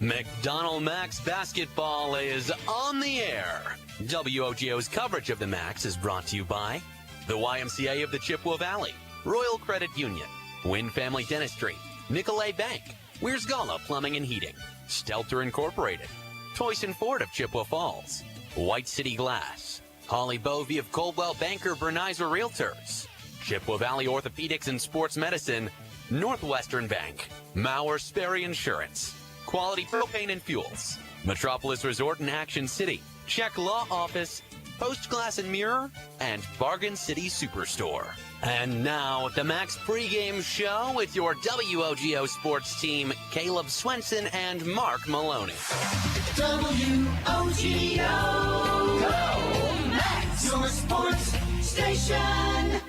McDonell Macks basketball is on the air. WOGO's coverage of the Macks is brought to you by the YMCA of the Chippewa Valley, Royal Credit Union, Wynn Family Dentistry, Nicolay Bank, Weir's Gala Plumbing and Heating, Stelter Incorporated, Toyson Ford of Chippewa Falls, White City Glass, Holly Bovey of Coldwell Banker Bernizer Realtors, Chippewa Valley Orthopedics and Sports Medicine, Northwestern Bank, Mauer Sperry Insurance, Quality Propane and Fuels, Metropolis Resort in Action City, Check Law Office, Post Glass and Mirror, and Bargain City Superstore. And now, the Max pregame show with your WOGO Sports team, Caleb Swenson and Mark Maloney. WOGO, go Max, your sports station.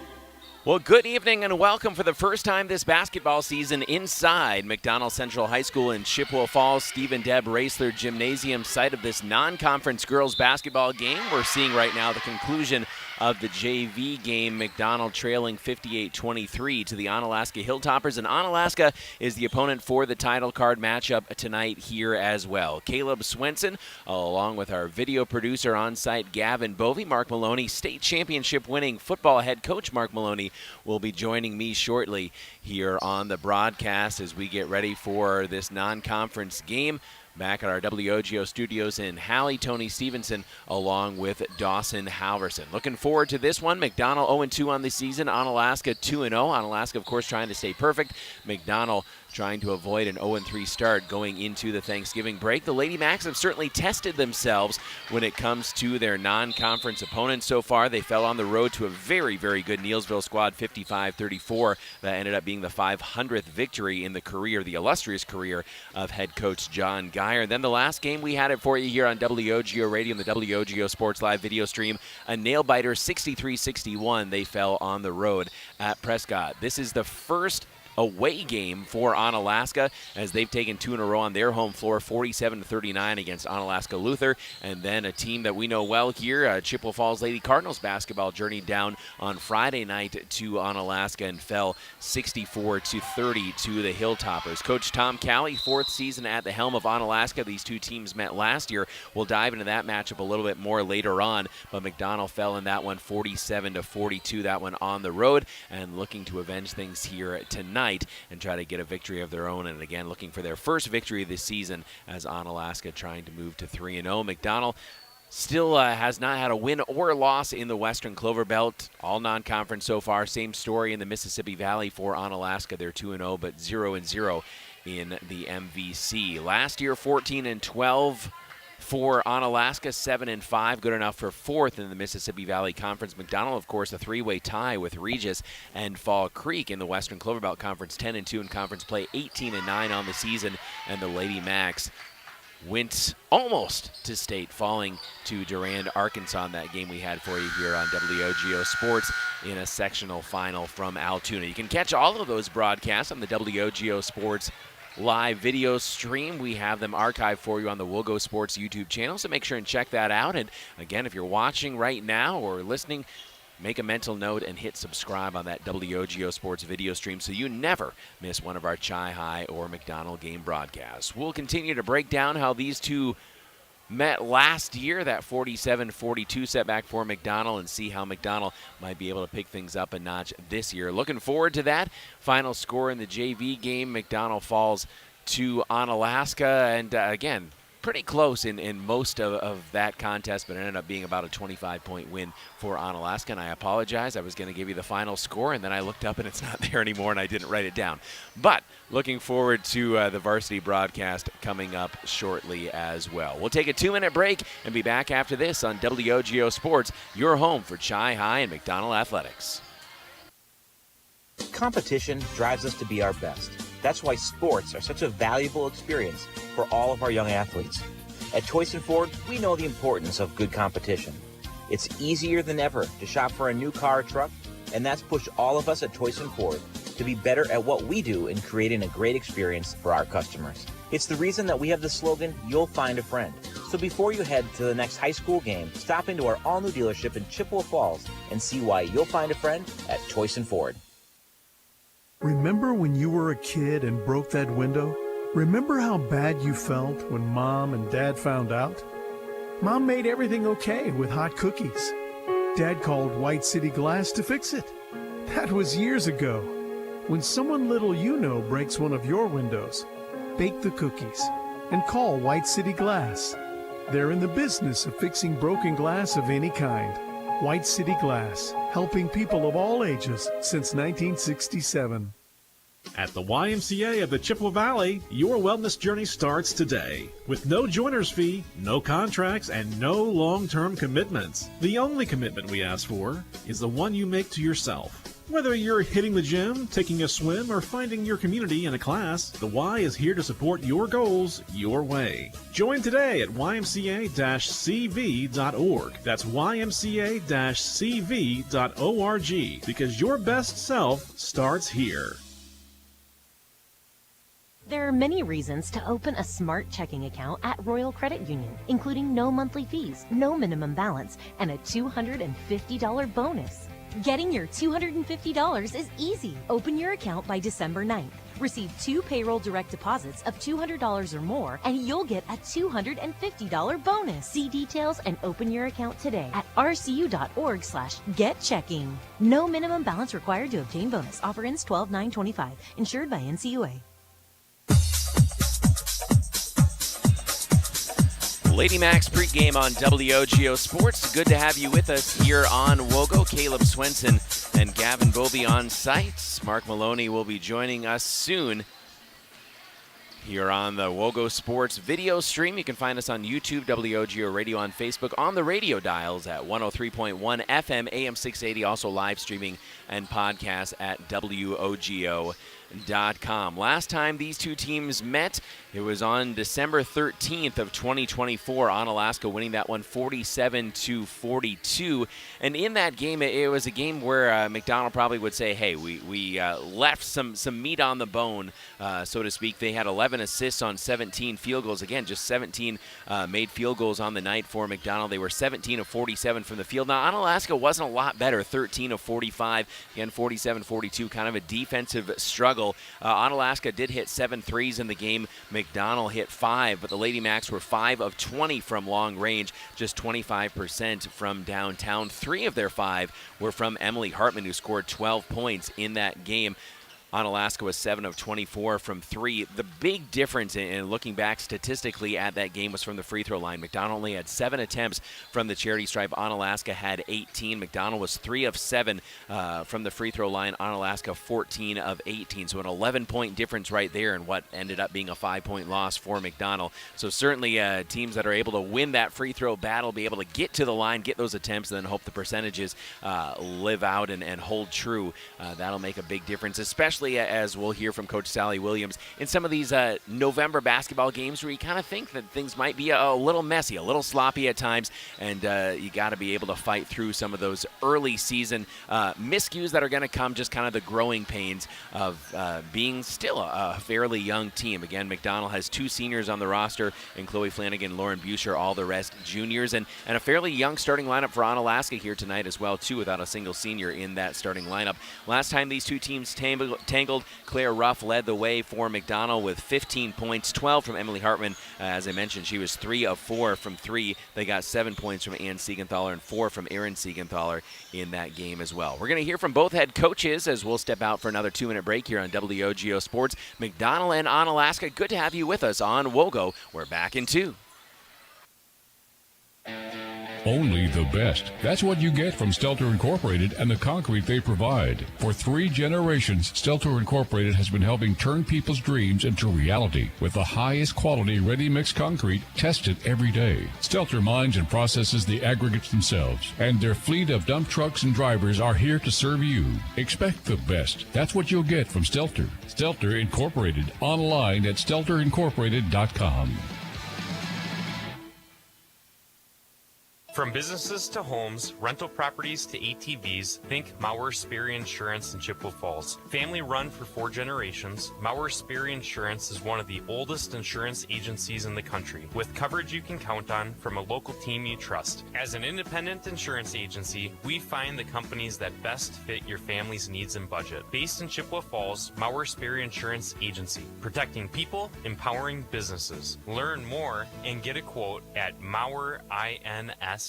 Well, good evening and welcome for the first time this basketball season inside McDonell Central High School in Chippewa Falls. Stephen Deb Raisler Gymnasium, site of this non-conference girls basketball game. We're seeing right now the conclusion of the JV game, McDonell trailing 58-23 to the Onalaska Hilltoppers, and Onalaska is the opponent for the title card matchup tonight here as well. Caleb Swenson, along with our video producer on site, Gavin Bovey, Mark Maloney, state championship winning football head coach Mark Maloney will be joining me shortly here on the broadcast as we get ready for this non-conference game. Back at our WOGO studios in Halley, Tony Stevenson, along with Dawson Halverson. Looking forward to this one. McDonell 0-2 on the season. Onalaska 2-0. Onalaska, of course, trying to stay perfect. McDonell trying to avoid an 0-3 start going into the Thanksgiving break. The Lady Macks have certainly tested themselves when it comes to their non-conference opponents so far. They fell on the road to a very, very good Neillsville squad, 55-34. That ended up being the 500th victory in the career, the illustrious career of head coach John Geyer. Then the last game, we had it for you here on WOGO Radio and the WOGO Sports Live video stream. A nail-biter, 63-61. They fell on the road at Prescott. This is the first away game for Onalaska as they've taken two in a row on their home floor, 47-39 against Onalaska Luther. And then a team that we know well here, Chippewa Falls Lady Cardinals basketball, journeyed down on Friday night to Onalaska and fell 64-30 to the Hilltoppers. Coach Tom Cowley, fourth season at the helm of Onalaska. These two teams met last year. We'll dive into that matchup a little bit more later on, but McDonell fell in that one 47-42, that one on the road, and looking to avenge things here tonight and try to get a victory of their own. And again, looking for their first victory this season as Onalaska trying to move to 3-0. McDonell still has not had a win or loss in the Western Clover Belt. All non-conference so far. Same story in the Mississippi Valley for Onalaska. They're 2-0, but 0-0 in the MVC. Last year, 14-12. For Onalaska, 7-5, good enough for fourth in the Mississippi Valley Conference. McDonell, of course, a three-way tie with Regis and Fall Creek in the Western Clover Belt Conference, 10-2 in conference play, 18-9 on the season, and the Lady Macks went almost to state, falling to Durand, Arkansas in that game we had for you here on WOGO Sports in a sectional final from Altoona. You can catch all of those broadcasts on the WOGO Sports live video stream. We have them archived for you on the WOGO Sports YouTube channel, so make sure and check that out. And again, if you're watching right now or listening, make a mental note and hit subscribe on that WOGO Sports video stream so you never miss one of our Chi-Hi or McDonell game broadcasts. We'll continue to break down how these two met last year, that 47-42 setback for McDonell, and see how McDonell might be able to pick things up a notch this year. Looking forward to that. Final score in the JV game, McDonell falls to Onalaska, and again, pretty close in most of that contest, but it ended up being about a 25-point win for Onalaska, and I apologize. I was going to give you the final score, and then I looked up, and it's not there anymore, and I didn't write it down. But looking forward to the varsity broadcast coming up shortly as well. We'll take a 2-minute break and be back after this on WOGO Sports, your home for Chi-Hi and McDonell Athletics. Competition drives us to be our best. That's why sports are such a valuable experience for all of our young athletes. At Toyson Ford, we know the importance of good competition. It's easier than ever to shop for a new car or truck, and that's pushed all of us at Toyson Ford to be better at what we do in creating a great experience for our customers. It's the reason that we have the slogan, "You'll find a friend." So before you head to the next high school game, stop into our all-new dealership in Chippewa Falls and see why you'll find a friend at Toyson Ford. Remember when you were a kid and broke that window? Remember how bad you felt when Mom and Dad found out? Mom made everything okay with hot cookies. Dad called White City Glass to fix it. That was years ago. When someone little you know breaks one of your windows, bake the cookies and call White City Glass. They're in the business of fixing broken glass of any kind. White City Glass, helping people of all ages since 1967. At the YMCA of the Chippewa Valley, your wellness journey starts today. With no joiner's fee, no contracts, and no long-term commitments. The only commitment we ask for is the one you make to yourself. Whether you're hitting the gym, taking a swim, or finding your community in a class, the Y is here to support your goals your way. Join today at ymca-cv.org. That's ymca-cv.org, because your best self starts here. There are many reasons to open a smart checking account at Royal Credit Union, including no monthly fees, no minimum balance, and a $250 bonus. Getting your $250 is easy. Open your account by December 9th. Receive 2 payroll direct deposits of $200 or more, and you'll get a $250 bonus. See details and open your account today at rcu.org/getchecking. No minimum balance required to obtain bonus. Offer ends 12/9/25. Insured by NCUA. Lady Macks pregame on WOGO Sports. Good to have you with us here on WOGO. Caleb Swenson and Gavin Bovey on site. Mark Maloney will be joining us soon here on the WOGO Sports video stream. You can find us on YouTube, WOGO Radio, on Facebook, on the radio dials at 103.1 FM, AM 680, also live streaming and podcast at WOGO.com. Last time these two teams met, it was on December 13th of 2024. Onalaska winning that one 47-42. And in that game, it was a game where McDonell probably would say, hey, we left some meat on the bone, so to speak. They had 11 assists on 17 field goals. Again, just 17 made field goals on the night for McDonell. They were 17 of 47 from the field. Now, Onalaska wasn't a lot better, 13 of 45. Again, 47-42, kind of a defensive struggle. Onalaska did hit 7 threes in the game. McDonell hit 5, but the Lady Macks were 5 of 20 from long range, just 25% from downtown. 3 of their 5 were from Emily Hartman, who scored 12 points in that game. Onalaska was 7 of 24 from 3. The big difference in looking back statistically at that game was from the free throw line. McDonell only had 7 attempts from the charity stripe. Onalaska had 18. McDonell was 3 of 7 from the free throw line. Onalaska 14 of 18. So an 11-point difference right there in what ended up being a 5-point loss for McDonell. So certainly teams that are able to win that free throw battle, be able to get to the line, get those attempts, and then hope the percentages live out and hold true. That'll make a big difference, especially as we'll hear from Coach Sally Williams in some of these November basketball games where you kind of think that things might be a little messy, a little sloppy at times, and you got to be able to fight through some of those early season miscues that are going to come, just kind of the growing pains of being still a fairly young team. Again, McDonell has 2 seniors on the roster, and Chloe Flanagan, Lauren Buscher, all the rest juniors, and a fairly young starting lineup for Onalaska here tonight as well, too, without a single senior in that starting lineup. Last time these two teams tangled, Claire Ruff led the way for McDonell with 15 points, 12 from Emily Hartman. As I mentioned, she was 3 of 4 from 3. They got 7 points from Ann Siegenthaler and 4 from Erin Siegenthaler in that game as well. We're going to hear from both head coaches as we'll step out for another 2-minute break here on WOGO Sports. McDonell and Onalaska, good to have you with us on WOGO. We're back in 2. Only the best. That's what you get from Stelter Incorporated and the concrete they provide. For 3 generations, Stelter Incorporated has been helping turn people's dreams into reality with the highest quality ready-mix concrete tested every day. Stelter mines and processes the aggregates themselves, and their fleet of dump trucks and drivers are here to serve you. Expect the best. That's what you'll get from Stelter. Stelter Incorporated, online at stelterincorporated.com. From businesses to homes, rental properties to ATVs, think Mauer Sperry Insurance in Chippewa Falls. Family run for 4 generations, Mauer Sperry Insurance is one of the oldest insurance agencies in the country, with coverage you can count on from a local team you trust. As an independent insurance agency, we find the companies that best fit your family's needs and budget. Based in Chippewa Falls, Mauer Sperry Insurance Agency, protecting people, empowering businesses. Learn more and get a quote at MauerINS.com.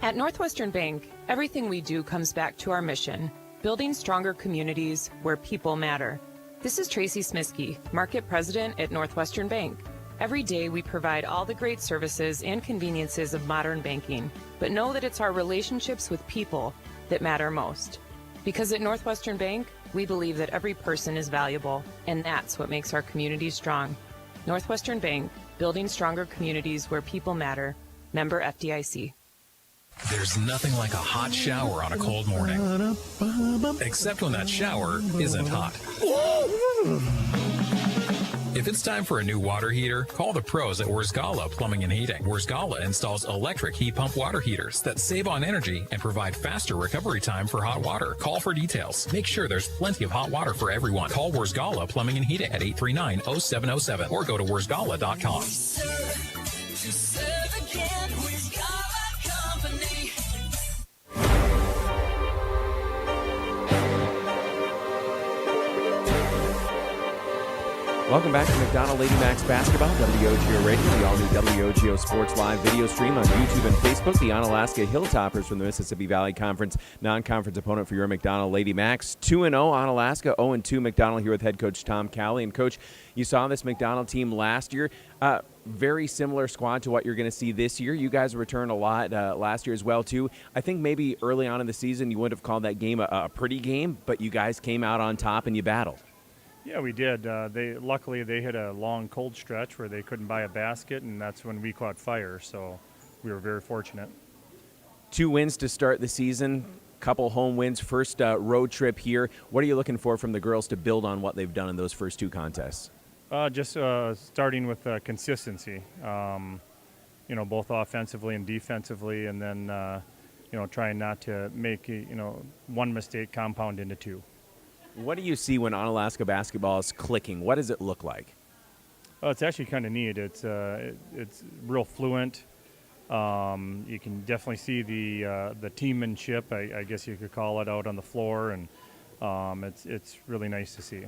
At Northwestern Bank, everything we do comes back to our mission, building stronger communities where people matter. This is Tracy Smiskey, Market President at Northwestern Bank. Every day we provide all the great services and conveniences of modern banking, but know that it's our relationships with people that matter most. Because at Northwestern Bank, we believe that every person is valuable, and that's what makes our community strong. Northwestern Bank, building stronger communities where people matter. Member FDIC. There's nothing like a hot shower on a cold morning. Except when that shower isn't hot. If it's time for a new water heater, call the pros at Wurzgala Plumbing and Heating. Wurzgala installs electric heat pump water heaters that save on energy and provide faster recovery time for hot water. Call for details. Make sure there's plenty of hot water for everyone. Call Wurzgala Plumbing and Heating at 839-0707 or go to wurzgala.com. Welcome back to McDonell Lady Macks Basketball, WOGO Radio, the all-new WOGO Sports Live video stream on YouTube and Facebook. The Onalaska Hilltoppers from the Mississippi Valley Conference, non-conference opponent for your McDonell Lady Macks. 2-0 Onalaska, 0-2 McDonell here with head coach Tom Cowley. And coach, you saw this McDonell team last year. Very similar squad to what you're going to see this year. You guys returned a lot last year as well, too. I think maybe early on in the season you would have called that game a pretty game, but you guys came out on top and you battled. Yeah, we did. Luckily they hit a long cold stretch where they couldn't buy a basket, and that's when we caught fire. So we were very fortunate. 2 wins to start the season, couple home wins, first road trip here. What are you looking for from the girls to build on what they've done in those first 2 contests? Just starting with consistency, both offensively and defensively, and then trying not to make one mistake compound into 2. What do you see when Onalaska basketball is clicking? What does it look like? It's actually kind of neat. It's real fluent. You can definitely see the teammanship, I guess you could call it, out on the floor, and it's really nice to see.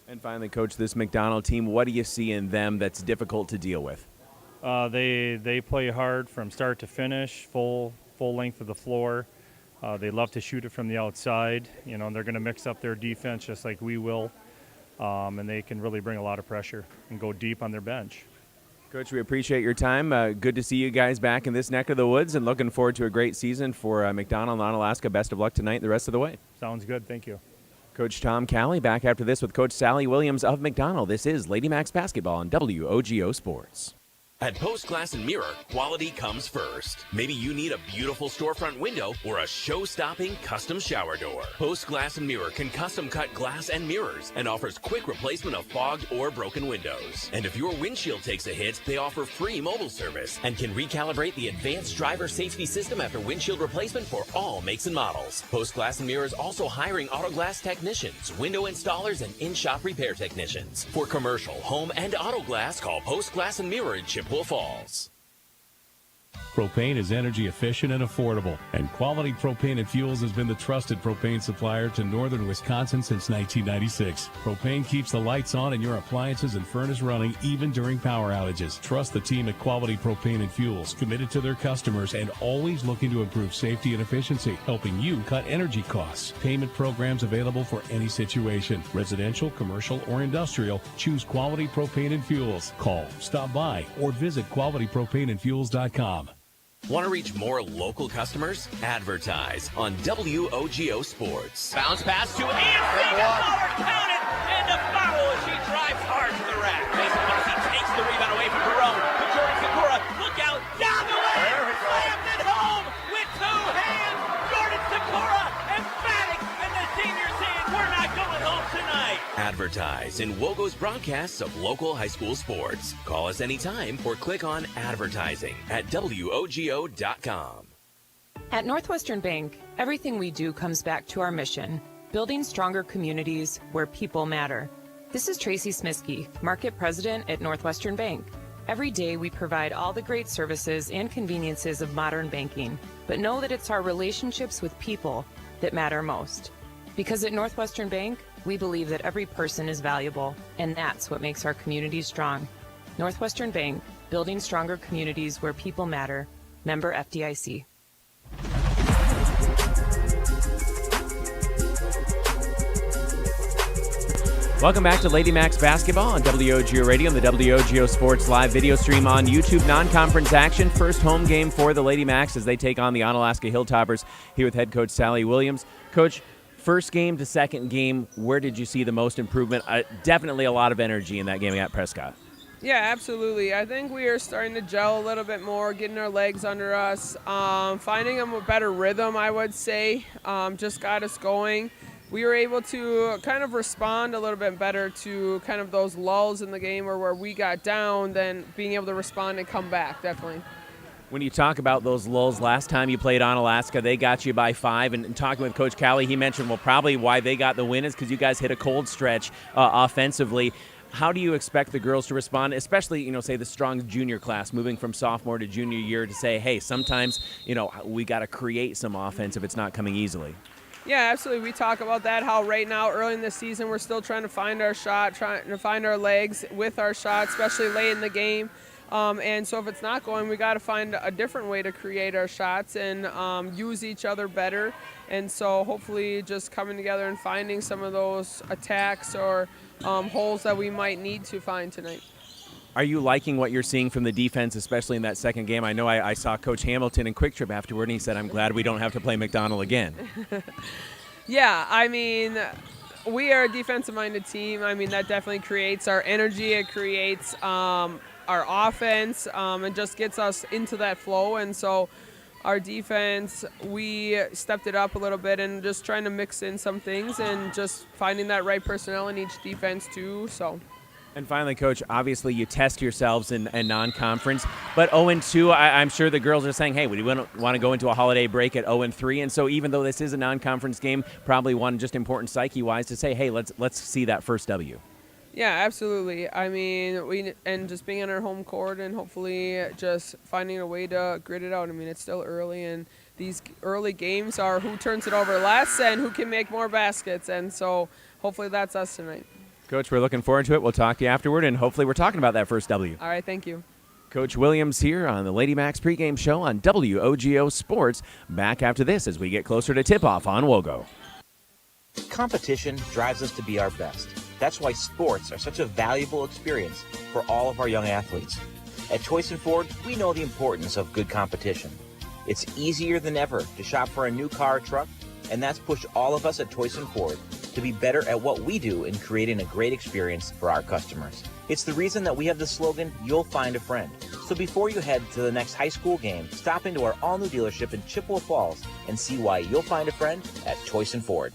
And finally, Coach, this McDonell team, what do you see in them that's difficult to deal with? They play hard from start to finish, full length of the floor. They love to shoot it from the outside, and they're going to mix up their defense just like we will, and they can really bring a lot of pressure and go deep on their bench. Coach, we appreciate your time. Good to see you guys back in this neck of the woods, and looking forward to a great season for McDonell and Onalaska. Best of luck tonight and the rest of the way. Sounds good. Thank you. Coach Tom Cowley back after this with Coach Sally Williams of McDonell. This is Lady Macks Basketball on WOGO Sports. At Post Glass and Mirror, quality comes first. Maybe you need a beautiful storefront window or a show-stopping custom shower door. Post Glass and Mirror can custom cut glass and mirrors and offers quick replacement of fogged or broken windows. And if your windshield takes a hit, they offer free mobile service and can recalibrate the advanced driver safety system after windshield replacement for all makes and models. Post Glass and Mirror is also hiring auto glass technicians, window installers, and in-shop repair technicians. For commercial, home, and auto glass, call Post Glass and Mirror in Chippewa Falls. Propane is energy efficient and affordable, and Quality Propane and Fuels has been the trusted propane supplier to northern Wisconsin since 1996. Propane keeps the lights on and your appliances and furnace running even during power outages. Trust the team at Quality Propane and Fuels, committed to their customers and always looking to improve safety and efficiency, helping you cut energy costs. Payment programs available for any situation, residential, commercial, or industrial. Choose Quality Propane and Fuels. Call, stop by, or visit qualitypropaneandfuels.com. Want to reach more local customers? Advertise on WOGO Sports. Bounce pass to Anthony. Howard, count it, and a foul as she drives hard to the rack. Mason Bussey takes the rebound away from Perone. To Jordan Sakura, look out, down the lane, slammed it home with 2 hands. Jordan Sakura, emphatic, and the senior saying, we're not going home tonight. Advertise in WOGO's broadcasts of local high school sports. Call us anytime or click on advertising at WOGO.com. At Northwestern Bank, everything we do comes back to our mission, building stronger communities where people matter. This is Tracy Smiskey, Market President at Northwestern Bank. Every day we provide all the great services and conveniences of modern banking, but know that it's our relationships with people that matter most. Because at Northwestern Bank, we believe that every person is valuable, and that's what makes our communities strong. Northwestern Bank, building stronger communities where people matter. Member FDIC. Welcome back to Lady Macks basketball on WOGO Radio and the WOGO Sports live video stream on YouTube. Non-conference action, first home game for the Lady Macks as they take on the Onalaska Hilltoppers here with head coach Sally Williams. Coach, first game to second game, where did you see the most improvement? Definitely a lot of energy in that game at Prescott. Yeah, absolutely. I think we are starting to gel a little bit more, getting our legs under us, finding a better rhythm, I would say, just got us going. We were able to kind of respond a little bit better to kind of those lulls in the game or where we got down than being able to respond and come back, definitely. When you talk about those lulls, last time you played Onalaska, they got you by 5. And talking with Coach Callie, he mentioned, well, probably why they got the win is because you guys hit a cold stretch offensively. How do you expect the girls to respond, especially, say the strong junior class moving from sophomore to junior year to say, hey, sometimes, we got to create some offense if it's not coming easily? Yeah, absolutely. We talk about that, how right now, early in the season, we're still trying to find our shot, trying to find our legs with our shot, especially late in the game. And so if it's not going, we got to find a different way to create our shots and use each other better. And so hopefully just coming together and finding some of those attacks or holes that we might need to find tonight. Are you liking what you're seeing from the defense, especially in that second game? I know I saw Coach Hamilton in Quick Trip afterward, and he said, I'm glad we don't have to play McDonell again. Yeah, I mean, we are a defensive-minded team. I mean, that definitely creates our energy. It creates our offense and just gets us into that flow. And so our defense, we stepped it up a little bit and just trying to mix in some things and just finding that right personnel in each defense too. So. And finally, Coach, obviously you test yourselves in non-conference, but 0-2, I'm sure the girls are saying, hey, we want to go into a holiday break at 0-3, and so even though this is a non-conference game, probably one just important psyche-wise to say, hey, let's see that first W. Yeah, absolutely. I mean, and just being on our home court and hopefully just finding a way to grit it out. I mean, it's still early, and these early games are who turns it over less and who can make more baskets, and so hopefully that's us tonight. Coach, we're looking forward to it. We'll talk to you afterward, and hopefully we're talking about that first W. All right, thank you. Coach Williams here on the Lady Macks pregame show on WOGO Sports. Back after this as we get closer to tip-off on WOGO. Competition drives us to be our best. That's why sports are such a valuable experience for all of our young athletes. At Choice and Ford, we know the importance of good competition. It's easier than ever to shop for a new car or truck, and that's pushed all of us at Choice and Ford to be better at what we do in creating a great experience for our customers. It's the reason that we have the slogan, you'll find a friend. So before you head to the next high school game, stop into our all-new dealership in Chippewa Falls and see why you'll find a friend at Choice and Ford.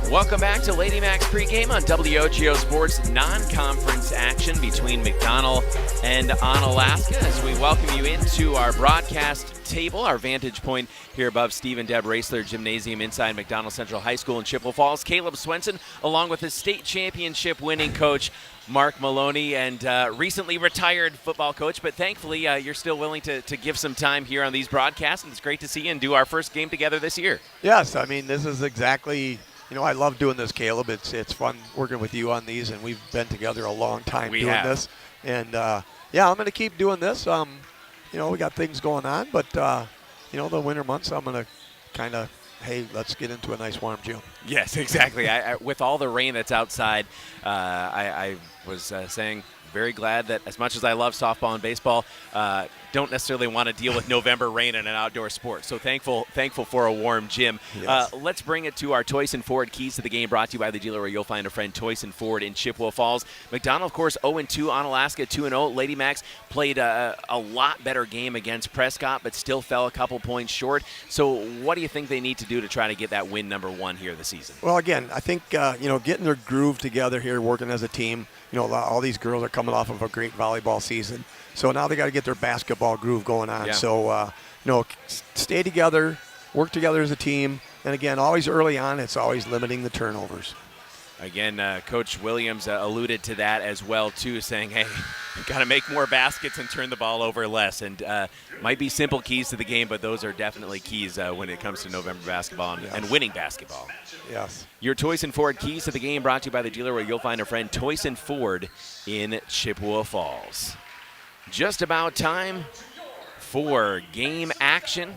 Welcome back to Lady Macks pregame on WOGO Sports. Non-conference action between McDonell and Onalaska as we welcome you into our broadcast table, our vantage point here above Steve and Deb Raisler Gymnasium inside McDonell Central High School in Chippewa Falls. Caleb Swenson, along with his state championship winning coach Mark Maloney, and recently retired football coach, but thankfully you're still willing to give some time here on these broadcasts, and it's great to see you and do our first game together this year. Yes, I mean, this is exactly... I love doing this, Caleb. It's fun working with you on these, and we've been together a long time doing this. And, I'm going to keep doing this. We got things going on, but, the winter months, I'm going to kind of, hey, let's get into a nice warm June. Yes, exactly. With all the rain that's outside, I was saying very glad that as much as I love softball and baseball, don't necessarily want to deal with November rain in an outdoor sport. So thankful for a warm gym. Yes. Let's bring it to our Toyson Ford Keys to the Game, brought to you by the dealer where you'll find a friend, Toyson Ford in Chippewa Falls. McDonell, of course, 0-2, Onalaska 2-0. Lady Macks played a lot better game against Prescott, but still fell a couple points short. So what do you think they need to do to try to get that win number 1 here this season? Well, again, I think, getting their groove together here, working as a team. All these girls are coming off of a great volleyball season. So now they got to get their basketball groove going on. Yeah. So, stay together, work together as a team. And, again, always early on, it's always limiting the turnovers. Again, Coach Williams alluded to that as well, too, saying, hey, got to make more baskets and turn the ball over less. And might be simple keys to the game, but those are definitely keys when it comes to November basketball and winning basketball. Yes. Your Toyson Ford Keys to the Game, brought to you by the dealer where you'll find a friend, Toyson Ford in Chippewa Falls. Just about time for game action.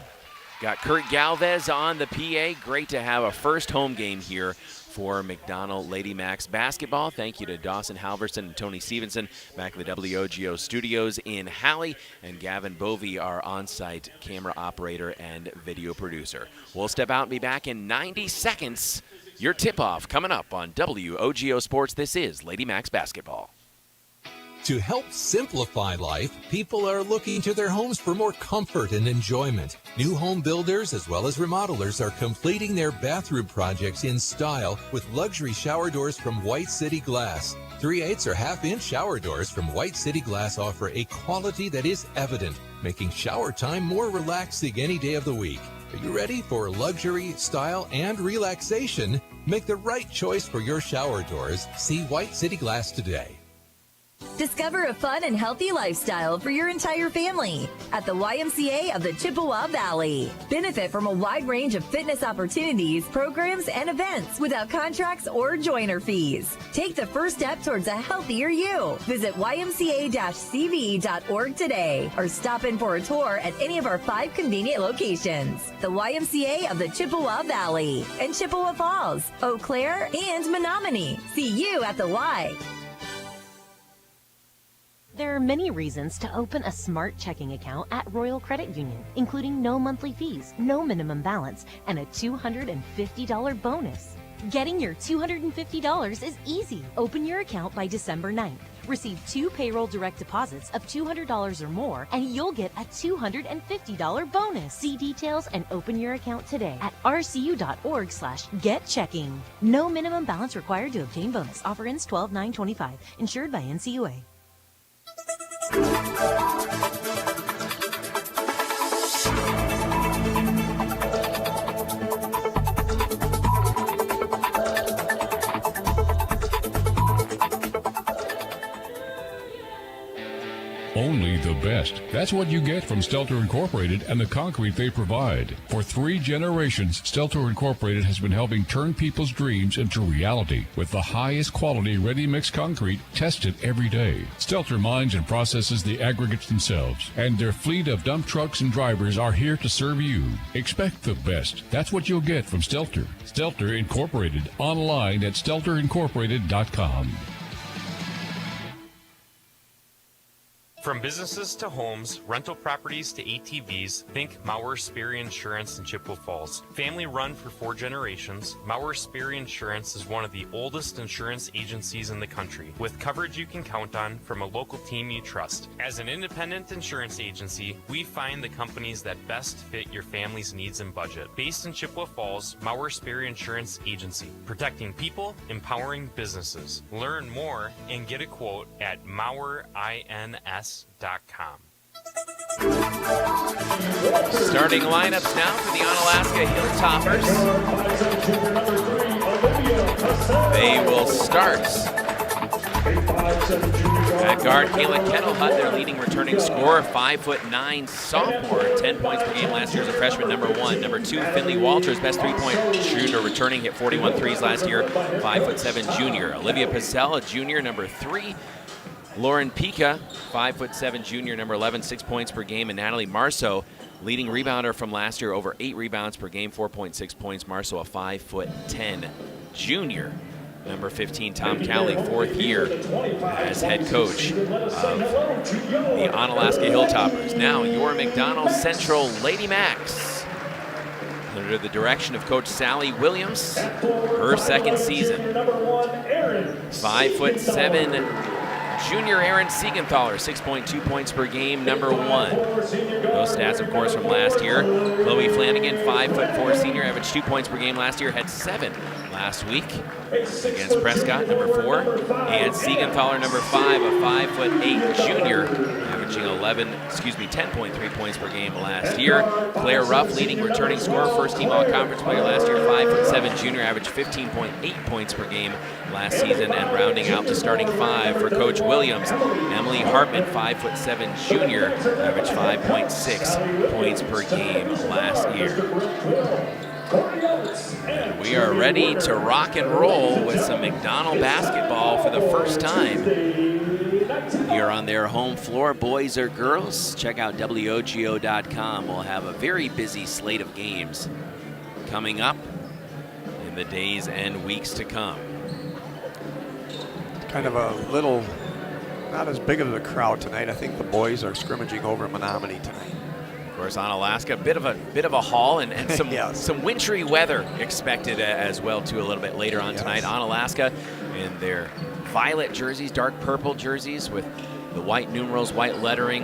Got Kurt Galvez on the PA. Great to have a first home game here for McDonell Lady Macks basketball. Thank you to Dawson Halverson and Tony Stevenson back in the WOGO studios in Halley, and Gavin Bovey, our on-site camera operator and video producer. We'll step out and be back in 90 seconds. Your tip-off coming up on WOGO Sports. This is Lady Macks basketball. To help simplify life, people are looking to their homes for more comfort and enjoyment. New home builders as well as remodelers are completing their bathroom projects in style with luxury shower doors from White City Glass. 3/8 or half-inch shower doors from White City Glass offer a quality that is evident, making shower time more relaxing any day of the week. Are you ready for luxury, style, and relaxation? Make the right choice for your shower doors. See White City Glass today. Discover a fun and healthy lifestyle for your entire family at the YMCA of the Chippewa Valley. Benefit from a wide range of fitness opportunities, programs, and events without contracts or joiner fees. Take the first step towards a healthier you. Visit ymca-cv.org today or stop in for a tour at any of our 5 convenient locations. The YMCA of the Chippewa Valley and Chippewa Falls, Eau Claire, and Menominee. See you at the Y. There are many reasons to open a smart checking account at Royal Credit Union, including no monthly fees, no minimum balance, and a $250 bonus. Getting your $250 is easy. Open your account by December 9th. Receive 2 payroll direct deposits of $200 or more, and you'll get a $250 bonus. See details and open your account today at rcu.org/getchecking. No minimum balance required to obtain bonus. Offer ends 12/9/25. Insured by NCUA. Only the best. That's what you get from Stelter Incorporated and the concrete they provide. For 3 generations, Stelter Incorporated has been helping turn people's dreams into reality with the highest quality ready-mix concrete tested every day. Stelter mines and processes the aggregates themselves, and their fleet of dump trucks and drivers are here to serve you. Expect the best. That's what you'll get from Stelter. Stelter Incorporated, online at stelterincorporated.com. From businesses to homes, rental properties to ATVs, think Mauer Sperry Insurance in Chippewa Falls. Family run for 4 generations, Mauer Sperry Insurance is one of the oldest insurance agencies in the country, with coverage you can count on from a local team you trust. As an independent insurance agency, we find the companies that best fit your family's needs and budget. Based in Chippewa Falls, Mauer Sperry Insurance Agency, protecting people, empowering businesses. Learn more and get a quote at MauerINS.com. Starting lineups now for the Onalaska Hilltoppers. They will start at guard Kayla Kettlehutt, their leading returning scorer, 5'9" sophomore, 10 points per game last year as a freshman, number 1. Number 2, Finley Walters, best 3-point shooter, returning, hit 41 threes last year, 5'7" junior. Olivia Pacell, a junior, number 3. Lauren Pica, 5'7" junior, number 11, 6 points per game. And Natalie Marceau, leading rebounder from last year, over 8 rebounds per game, 4.6 points. Marceau, a 5'10" junior. Number 15, Tom Cowley, 4th year as head coach of the Onalaska Hilltoppers. Now your McDonell Central Lady Macks, under the direction of Coach Sally Williams, her 2nd season. 5'7" junior Aaron Siegenthaler, 6.2 points per game, number 1. Those stats, of course, from last year. Chloe Flanagan, 5'4" senior, averaged 2 points per game last year, had 7 last week against Prescott, number 4. And Siegenthaler, number 5, a 5'8" junior, averaging 10.3 points per game last year. Claire Ruff, leading returning scorer, first-team all-conference player last year, 5'7" junior, averaged 15.8 points per game last season. And rounding out the starting 5 for Coach Williams, Emily Hartman, 5'7" junior, averaged 5.6 points per game last year. And we are ready to rock and roll with some McDonell basketball for the first time here on their home floor, boys or girls. Check out WOGO.com. We'll have a very busy slate of games coming up in the days and weeks to come. Kind of a little, not as big of a crowd tonight. I think the boys are scrimmaging over Menominee tonight. Of course, Onalaska, bit of a haul and some yes. some wintry weather expected as well too a little bit later on tonight. Onalaska in their violet jerseys, dark purple jerseys with the white numerals, white lettering,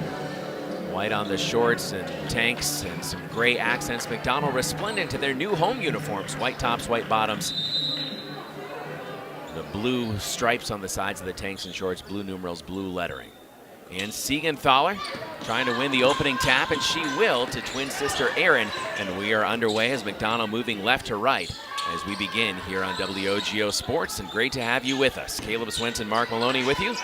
white on the shorts and tanks, and some gray accents. McDonell resplendent to their new home uniforms, white tops, white bottoms. The blue stripes on the sides of the tanks and shorts, blue numerals, blue lettering. And Siegenthaler trying to win the opening tap, and she will, to twin sister Erin. And we are underway as McDonell moving left to right as we begin here on WOGO Sports. And great to have you with us. Caleb Swenson, Mark Maloney with you.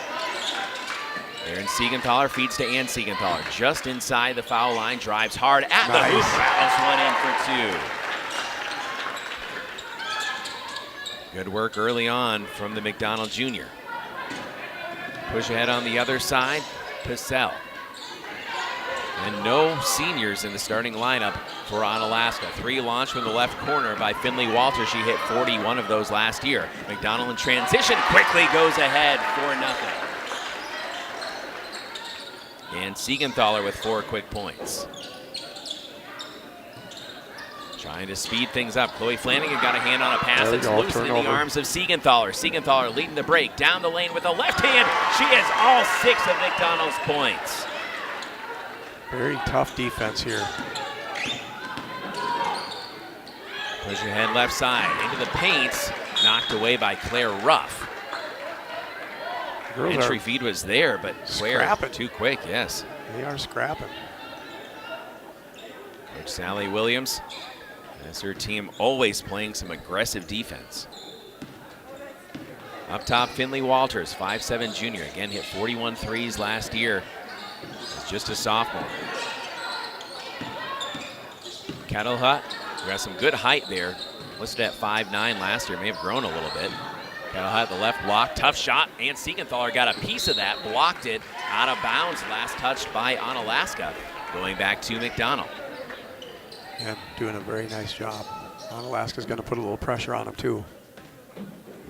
Erin Siegenthaler feeds to Ann Siegenthaler just inside the foul line, drives hard at the hoop, rattles one in for 2. Good work early on from the McDonell junior. Push ahead on the other side, Pissell. And no seniors in the starting lineup for Onalaska. 3 launched from the left corner by Finley Walter. She hit 41 of those last year. McDonell in transition quickly goes ahead 4-0. And Siegenthaler with 4 quick points. Trying to speed things up. Chloe Flanagan got a hand on a pass that's loose in the arms of Siegenthaler. Siegenthaler leading the break. Down the lane with the left hand. She has all 6 of McDonell's points. Very tough defense here. Push ahead left side. Into the paints. Knocked away by Claire Ruff. Entry feed was there, but Claire too quick, yes. They are scrapping. Coach Sally Williams. That's her team always playing some aggressive defense. Up top, Finley Walters, 5'7" junior. Again, hit 41 threes last year. He's just a sophomore. Kettle Hut, got some good height there. Listed at 5'9" last year, may have grown a little bit. Kettle Hut, the left block, tough shot, and Siegenthaler got a piece of that, blocked it out of bounds, last touched by Onalaska. Going back to McDonell. And doing a very nice job. Onalaska's going to put a little pressure on him too.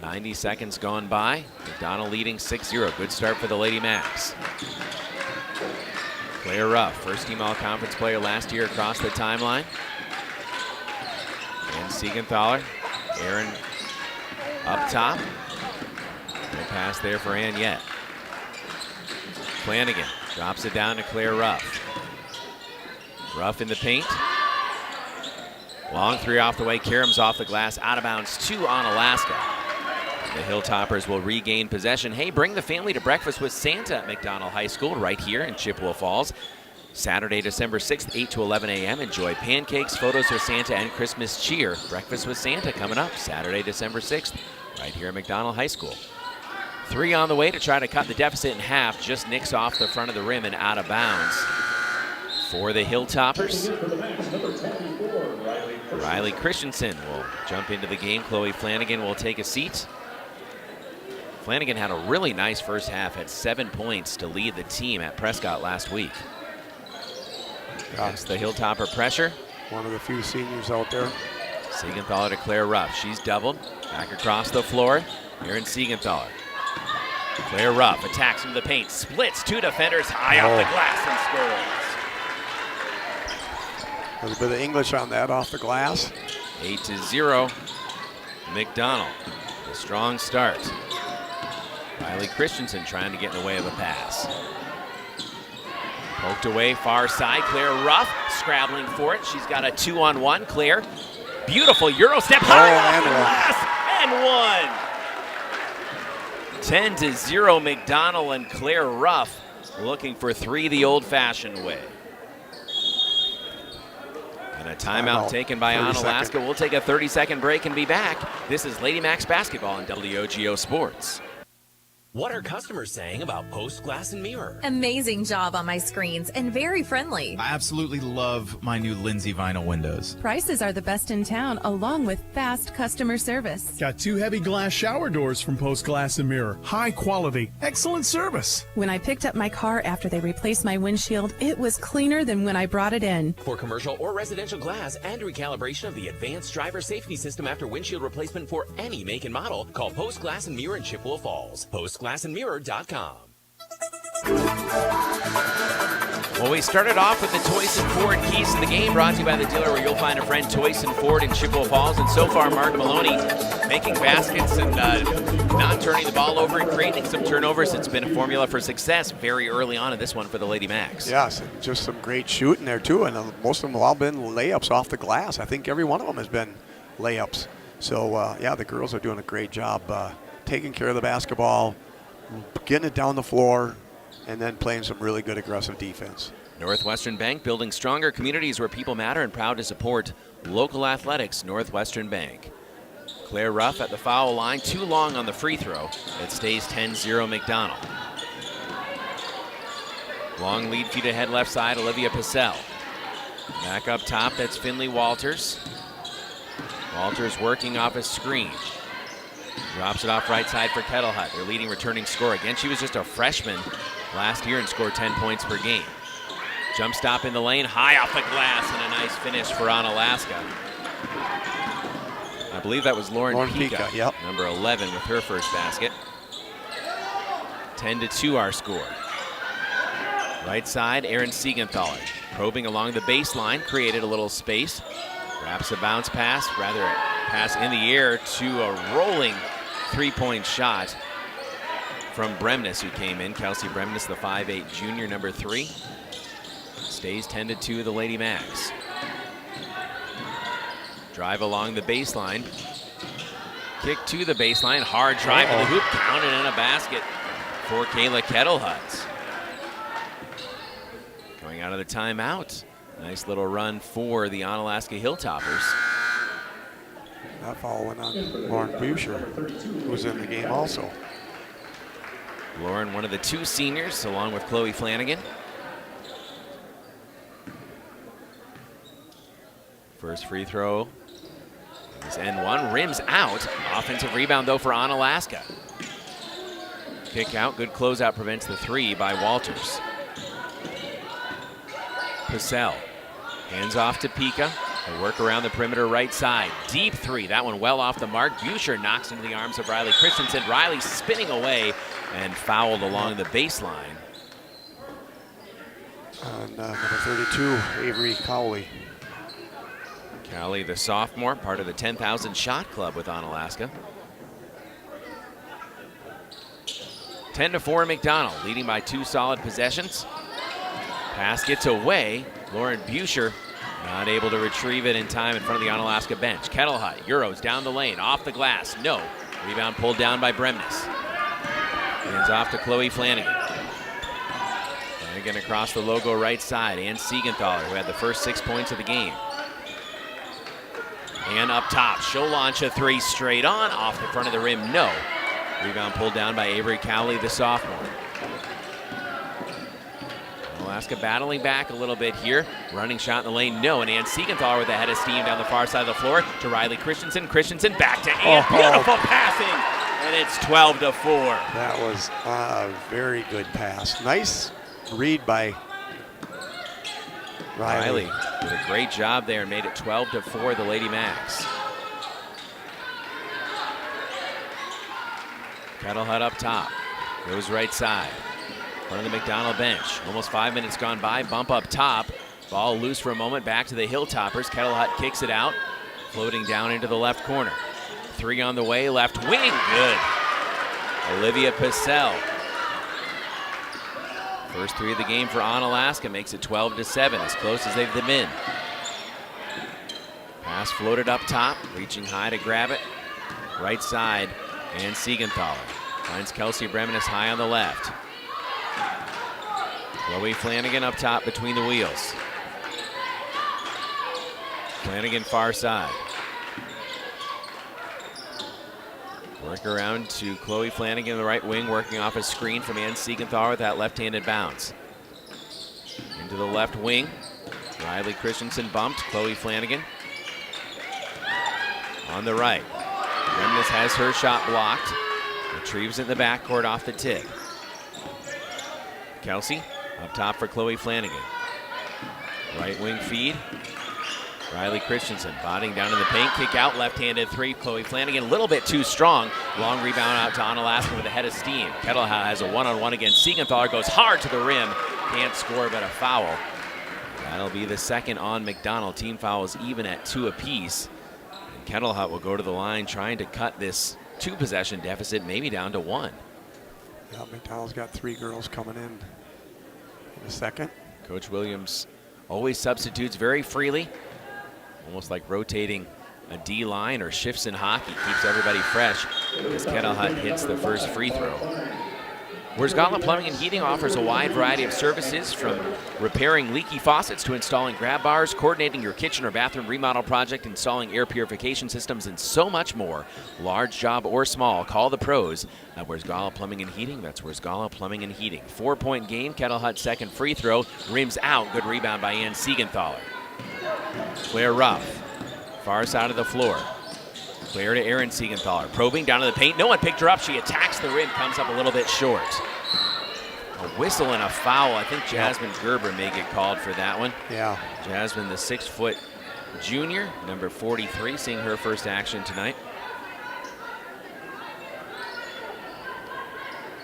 90 seconds gone by. McDonell leading 6-0. Good start for the Lady Macks. Claire Ruff, first team all-conference player last year across the timeline. And Siegenthaler, Aaron up top. No pass there for Ann yet. Flanagan drops it down to Claire Ruff. Ruff in the paint. Long 3 off the way. Karam's off the glass, out of bounds to Onalaska. The Hilltoppers will regain possession. Hey, bring the family to breakfast with Santa at McDonell High School right here in Chippewa Falls. Saturday, December 6th, 8 to 11 a.m. Enjoy pancakes, photos with Santa, and Christmas cheer. Breakfast with Santa coming up Saturday, December 6th, right here at McDonell High School. 3 on the way to try to cut the deficit in half. Just nicks off the front of the rim and out of bounds. For the Hilltoppers, Riley Christensen will jump into the game. Chloe Flanagan will take a seat. Flanagan had a really nice first half, had 7 points to lead the team at Prescott last week. That's the Hilltopper pressure. One of the few seniors out there. Siegenthaler to Claire Ruff. She's doubled. Back across the floor. Aaron Siegenthaler. Claire Ruff attacks from the paint, splits 2 defenders high off the glass and scores. A little bit of English on that, off the glass. 8-0. McDonell. A strong start. Riley Christensen trying to get in the way of a pass. Poked away, far side. Claire Ruff scrabbling for it. She's got a 2-on-1. Claire, beautiful Euro step high off the glass and one. 10-0 McDonell and Claire Ruff looking for 3 the old-fashioned way. And a timeout taken by Onalaska. We'll take a 30-second break and be back. This is Lady Macks basketball on WOGO Sports. What are customers saying about Post Glass and Mirror? Amazing job on my screens and very friendly. I absolutely love my new Lindsay vinyl windows. Prices are the best in town, along with fast customer service. Got 2 heavy glass shower doors from Post Glass and Mirror. High quality, excellent service. When I picked up my car after they replaced my windshield, it was cleaner than when I brought it in. For commercial or residential glass and recalibration of the advanced driver safety system after windshield replacement for any make and model, call Post Glass and Mirror in Chippewa Falls. PostGlassandMirror.com. Well, we started off with the Toyson Ford keys to the game, brought to you by the dealer where you'll find a friend, Toyson Ford in Chippewa Falls. And so far, Mark Maloney making baskets and not turning the ball over and creating some turnovers. It's been a formula for success very early on in this one for the Lady Macks. Yes, just some great shooting there, too. And most of them have all been layups off the glass. I think every one of them has been layups. So, yeah, the girls are doing a great job taking care of the basketball, getting it down the floor, and then playing some really good aggressive defense. Northwestern Bank, building stronger communities where people matter, and proud to support local athletics. Northwestern Bank. Claire Ruff at the foul line, too long on the free throw. It stays 10-0 McDonell. Long lead, feet ahead left side, Olivia Pacell. Back up top, that's Finley Walters. Walters working off a screen. Drops it off right side for Kettlehut, their leading returning scorer. Again, she was just a freshman last year and scored 10 points per game. Jump stop in the lane, high off the glass, and a nice finish for Onalaska. I believe that was Lauren Pica, yep. number 11 with her first basket. 10-2 our score. Right side, Aaron Siegenthaler. Probing along the baseline, created a little space. Wraps a bounce pass, rather a pass in the air to a rolling three-point shot from Bremnes, who came in. Kelsey Bremnes, the 5'8 junior, number 3. Stays 10-2 the Lady Macks. Drive along the baseline. Kick to the baseline, hard drive to the hoop, counted in a basket for Kayla Kettlehut. Going out of the timeout. Nice little run for the Onalaska Hilltoppers. That foul went on Lauren Buscher, who was in the game also. Lauren, one of the 2 seniors, along with Chloe Flanagan. First free throw is N1, rims out. Offensive rebound, though, for Onalaska. Kick out, good closeout, prevents the 3 by Walters. Pacell. Hands off to Pica. They work around the perimeter right side. Deep 3. That one well off the mark. Buscher knocks into the arms of Riley Christensen. Riley spinning away and fouled along the baseline. Number 32, Avery Cowley. Cowley, the sophomore, part of the 10,000 shot club with Onalaska. 10-4 McDonell, leading by 2 solid possessions. Pass gets away. Lauren Buscher not able to retrieve it in time in front of the Onalaska bench. Kettlehut, Euros down the lane, off the glass, no. Rebound pulled down by Bremnes. Hands off to Chloe Flanagan. Flanagan across the logo right side, and Siegenthaler, who had the first 6 points of the game. And up top, she'll launch a 3 straight on, off the front of the rim, no. Rebound pulled down by Avery Cowley, the sophomore. Onalaska battling back a little bit here. Running shot in the lane, no. And Ann Siegenthaler with a head of steam down the far side of the floor to Riley Christensen. Christensen back to Ann. Beautiful passing. And it's 12-4. That was a very good pass. Nice read by Riley. Did a great job there and made it 12-4 the Lady Macks. Kettle Hut up top. Goes right side. Front of the McDonell bench. Almost 5 minutes gone by. Bump up top. Ball loose for a moment. Back to the Hilltoppers. Kettle Hut kicks it out. Floating down into the left corner. 3 on the way. Left wing. Good. Olivia Pissell. First 3 of the game for Onalaska makes it 12-7, as close as they've been. Pass floated up top, reaching high to grab it. Right side, and Siegenthaler finds Kelsey Bremenis high on the left. Chloe Flanagan up top between the wheels. Flanagan far side. Work around to Chloe Flanagan in the right wing, working off a screen from Ann Siegenthaler with that left-handed bounce. Into the left wing. Riley Christensen bumped. Chloe Flanagan on the right. Bremenis has her shot blocked. Retrieves it in the backcourt off the tip. Kelsey up top for Chloe Flanagan. Right wing feed. Riley Christensen bodying down in the paint, kick out, left-handed 3. Chloe Flanagan a little bit too strong. Long rebound out to Onalaska with a head of steam. Kettle Hut has a one-on-one against Siegenthaler, goes hard to the rim. Can't score, but a foul. That'll be the second on McDonell. Team fouls even at 2 apiece. And Kettle Hut will go to the line trying to cut this 2-possession deficit maybe down to 1. Yeah, McDonell's got 3 girls coming in a second. Coach Williams always substitutes very freely. Almost like rotating a D-line or shifts in hockey. Keeps everybody fresh as Kettle Hut hits the first free throw. Wurzgala Plumbing and Heating offers a wide variety of services, from repairing leaky faucets to installing grab bars, coordinating your kitchen or bathroom remodel project, installing air purification systems, and so much more. Large job or small, call the pros at Wurzgala Plumbing and Heating. That's Wurzgala Plumbing and Heating. 4-point game. Kettle Hut second free throw. Rims out. Good rebound by Ann Siegenthaler. Claire Ruff, far side of the floor. Claire to Erin Siegenthaler, probing down to the paint. No one picked her up. She attacks the rim, comes up a little bit short. A whistle and a foul. I think Jasmine Gerber may get called for that one. Yeah. Jasmine, the 6-foot junior, number 43, seeing her first action tonight.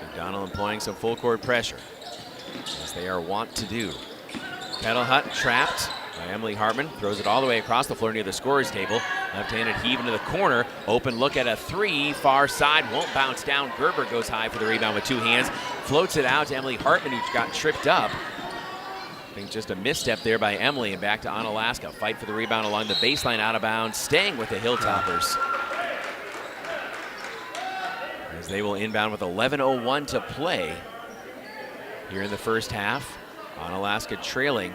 McDonell employing some full court pressure, as they are wont to do. Kettle Hut trapped by Emily Hartman, throws it all the way across the floor near the scorer's table. Left-handed heave into the corner. Open look at a 3, far side, won't bounce down. Gerber goes high for the rebound with 2 hands. Floats it out to Emily Hartman, who got tripped up. I think just a misstep there by Emily, and back to Onalaska. Fight for the rebound along the baseline, out of bounds, staying with the Hilltoppers. As they will inbound with 11:01 to play here in the first half. Onalaska trailing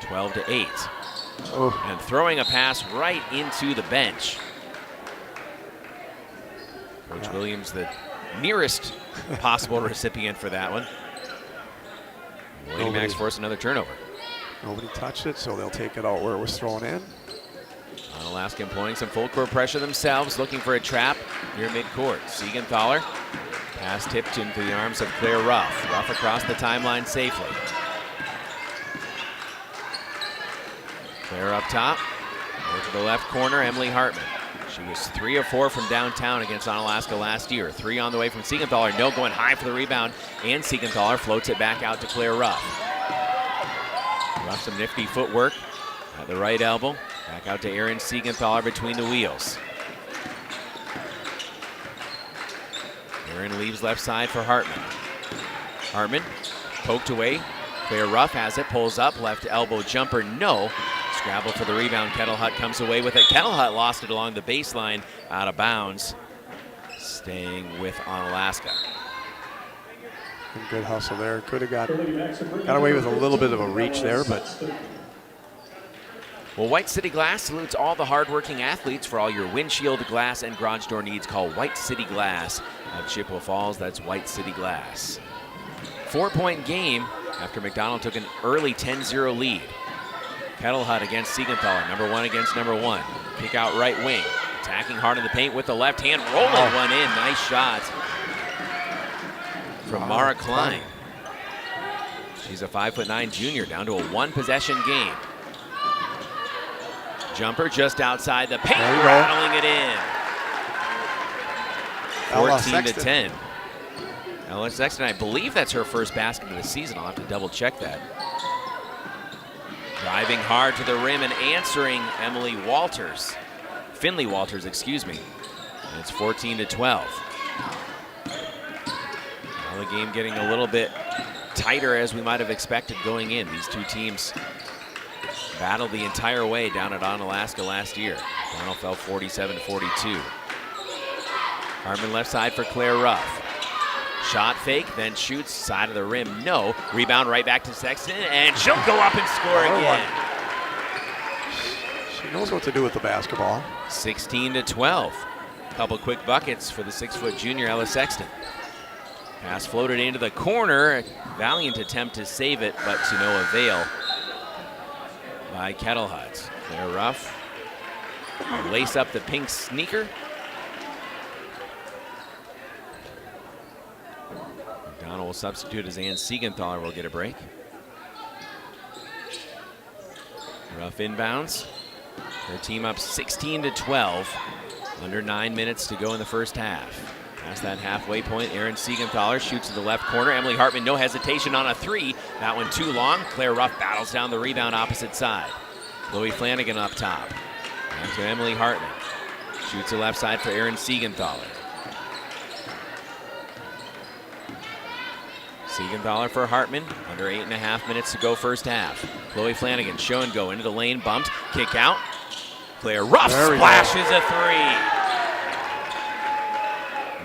12-8. Oh. And throwing a pass right into the bench. Coach Williams, the nearest possible recipient for that one. Lady Macks forced another turnover. Nobody touched it, so they'll take it out where it was thrown in. Onalaska employing some full court pressure themselves, looking for a trap near midcourt. Siegenthaler, pass tipped into the arms of Claire Ruff. Ruff across the timeline safely. Claire up top, over to the left corner, Emily Hartman. She was 3 of 4 from downtown against Onalaska last year. 3 on the way from Siegenthaler. No, going high for the rebound, and Siegenthaler floats it back out to Claire Ruff. Ruff some nifty footwork at the right elbow. Back out to Erin Siegenthaler between the wheels. Erin leaves left side for Hartman. Hartman poked away. Claire Ruff has it, pulls up, left elbow jumper, no. Scrabble for the rebound. Kettle Hut comes away with it. Kettle Hut lost it along the baseline, out of bounds. Staying with Onalaska. Good hustle there. Could have got away with a little bit of a reach there, but. Well, White City Glass salutes all the hardworking athletes. For all your windshield, glass, and garage door needs, call White City Glass of Chippewa Falls. That's White City Glass. 4-point game after McDonell took an early 10-0 lead. Kettle Hut against Siegenthaler, number 1 against number 1. Kick out right wing, attacking hard in the paint with the left hand, rolling one in. Nice shot from Mara Klein. She's a 5'9" junior, down to a 1-possession game. Jumper just outside the paint, rattling it in. 14-10. Ella Sexton, I believe that's her first basket of the season. I'll have to double check that. Driving hard to the rim and answering Finley Walters, excuse me. And it's 14-12. Now the game getting a little bit tighter as we might have expected going in. These two teams battled the entire way down at Onalaska last year. McDonell fell 47-42. Hartman left side for Claire Ruff. Shot fake, then shoots, side of the rim, no. Rebound right back to Sexton, and she'll go up and score again. She knows what to do with the basketball. 16-12. Couple quick buckets for the 6-foot junior, Ella Sexton. Pass floated into the corner. Valiant attempt to save it, but to no avail by Kettlehut. Claire Ruff lace up the pink sneaker. McDonell will substitute as Ann Siegenthaler will get a break. Ruff inbounds. Her team up 16-12. Under 9 minutes to go in the first half. Past that halfway point, Erin Siegenthaler shoots to the left corner. Emily Hartman, no hesitation on a three. That one too long. Claire Ruff battles down the rebound opposite side. Chloe Flanagan up top. Back to Emily Hartman. Shoots the left side for Erin Siegenthaler. Siegenthaler for Hartman. Under 8.5 minutes to go first half. Chloe Flanagan, show and go into the lane, bumped, kick out. Claire Ruff splashes a three.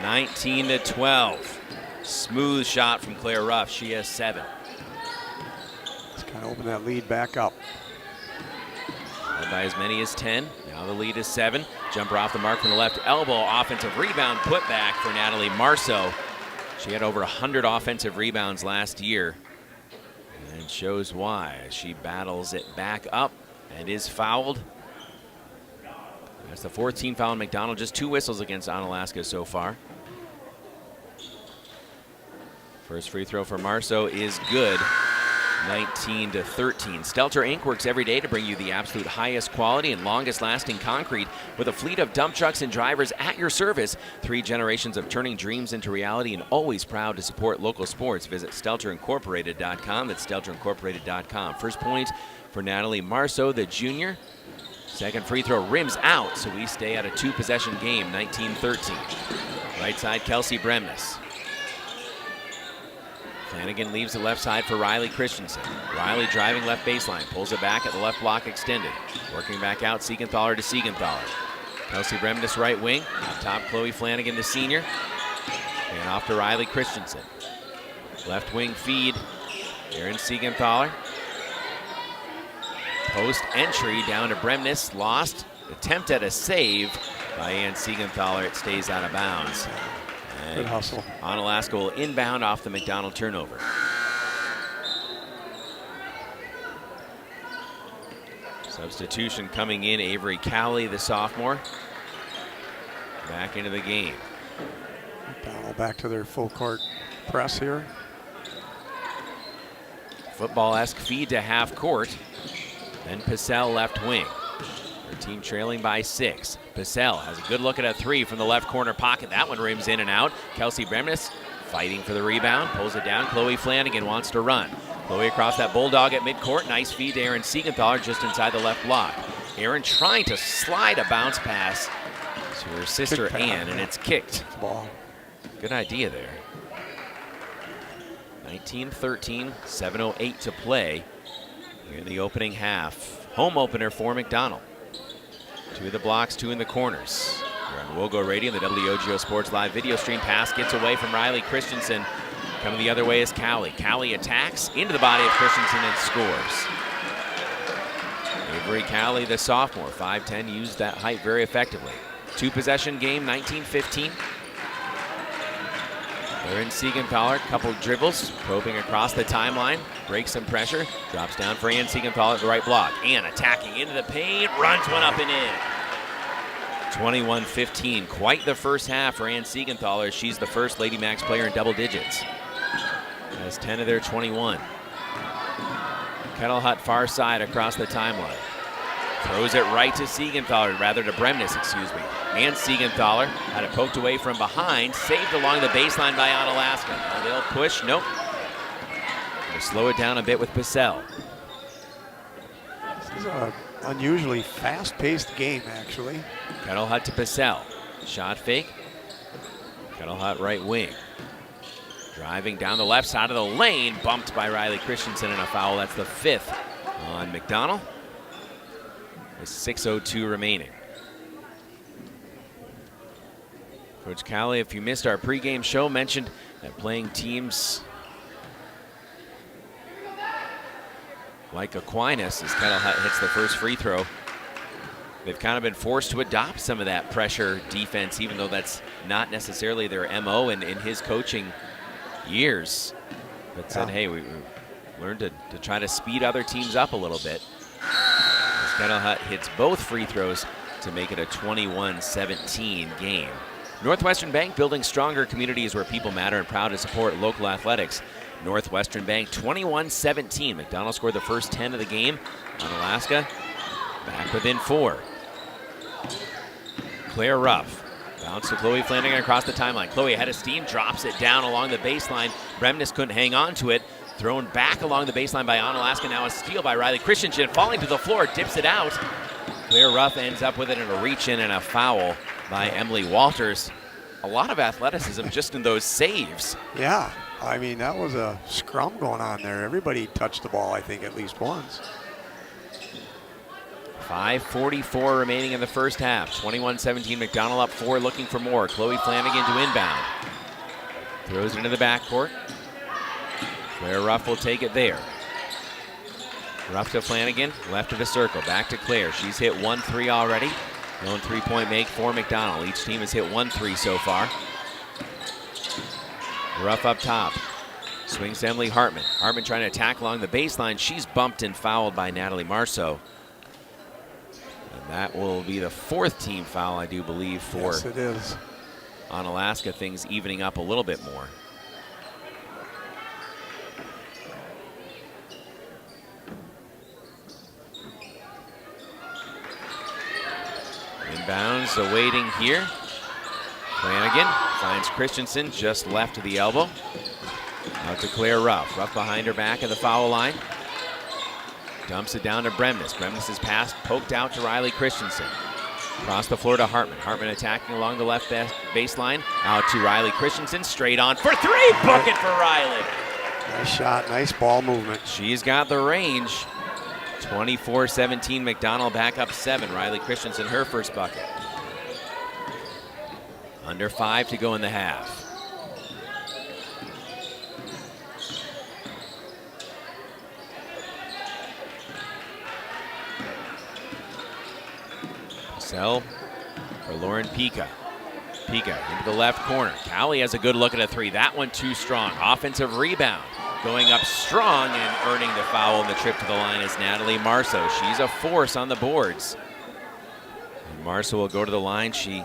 19-12. Smooth shot from Claire Ruff. She has 7. Let's kind of open that lead back up. Led by as many as 10. Now the lead is 7. Jumper off the mark from the left elbow. Offensive rebound put back for Natalie Marceau. She had over 100 offensive rebounds last year. And shows why. She battles it back up and is fouled. That's the 14th foul on McDonell. Just 2 whistles against Onalaska so far. First free throw for Marceau is good. 19-13. Stelter Inc. works every day to bring you the absolute highest quality and longest lasting concrete with a fleet of dump trucks and drivers at your service. 3 generations of turning dreams into reality and always proud to support local sports. Visit StelterIncorporated.com. That's StelterIncorporated.com. First point for Natalie Marceau, the junior. Second free throw rims out, so we stay at a 2-possession game, 19-13. Right side, Kelsey Bremnes. Flanagan leaves the left side for Riley Christensen. Riley driving left baseline, pulls it back at the left block extended. Working back out, Siegenthaler to Siegenthaler. Kelsey Bremnes right wing. Up top, Chloe Flanagan, the senior. And off to Riley Christensen. Left wing feed, Erin Siegenthaler. Post entry down to Bremnes, lost. Attempt at a save by Ann Siegenthaler. It stays out of bounds. Good hustle. Onalaska will inbound off the McDonell turnover. Substitution coming in, Avery Cowley, the sophomore. Back into the game. McDonell back to their full court press here. Football-esque feed to half court. Then Pissell left wing. Her team trailing by 6. Pissell has a good look at a 3 from the left corner pocket. That one rims in and out. Kelsey Bremnes fighting for the rebound. Pulls it down. Chloe Flanagan wants to run. Chloe across that bulldog at midcourt. Nice feed to Erin Siegenthaler just inside the left block. Erin trying to slide a bounce pass to her sister Ann, and it's kicked. Ball. Good idea there. 19-13, 7:08 to play here in the opening half. Home opener for McDonell. 2 of the blocks, 2 in the corners. We're on WOGO Radio, the WOGO Sports Live video stream. Pass gets away from Riley Christensen. Coming the other way is Cowley. Cowley attacks into the body of Christensen and scores. Avery Cowley, the sophomore, 5'10", used that height very effectively. 2-possession game, 19-15. Erin Siegenthaler, couple dribbles, probing across the timeline, breaks some pressure, drops down for Ann Siegenthaler at the right block. Ann attacking into the paint, runs one up and in. 21-15, quite the first half for Ann Siegenthaler. She's the first Lady Macks player in double digits. Has 10 of their 21. Kettlehut far side across the timeline. Throws it right to Siegenthaler, rather to Bremnes, excuse me. and Siegenthaler. Had it poked away from behind, saved along the baseline by Onalaska. Now they'll push, nope. They'll slow it down a bit with Purcell. This is an unusually fast-paced game, actually. Kettlehut to Purcell. Shot fake. Kettlehut right wing. Driving down the left side of the lane, bumped by Riley Christensen and a foul. That's the 5th on McDonell. With 6:02 remaining. Coach Cowley, if you missed our pregame show, mentioned that playing teams like Aquinas, as Kettlehut hits the first free throw, they've kind of been forced to adopt some of that pressure defense, even though that's not necessarily their MO in his coaching years. But said, hey, we learned to try to speed other teams up a little bit. As Kettlehut hits both free throws to make it a 21-17 game. Northwestern Bank, building stronger communities where people matter, and proud to support local athletics. Northwestern Bank 21-17. McDonell scored the first 10 of the game. Onalaska back within 4. Claire Ruff. Bounce to Chloe Flanagan across the timeline. Chloe ahead of steam, drops it down along the baseline. Bremnes couldn't hang on to it. Thrown back along the baseline by Onalaska. Now a steal by Riley Christensen. Falling to the floor, dips it out. Claire Ruff ends up with it in a reach-in and a foul by Emily Walters. A lot of athleticism just in those saves. Yeah, I mean, that was a scrum going on there. Everybody touched the ball, I think, at least once. 5:44 remaining in the first half. 21-17, McDonell up 4, looking for more. Chloe Flanagan to inbound. Throws it into the backcourt. Claire Ruff will take it there. Ruff to Flanagan, left of the circle, back to Claire. She's hit 1-3 already. Lone three-point make for McDonell. Each team has hit 1-3 so far. Ruff up top. Swings to Emily Hartman. Hartman trying to attack along the baseline. She's bumped and fouled by Natalie Marceau. And that will be the 4th team foul, I do believe, for yes, it is. Onalaska. Things evening up a little bit more. Inbounds, awaiting here. Flanagan finds Christensen just left of the elbow. Out to Claire Ruff. Ruff behind her back at the foul line. Dumps it down to Bremnes. Bremnes' pass poked out to Riley Christensen. Across the floor to Hartman. Hartman attacking along the left baseline. Out to Riley Christensen. Straight on for 3. Bucket for Riley. Nice shot. Nice ball movement. She's got the range. 24-17, McDonell back up 7. Riley Christensen, her first bucket. Under 5 to go in the half. Purcell for Lauren Pica. Pica into the left corner. Cowley has a good look at a 3. That one too strong. Offensive rebound. Going up strong and earning the foul on the trip to the line is Natalie Marceau. She's a force on the boards. And Marceau will go to the line. She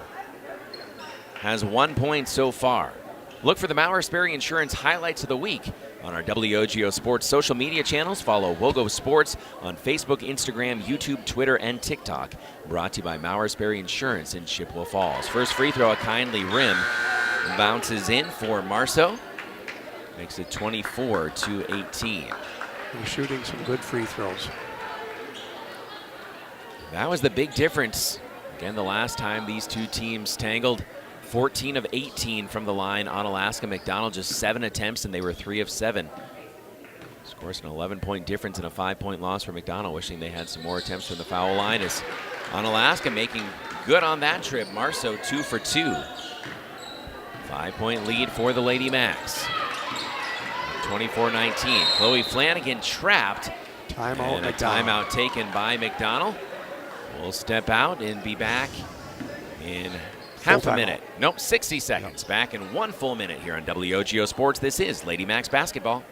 has 1 point so far. Look for the Mauer Sperry Insurance highlights of the week on our WOGO Sports social media channels. Follow WOGO Sports on Facebook, Instagram, YouTube, Twitter, and TikTok. Brought to you by Mauer Sperry Insurance in Chippewa Falls. First free throw, a kindly rim. Bounces in for Marceau. Makes it 24-18. They're shooting some good free throws. That was the big difference. Again, the last time these two teams tangled, 14 of 18 from the line. Onalaska McDonell just 7 attempts, and they were 3 of 7. Of course, an 11-point difference and a 5-point loss for McDonell. Wishing they had some more attempts from the foul line. As Onalaska making good on that trip. Marceau 2 for 2. 5-point lead for the Lady Macks. 24-19. Chloe Flanagan trapped. Timeout. And a timeout taken by McDonell. We'll step out and be back in half a minute. Nope, 60 seconds. Back in 1 full minute here on WOGO Sports. This is Lady Macks basketball.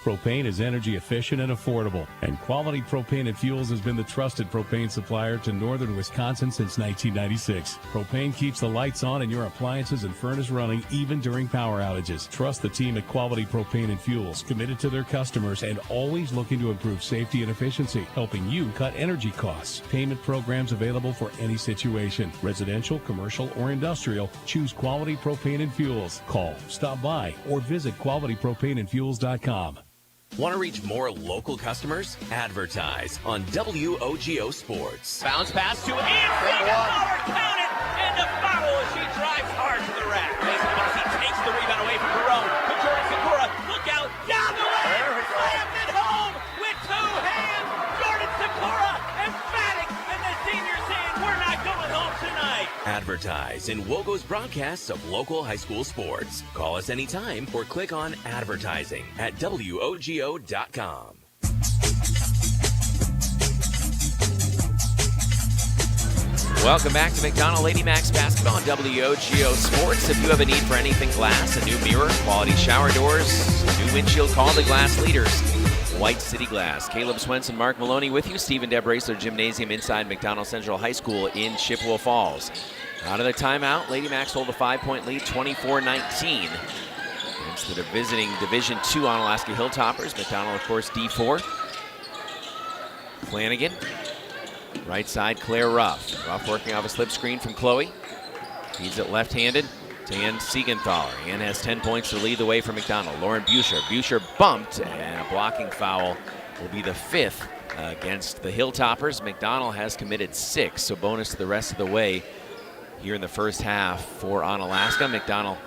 Propane is energy efficient and affordable, and Quality Propane and Fuels has been the trusted propane supplier to northern Wisconsin since 1996. Propane keeps the lights on and your appliances and furnace running even during power outages. Trust the team at Quality Propane and Fuels, committed to their customers and always looking to improve safety and efficiency, helping you cut energy costs. Payment programs available for any situation. Residential, commercial, or industrial, choose Quality Propane and Fuels. Call, stop by, or visit qualitypropaneandfuels.com. Want to reach more local customers? Advertise on WOGO Sports. Bounce pass to Ann. Count it, and the foul as she drives hard to the rack. Mason Bussey takes the rebound away from her own. But Jordan Sakura, look out, down the lane, slammed it home with two hands. Jordan Sakura, emphatic, and the senior saying, we're not going home tonight. Advertise in WOGO's broadcasts of local high school sports. Call us anytime or click on advertising at WOGO.com. Welcome back to McDonell Lady Macks basketball on WOGO Sports. If you have a need for anything glass, a new mirror, quality shower doors, new windshield, call the glass leaders. White City Glass. Caleb Swenson, Mark Maloney with you. Stephen Deb Raceler Gymnasium inside McDonell Central High School in Chippewa Falls. Out of the timeout, Lady Macks hold a 5-point lead, 24-19. Against the visiting Division II Onalaska Hilltoppers. McDonell, of course, D4. Flanagan. Right side, Claire Ruff. Ruff working off a slip screen from Chloe. Feeds it left-handed to Ann Siegenthaler. Ann has 10 points to lead the way for McDonell. Lauren Buescher. Buescher bumped, and a blocking foul will be the 5th against the Hilltoppers. McDonell has committed 6, so bonus to the rest of the way here in the first half for Onalaska. McDonell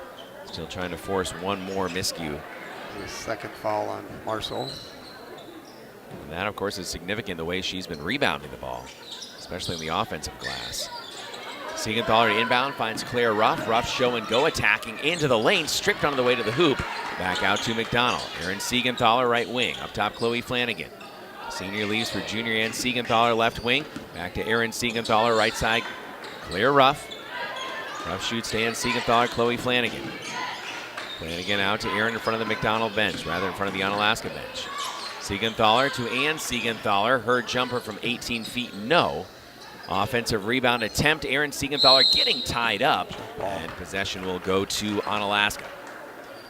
still trying to force one more miscue. The second foul on Marceau. And that, of course, is significant the way she's been rebounding the ball, especially in the offensive glass. Siegenthaler inbound, finds Claire Ruff. Ruff show and go, attacking into the lane, stripped on the way to the hoop. Back out to McDonell. Erin Siegenthaler, right wing. Up top, Chloe Flanagan. Senior leaves for junior Ann Siegenthaler, left wing. Back to Erin Siegenthaler, right side, Claire Ruff. Ruff shoots to Ann Siegenthaler, Chloe Flanagan. Flanagan out to Erin in front of the McDonell bench, rather in front of the Onalaska bench. Siegenthaler to Ann Siegenthaler. Her jumper from 18 feet, no. Offensive rebound attempt. Erin Siegenthaler getting tied up, and possession will go to Onalaska.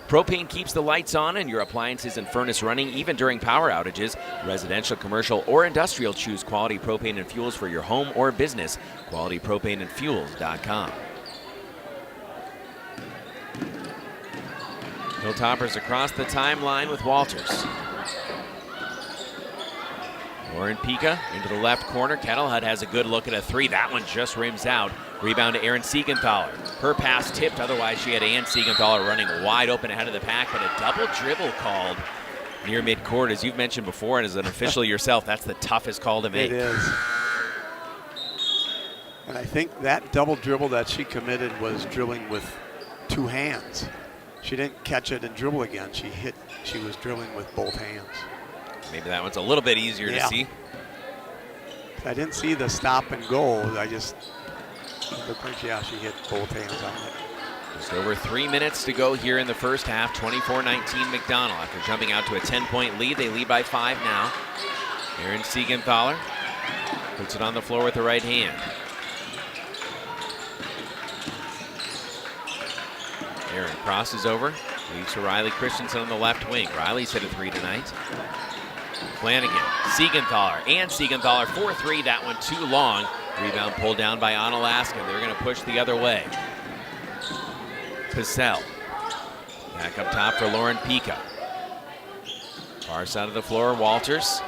Propane keeps the lights on and your appliances and furnace running even during power outages. Residential, commercial, or industrial, choose Quality Propane and Fuels for your home or business. QualityPropaneandFuels.com. Hilltoppers across the timeline with Walters. Lauren Pika into the left corner. Kettlehut has a good look at a three. That one just rims out. Rebound to Erin Siegenthaler. Her pass tipped. Otherwise, she had Ann Siegenthaler running wide open ahead of the pack, but a double dribble called near midcourt. As you've mentioned before, and as an official yourself, that's the toughest call to make. It is. And I think that double dribble that she committed was dribbling with two hands. She didn't catch it and dribble again. She was dribbling with both hands. Maybe that one's a little bit easier to see. I didn't see the stop and go. I just looked like, yeah, she hit both hands on it. Just over 3 minutes to go here in the first half. 24-19 McDonell. After jumping out to a 10-point lead, they lead by 5 now. Erin Siegenthaler puts it on the floor with the right hand. Erin crosses over, leaves to Riley Christensen on the left wing. Riley's hit a 3 tonight. Flanagan, Siegenthaler, and Siegenthaler 4-3. That one too long. Rebound pulled down by Onalaska. They're going to push the other way. Pissell. Back up top for Lauren Pika. Far side of the floor, Walters.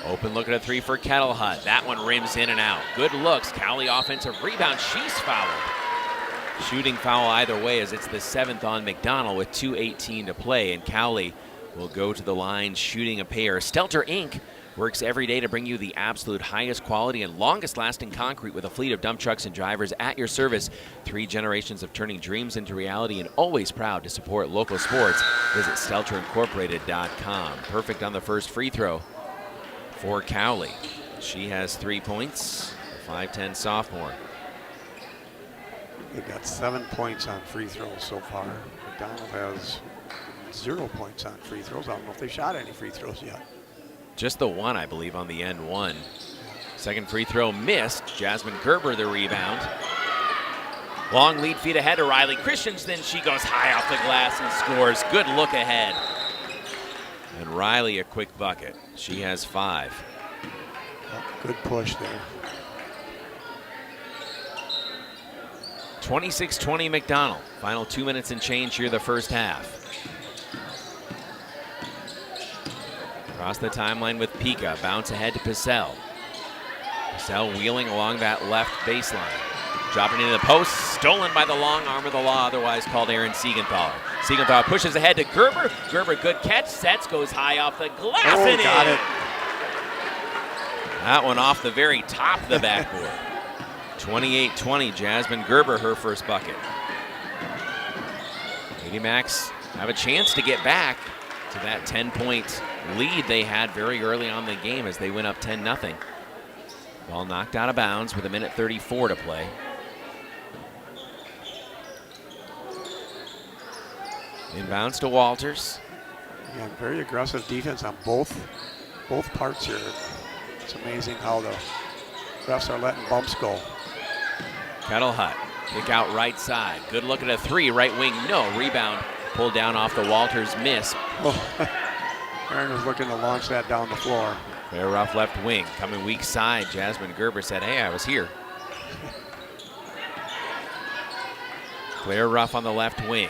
Open look at a three for Kettlehut. That one rims in and out. Good looks. Cowley offensive rebound. She's fouled. Shooting foul either way, as it's the 7th on McDonell with 2:18 to play, and Cowley will go to the line shooting a pair. Stelter Inc. works every day to bring you the absolute highest quality and longest lasting concrete with a fleet of dump trucks and drivers at your service. 3 generations of turning dreams into reality, and always proud to support local sports. Visit StelterIncorporated.com. Perfect on the first free throw for Cowley. She has 3 points, a 5'10" sophomore. They've got 7 points on free throws so far. McDonell has 0 points on free throws. I don't know if they shot any free throws yet. Just the one, I believe, on the end one. Second free throw missed. Jasmine Gerber the rebound. Long lead feed ahead to Riley Christensen. She goes high off the glass and scores. Good look ahead. And Riley a quick bucket. She has 5. Good push there. 26-20 McDonell. Final 2 minutes and change here the first half. Across the timeline with Pika. Bounce ahead to Pissell. Pissell wheeling along that left baseline. Dropping into the post. Stolen by the long arm of the law, otherwise called Aaron Siegenthaler. Siegenthaler pushes ahead to Gerber. Gerber, good catch. Sets, goes high off the glass and got in. it. That one off the very top of the backboard. 28-20, Jasmine Gerber, her first bucket. Lady Macks have a chance to get back to that 10-point lead they had very early on in the game as they went up 10-0. Ball knocked out of bounds with 1:34 to play. Inbounds to Walters. Yeah, very aggressive defense on both parts here. It's amazing how the refs are letting bumps go. Kettle Hut, kick out right side. Good look at a 3, right wing, no. Rebound pulled down off the Walters miss. Oh. Aaron was looking to launch that down the floor. Claire Ruff left wing, coming weak side. Jasmine Gerber said, hey, I was here. Claire Ruff on the left wing.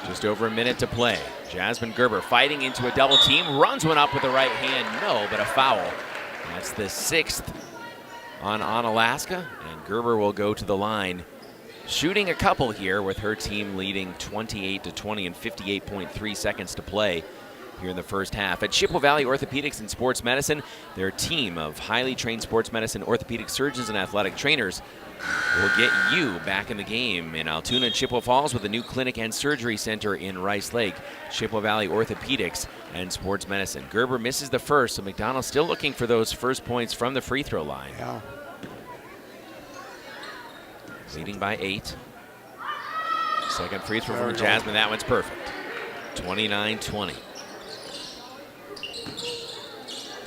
Just over a minute to play. Jasmine Gerber fighting into a double team, runs one up with the right hand, no, but a foul. That's the 6th on Onalaska, and Gerber will go to the line, shooting a couple here with her team leading 28-20 and 58.3 seconds to play here in the first half. At Chippewa Valley Orthopedics and Sports Medicine, their team of highly trained sports medicine, orthopedic surgeons, and athletic trainers will get you back in the game in Altoona and Chippewa Falls with a new clinic and surgery center in Rice Lake. Chippewa Valley Orthopedics and Sports Medicine. Gerber misses the first, so McDonell still looking for those first points from the free throw line. Yeah. Leading by 8. Second free throw from Jasmine. That one's perfect. 29-20.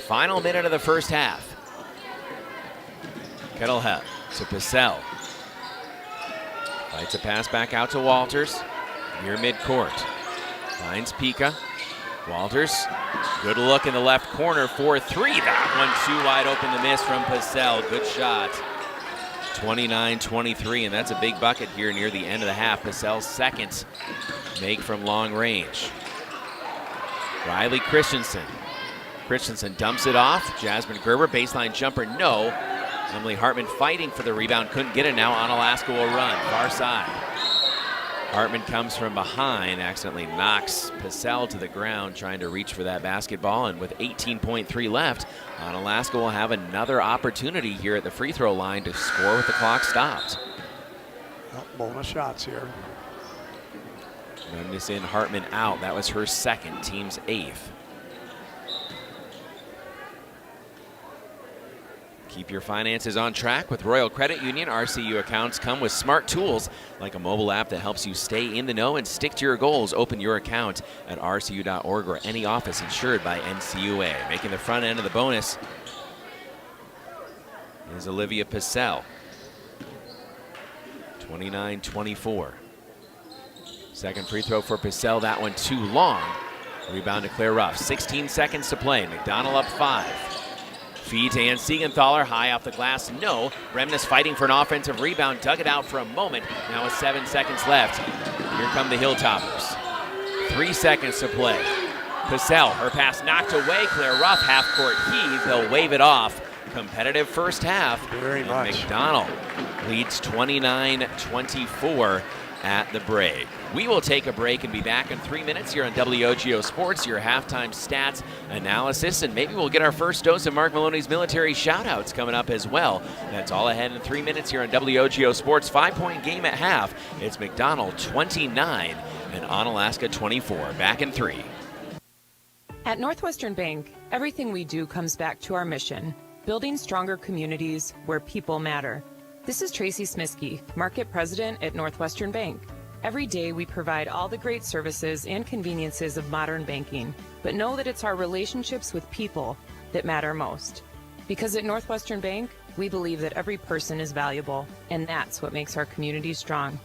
Final minute of the first half. Kettle Hut to Pissell. Fights a pass back out to Walters. Near midcourt. Finds Pika. Walters. Good look in the left corner for 3. That one too wide open to miss from Pissell. Good shot. 29-23, and that's a big bucket here near the end of the half. Pissell's second make from long range. Riley Christensen. Christensen dumps it off. Jasmine Gerber, baseline jumper, no. Emily Hartman fighting for the rebound, couldn't get it. Now Onalaska will run, far side. Hartman comes from behind, accidentally knocks Pissell to the ground, trying to reach for that basketball, and with 18.3 left, Onalaska will have another opportunity here at the free throw line to score with the clock stopped. Well, bonus shots here. Magnus in, Hartman out. That was her second, team's 8th. Keep your finances on track with Royal Credit Union. RCU accounts come with smart tools like a mobile app that helps you stay in the know and stick to your goals. Open your account at rcu.org or any office insured by NCUA. Making the front end of the bonus is Olivia Pissell. 29-24. Second free throw for Pissell. That one too long. Rebound to Claire Ruff. 16 seconds to play. McDonell up 5. Feed to Ann Siegenthaler, high off the glass, no. Bremnes fighting for an offensive rebound, dug it out for a moment. Now with 7 seconds left, here come the Hilltoppers. 3 seconds to play. Pissell, her pass knocked away. Claire Ruff, half-court heave. They'll wave it off. Competitive first half. Very much. McDonell leads 29-24 at the break. We will take a break and be back in 3 minutes here on WOGO Sports, your halftime stats analysis, and maybe we'll get our first dose of Mark Maloney's military shout-outs coming up as well. That's all ahead in 3 minutes here on WOGO Sports. 5-point game at half. It's McDonell 29 and Onalaska 24. Back in 3. At Northwestern Bank, everything we do comes back to our mission, building stronger communities where people matter. This is Tracy Smiskey, Market President at Northwestern Bank. Every day we provide all the great services and conveniences of modern banking, but know that it's our relationships with people that matter most. Because at Northwestern Bank, we believe that every person is valuable, and that's what makes our community strong.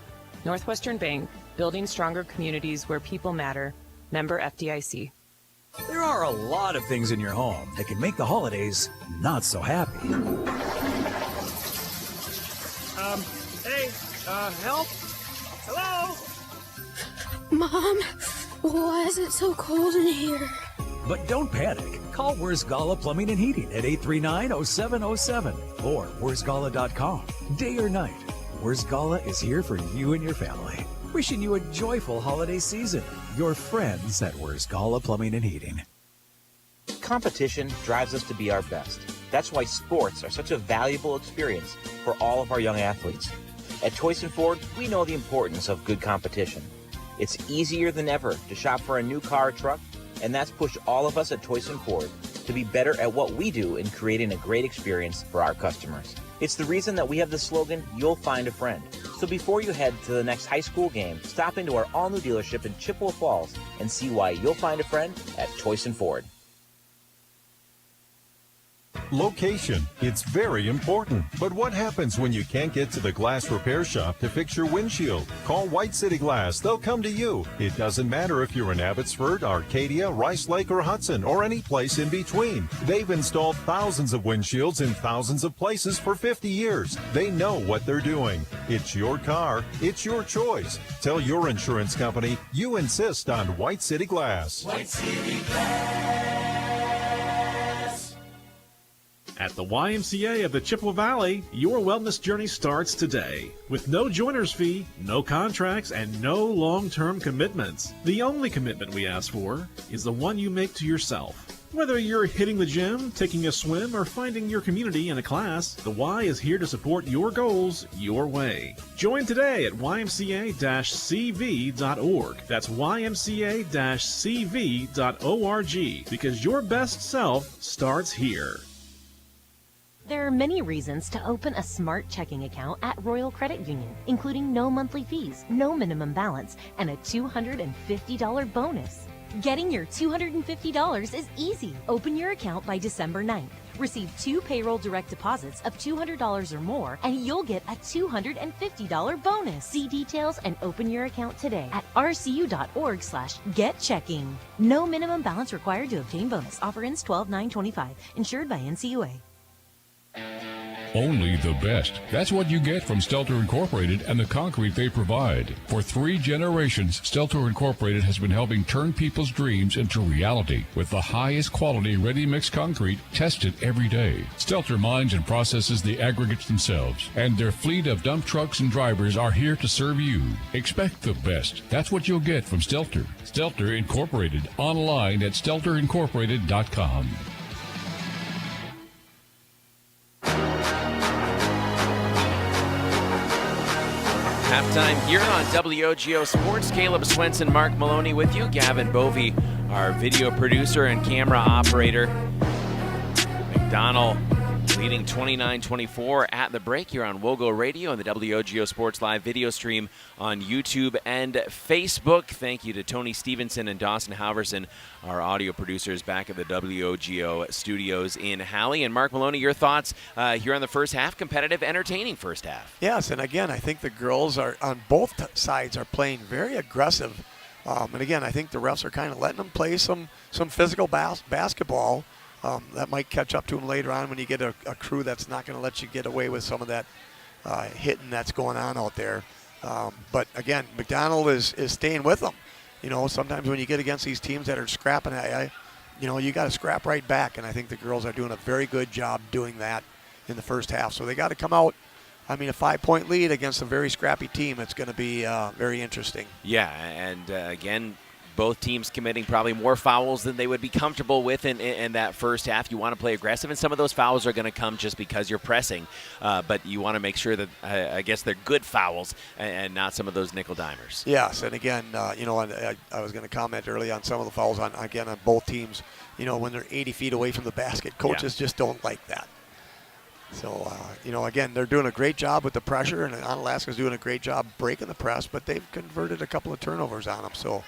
Northwestern Bank, building stronger communities where people matter. Member FDIC. There are a lot of things in your home that can make the holidays not so happy. Help? Hello? Mom, why is it so cold in here? But don't panic. Call Where's Gala Plumbing and Heating at 839-0707 or where'sgala.com. Day or night, Where's Gala is here for you and your family. Wishing you a joyful holiday season. Your friends at Where's Gala Plumbing and Heating. Competition drives us to be our best. That's why sports are such a valuable experience for all of our young athletes. At Toyson Ford, we know the importance of good competition. It's easier than ever to shop for a new car or truck, and that's pushed all of us at Toyson Ford to be better at what we do in creating a great experience for our customers. It's the reason that we have the slogan, "You'll find a friend." So before you head to the next high school game, stop into our all-new dealership in Chippewa Falls and see why you'll find a friend at Toyson Ford. Location, it's very important. But what happens when you can't get to the glass repair shop to fix your windshield? Call White City Glass. They'll come to you. It doesn't matter if you're in Abbotsford, Arcadia, Rice Lake, or Hudson, or any place in between. They've installed thousands of windshields in thousands of places for 50 years. They know what they're doing. It's your car. It's your choice. Tell your insurance company you insist on White City Glass. White City Glass. At the YMCA of the Chippewa Valley, your wellness journey starts today. With no joiner's fee, no contracts, and no long-term commitments. The only commitment we ask for is the one you make to yourself. Whether you're hitting the gym, taking a swim, or finding your community in a class, the Y is here to support your goals your way. Join today at ymca-cv.org. That's ymca-cv.org, because your best self starts here. There are many reasons to open a smart checking account at Royal Credit Union, including no monthly fees, no minimum balance, and a $250 bonus. Getting your $250 is easy. Open your account by December 9th. Receive 2 payroll direct deposits of $200 or more, and you'll get a $250 bonus. See details and open your account today at rcu.org/getchecking. No minimum balance required to obtain bonus. Offer ends 12/9/25. Insured by NCUA. Only the best. That's what you get from Stelter Incorporated and the concrete they provide. For 3 generations, Stelter Incorporated has been helping turn people's dreams into reality with the highest quality ready-mix concrete tested every day. Stelter mines and processes the aggregates themselves, and their fleet of dump trucks and drivers are here to serve you. Expect the best. That's what you'll get from Stelter. Stelter Incorporated. Online at stelterincorporated.com. Halftime here on WOGO Sports. Caleb Swenson, Mark Maloney with you. Gavin Bovey, our video producer and camera operator. McDonell leading 29-24 at the break here on WOGO Radio and the WOGO Sports Live video stream on YouTube and Facebook. Thank you to Tony Stevenson and Dawson Halverson, our audio producers back at the WOGO studios in Halley. And Mark Maloney, your thoughts here on the first half, competitive, entertaining first half. Yes, and again, I think the girls are on both sides are playing very aggressive. And again, I think the refs are kind of letting them play some physical basketball. That might catch up to them later on when you get a crew that's not going to let you get away with some of that hitting that's going on out there. But again, McDonell is staying with them. You know, sometimes when you get against these teams that are scrapping at you, you got to scrap right back. And I think the girls are doing a very good job doing that in the first half. So they got to come out. I mean, a 5-point lead against a very scrappy team. It's going to be very interesting. Yeah, and again, both teams committing probably more fouls than they would be comfortable with in that first half. You want to play aggressive, and some of those fouls are going to come just because you're pressing. But you want to make sure that, I guess, they're good fouls and not some of those nickel-dimers. Yes, and again, I was going to comment early on some of the fouls on both teams. When they're 80 feet away from the basket, coaches just don't like that. So, again, they're doing a great job with the pressure, and Onalaska's doing a great job breaking the press, but they've converted a couple of turnovers on them. So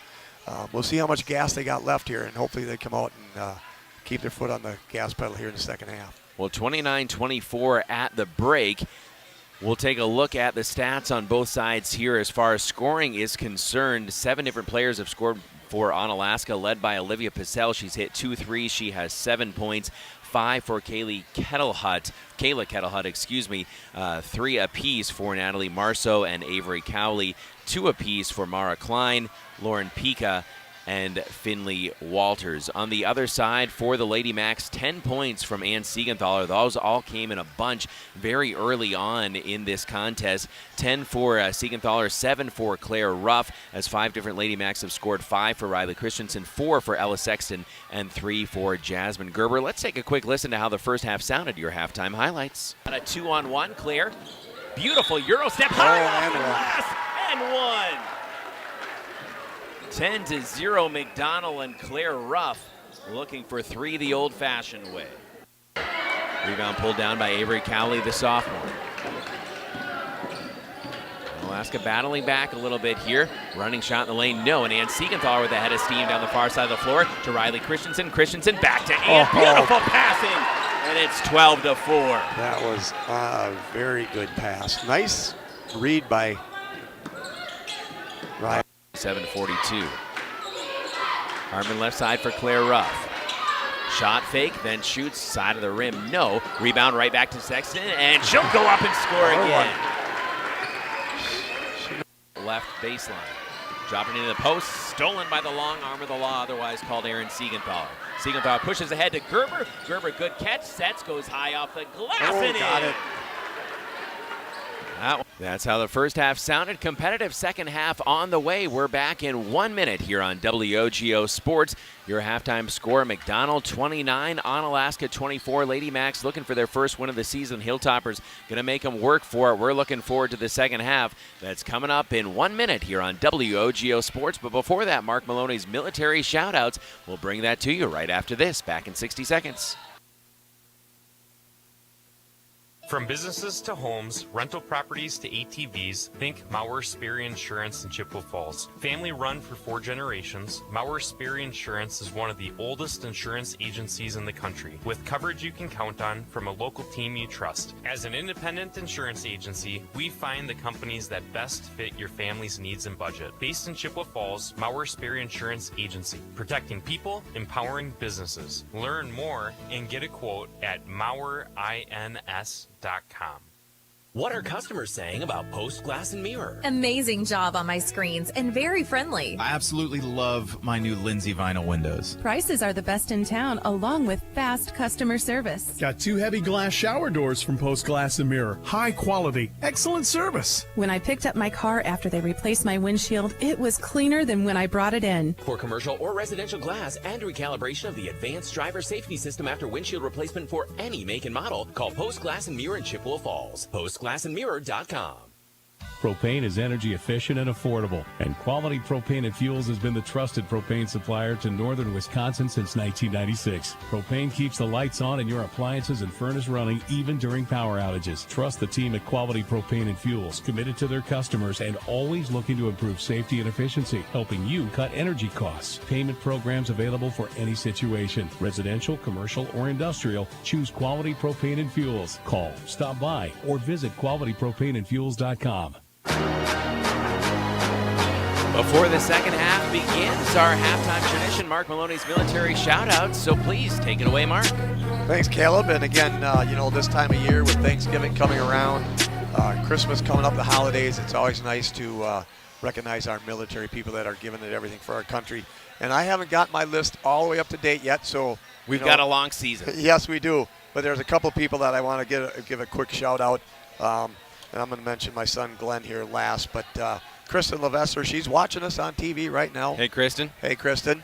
we'll see how much gas they got left here, and hopefully they come out and keep their foot on the gas pedal here in the second half. Well, 29-24 at the break. We'll take a look at the stats on both sides here as far as scoring is concerned. 7 different players have scored for Onalaska, led by Olivia Pissell. She's hit 2 threes. She has 7 points. 5 for Kayla Kettlehut, 3 apiece for Natalie Marceau and Avery Cowley, 2 apiece for Mara Klein, Lauren Pika, and Finley Walters. On the other side for the Lady Macks, 10 points from Ann Siegenthaler. Those all came in a bunch very early on in this contest. 10 for Siegenthaler, 7 for Claire Ruff, as 5 different Lady Macks have scored. 5 for Riley Christensen, 4 for Ella Sexton, and 3 for Jasmine Gerber. Let's take a quick listen to how the first half sounded. Your halftime highlights. On a 2-on-1, Claire. Beautiful Euro step high off the glass, and 1. 10-0 McDonell and Claire Ruff looking for 3 the old-fashioned way. Rebound pulled down by Avery Cowley, the sophomore. Alaska battling back a little bit here. Running shot in the lane, no. And Ann Siegenthaler with a head of steam down the far side of the floor to Riley Christensen. Christensen back to Ann. Beautiful passing. And it's 12-4. That was a very good pass. Nice read by Ryan. 7:42. Harmon left side for Claire Ruff. Shot fake, then shoots side of the rim. No. Rebound right back to Sexton, and she'll go up and score again. Left baseline. Dropping into the post, stolen by the long arm of the law, otherwise called Aaron Siegenthaler. Siegenthaler pushes ahead to Gerber. Gerber, good catch. Sets, goes high off the glass and got in. it. That's how the first half sounded. Competitive second half on the way. We're back in 1 minute here on WOGO Sports. Your halftime score, McDonell 29, Onalaska 24. Lady Macks looking for their first win of the season. Hilltoppers going to make them work for it. We're looking forward to the second half. That's coming up in 1 minute here on WOGO Sports. But before that, Mark Maloney's military shout-outs. We'll bring that to you right after this. Back in 60 seconds. From businesses to homes, rental properties to ATVs, think Mauer Sperry Insurance in Chippewa Falls. Family run for 4 generations, Mauer Sperry Insurance is one of the oldest insurance agencies in the country, with coverage you can count on from a local team you trust. As an independent insurance agency, we find the companies that best fit your family's needs and budget. Based in Chippewa Falls, Mauer Sperry Insurance Agency, protecting people, empowering businesses. Learn more and get a quote at MauerINS.com. What are customers saying about Post Glass and Mirror? Amazing job on my screens and very friendly. I absolutely love my new Lindsay vinyl windows. Prices are the best in town, along with fast customer service. Got 2 heavy glass shower doors from Post Glass and Mirror. High quality, excellent service. When I picked up my car after they replaced my windshield, it was cleaner than when I brought it in. For commercial or residential glass and recalibration of the advanced driver safety system after windshield replacement for any make and model, call Post Glass and Mirror in Chippewa Falls. PostGlassandMirror.com. Propane is energy efficient and affordable, and Quality Propane and Fuels has been the trusted propane supplier to northern Wisconsin since 1996. Propane keeps the lights on and your appliances and furnace running even during power outages. Trust the team at Quality Propane and Fuels, committed to their customers and always looking to improve safety and efficiency, helping you cut energy costs. Payment programs available for any situation, residential, commercial, or industrial. Choose Quality Propane and Fuels. Call, stop by, or visit qualitypropaneandfuels.com. Before the second half begins, our halftime tradition, Mark Maloney's military shout-outs. So please take it away, Mark. Thanks, Caleb. And again, this time of year with Thanksgiving coming around, Christmas coming up, the holidays, it's always nice to recognize our military people that are giving it everything for our country. And I haven't got my list all the way up to date yet, so we've got a long season. Yes, we do. But there's a couple people that I want to give a quick shout-out. And I'm going to mention my son Glenn here last, but Kristen Levesser, she's watching us on TV right now. Hey, Kristen. Hey, Kristen.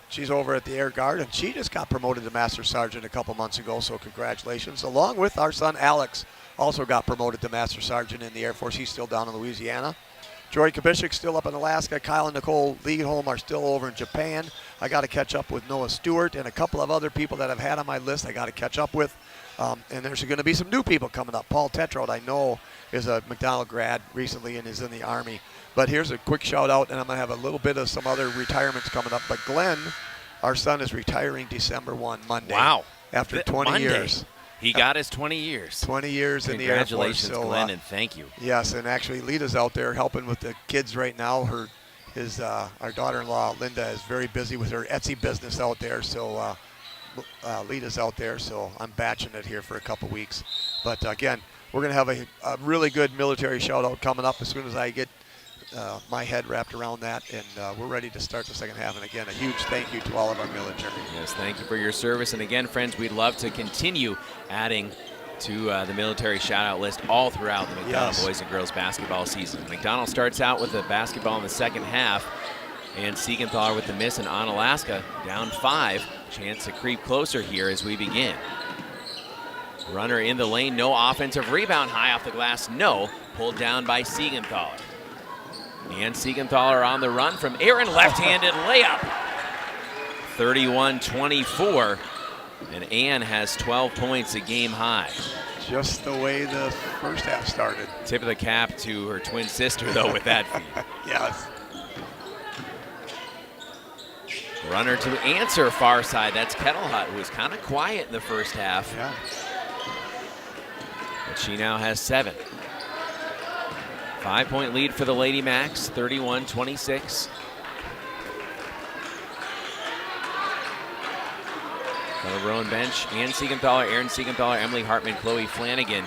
She's over at the Air Guard, and she just got promoted to Master Sergeant a couple months ago, so congratulations. Along with our son Alex, also got promoted to Master Sergeant in the Air Force. He's still down in Louisiana. Jory Kabishik's still up in Alaska. Kyle and Nicole Liedholm are still over in Japan. I got to catch up with Noah Stewart and a couple of other people that I've had on my list I got to catch up with. And there's going to be some new people coming up. Paul Tetrold, I know, is a McDonell grad recently and is in the Army. But here's a quick shout out, and I'm going to have a little bit of some other retirements coming up. But Glenn, our son, is retiring December 1, Monday. Wow. After 20 years. He got his 20 years. 20 years in the Air Force. Congratulations, Glenn, and thank you. Yes, and actually Lita's out there helping with the kids right now. Our daughter-in-law, Linda, is very busy with her Etsy business out there. So Lita's out there, so I'm batching it here for a couple weeks. But again, we're going to have a really good military shout-out coming up as soon as I get my head wrapped around that, and we're ready to start the second half. And again, a huge thank you to all of our military. Yes, thank you for your service. And again, friends, we'd love to continue adding to the military shout-out list all throughout the McDonell boys and girls basketball season. McDonell starts out with the basketball in the second half, and Siegenthaler with the miss, and Onalaska down 5. Chance to creep closer here as we begin. Runner in the lane, no offensive rebound, high off the glass, no. Pulled down by Siegenthaler. And Siegenthaler on the run from Aaron, left-handed layup. 31-24, and Ann has 12 points, a game high. Just the way the first half started. Tip of the cap to her twin sister, though, with that feed. Yes. Runner to answer far side. That's Kettlehut, who was kind of quiet in the first half. Yeah. But she now has 7. 5-point lead for the Lady Macks, 31-26. The Rowan bench, Ann Siegenthaler, Aaron Siegenthaler, Emily Hartman, Chloe Flanagan,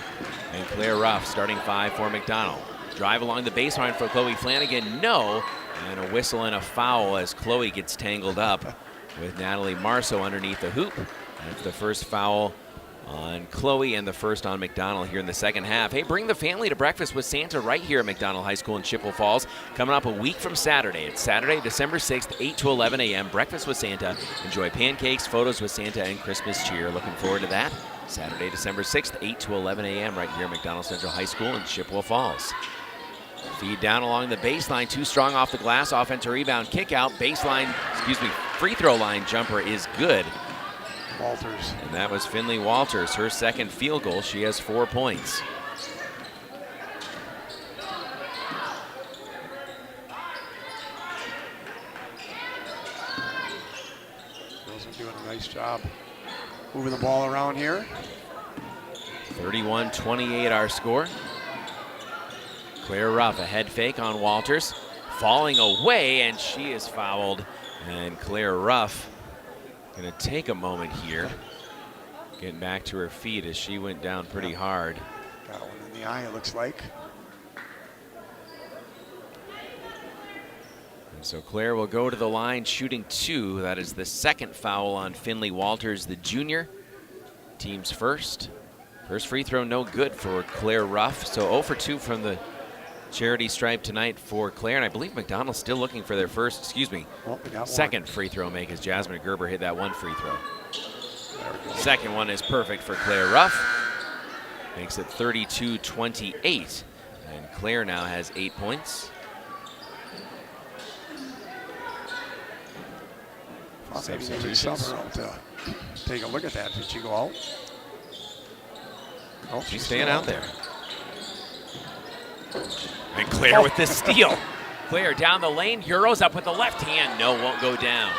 and Claire Ruff starting 5 for McDonell. Drive along the baseline for Chloe Flanagan, no. And a whistle and a foul as Chloe gets tangled up with Natalie Marceau underneath the hoop. That's the first foul on Chloe and the first on McDonell here in the second half. Hey, bring the family to breakfast with Santa right here at McDonell High School in Chippewa Falls. Coming up a week from Saturday. It's Saturday, December 6th, 8 to 11 a.m. Breakfast with Santa. Enjoy pancakes, photos with Santa, and Christmas cheer. Looking forward to that. Saturday, December 6th, 8 to 11 a.m. right here at McDonell Central High School in Chippewa Falls. Feed down along the baseline, too strong off the glass, offensive rebound, kick out, free throw line jumper is good. Walters. And that was Finley Walters, her second field goal. She has 4 points. Girls are doing a nice job moving the ball around here. 31-28 our score. Claire Ruff, a head fake on Walters, falling away, and she is fouled. And Claire Ruff going to take a moment here, getting back to her feet as she went down pretty hard. Got one in the eye, it looks like. And so Claire will go to the line shooting 2. That is the second foul on Finley Walters, the junior. Team's first. First free throw, no good for Claire Ruff. So 0 for 2 from the charity stripe tonight for Claire, and I believe McDonell's still looking for their second free throw make as Jasmine Gerber hit that one free throw. Second one is perfect for Claire Ruff. Makes it 32-28, and Claire now has 8 points. Maybe Summer out to take a look at that. Did she go out? Oh, she's staying out there. And Claire with the steal. Claire down the lane, Euros up with the left hand. No, won't go down.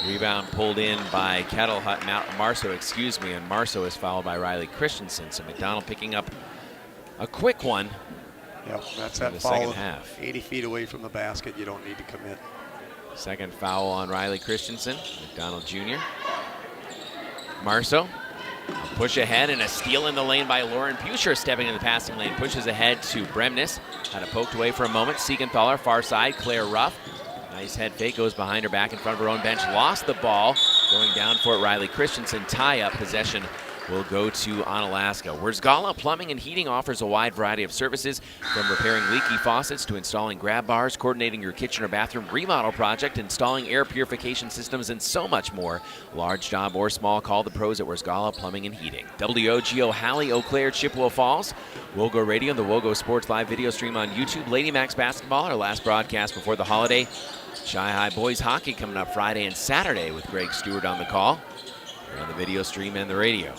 Rebound pulled in by Marceau, and Marceau is fouled by Riley Christensen. So McDonell picking up a quick one. Yep, that's that foul. Second half. 80 feet away from the basket, you don't need to commit. Second foul on Riley Christensen, McDonell Jr. Marceau. A push ahead and a steal in the lane by Lauren Pusher, stepping in the passing lane. Pushes ahead to Bremnes. Had it poked away for a moment. Siegenthaler, far side. Claire Ruff. Nice head fake, goes behind her back in front of her own bench. Lost the ball. Going down for it, Riley Christensen. Tie up possession will go to Onalaska. Wersgala Plumbing and Heating offers a wide variety of services, from repairing leaky faucets to installing grab bars, coordinating your kitchen or bathroom remodel project, installing air purification systems, and so much more. Large job or small, call the pros at Wersgala Plumbing and Heating. WOGO Halley, Eau Claire, Chippewa Falls. WOGO Radio and the WOGO Sports live video stream on YouTube. Lady Macks basketball, our last broadcast before the holiday. Shy High boys hockey coming up Friday and Saturday with Greg Stewart on the call. We're on the video stream and the radio.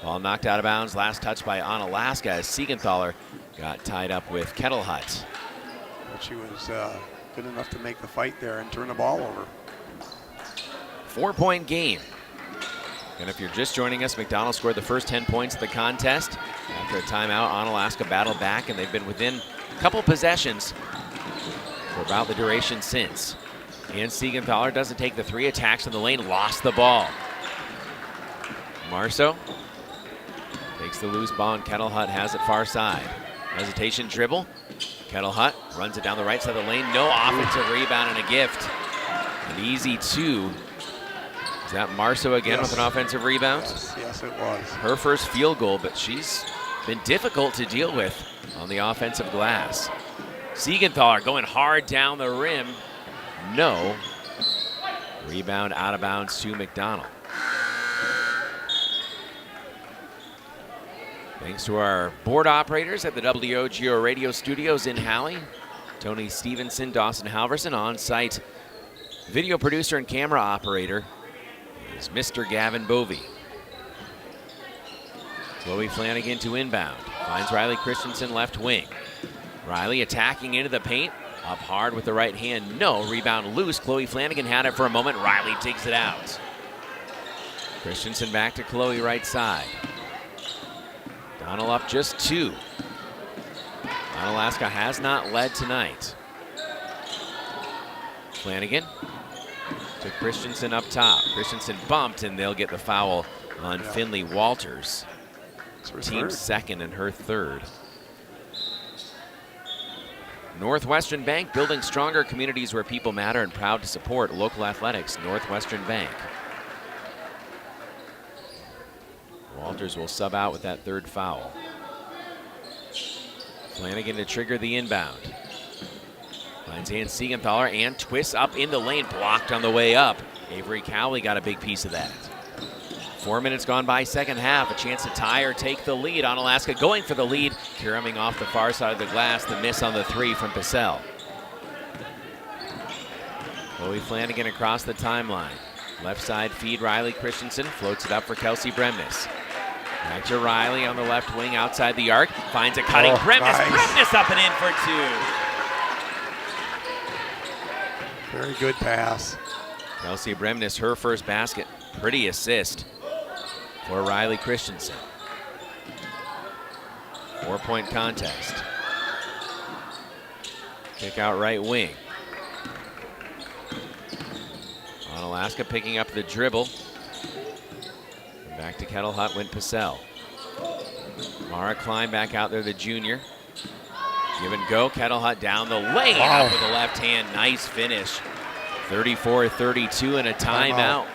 Ball knocked out of bounds, last touch by Onalaska as Siegenthaler got tied up with Kettle Hut. But she was good enough to make the fight there and turn the ball over. 4-point game. And if you're just joining us, McDonell scored the first 10 points of the contest. After a timeout, Onalaska battled back, and they've been within a couple possessions for about the duration since. And Siegenthaler doesn't take the three, attacks in the lane, lost the ball. Marceau takes the loose ball, and Kettle Hut has it far side. Hesitation dribble. Kettle Hut runs it down the right side of the lane. No offensive rebound and a gift. An easy two. Is that Marceau again with an offensive rebound? Yes, it was. Her first field goal, but she's been difficult to deal with on the offensive glass. Siegenthaler going hard down the rim. No. Rebound out of bounds to McDonell. Thanks to our board operators at the WOGO Radio Studios in Halley, Tony Stevenson, Dawson Halverson. On-site video producer and camera operator is Mr. Gavin Bovey. Chloe Flanagan to inbound. Finds Riley Christensen left wing. Riley attacking into the paint. Up hard with the right hand. No. Rebound loose. Chloe Flanagan had it for a moment. Riley digs it out. Christensen back to Chloe right side. Donald up just two. Onalaska has not led tonight. Flanagan to Christensen up top. Christensen bumped, and they'll get the foul on Finley Walters. Team's second and her third. Northwestern Bank, building stronger communities where people matter, and proud to support local athletics. Northwestern Bank. Walters will sub out with that third foul. Flanagan to trigger the inbound. Finds Ann Siegenthaler and twists up in the lane, blocked on the way up. Avery Cowley got a big piece of that. 4 minutes gone by, second half. A chance to tie or take the lead. Onalaska going for the lead. Karaming off the far side of the glass. The miss on the three from Pacell. Chloe Flanagan across the timeline. Left side feed, Riley Christensen. Floats it up for Kelsey Bremnes. Back to Riley on the left wing outside the arc. Finds a cutting Bremnes. Nice. Bremnes up and in for two. Very good pass. Kelsey Bremnes, her first basket. Pretty assist for Riley Christensen. 4-point contest. Kick out right wing. Onalaska picking up the dribble. And back to Kettle Hut went Pacell. Mara Klein back out there, the junior. Give and go. Kettle Hut down the lane out with the left hand. Nice finish. 34-32 and a timeout.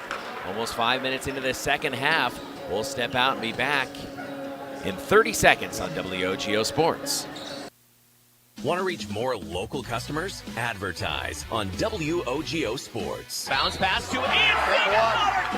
Almost 5 minutes into the second half. We'll step out and be back in 30 seconds on WOGO Sports. Want to reach more local customers? Advertise on WOGO Sports. Bounce pass to Anthony.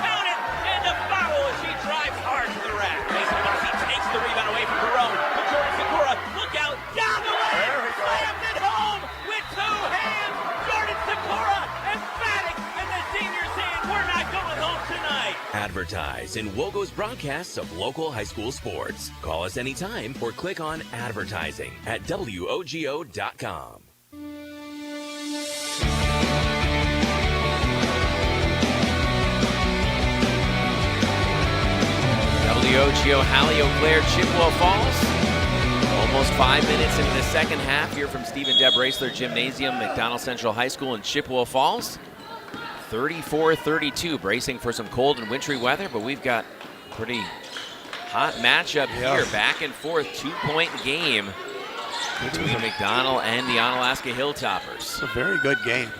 Count it, and a foul as she drives hard to the rack. Mason Bussey takes the rebound away from Barone. But Jordan Sikora, look out, down the lane. Slams it home with two hands. Jordan Sikora, emphatic, and the senior saying, we're not going home tonight. Advertise in WOGO's broadcasts of local high school sports. Call us anytime or click on advertising at WOGO.com. WOGO Halley, Eau Claire, Chippewa Falls. Almost 5 minutes into the second half here from Stephen Deb Raisler Gymnasium, McDonell Central High School in Chippewa Falls. 34-32, bracing for some cold and wintry weather, but we've got a pretty hot matchup here. Back and forth, 2-point game between McDonell and the Onalaska Hilltoppers. It's a very good game.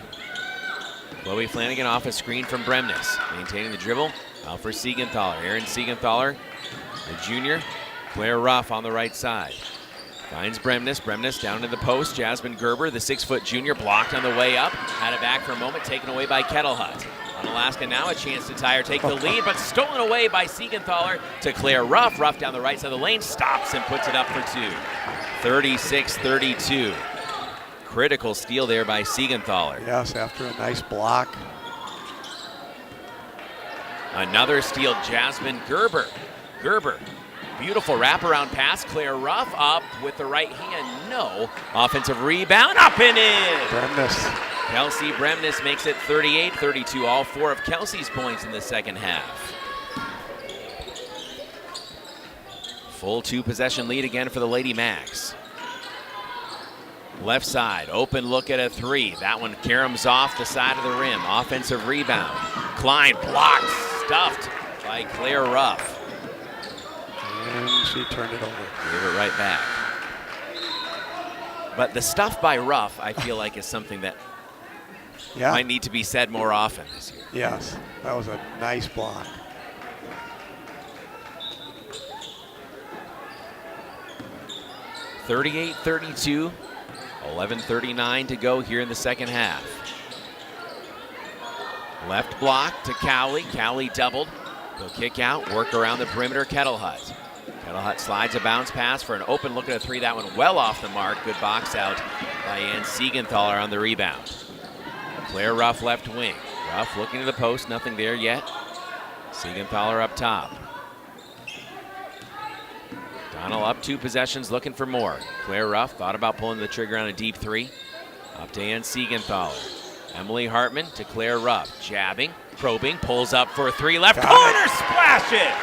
Chloe Flanagan off a screen from Bremnes. Maintaining the dribble. Out for Siegenthaler. Aaron Siegenthaler, the junior. Claire Ruff on the right side. Finds Bremnes. Bremnes down to the post. Jasmine Gerber, the 6-foot junior, blocked on the way up. Had it back for a moment, taken away by Kettlehut. Onalaska now a chance to tie or take the lead, but stolen away by Siegenthaler to Claire Ruff. Ruff down the right side of the lane, stops and puts it up for two. 36-32. Critical steal there by Siegenthaler. Yes, after a nice block. Another steal, Jasmine Gerber. Gerber, beautiful wraparound pass. Claire Ruff up with the right hand. No. Offensive rebound, up and in. Bremnes. Kelsey Bremnes makes it 38-32. All 4 of Kelsey's points in the second half. Full 2-possession lead again for the Lady Macks. Left side, open look at a 3. That one caroms off the side of the rim. Offensive rebound. Klein blocked, stuffed by Claire Ruff. And she turned it over. Gave it right back. But the stuff by Ruff, I feel like, is something that might need to be said more often this year. Yes, that was a nice block. (38-32). 11:39 to go here in the second half. Left block to Cowley. Cowley doubled. He'll kick out, work around the perimeter. Kettlehut. Kettlehut slides a bounce pass for an open look at a 3. That one well off the mark. Good box out by Ann Siegenthaler on the rebound. Claire Ruff left wing. Ruff looking to the post. Nothing there yet. Siegenthaler up top. Donald up 2 possessions, looking for more. Claire Ruff thought about pulling the trigger on a deep 3. Up to Ann Siegenthaler. Emily Hartman to Claire Ruff. Jabbing, probing, pulls up for a 3. Left corner, splash it!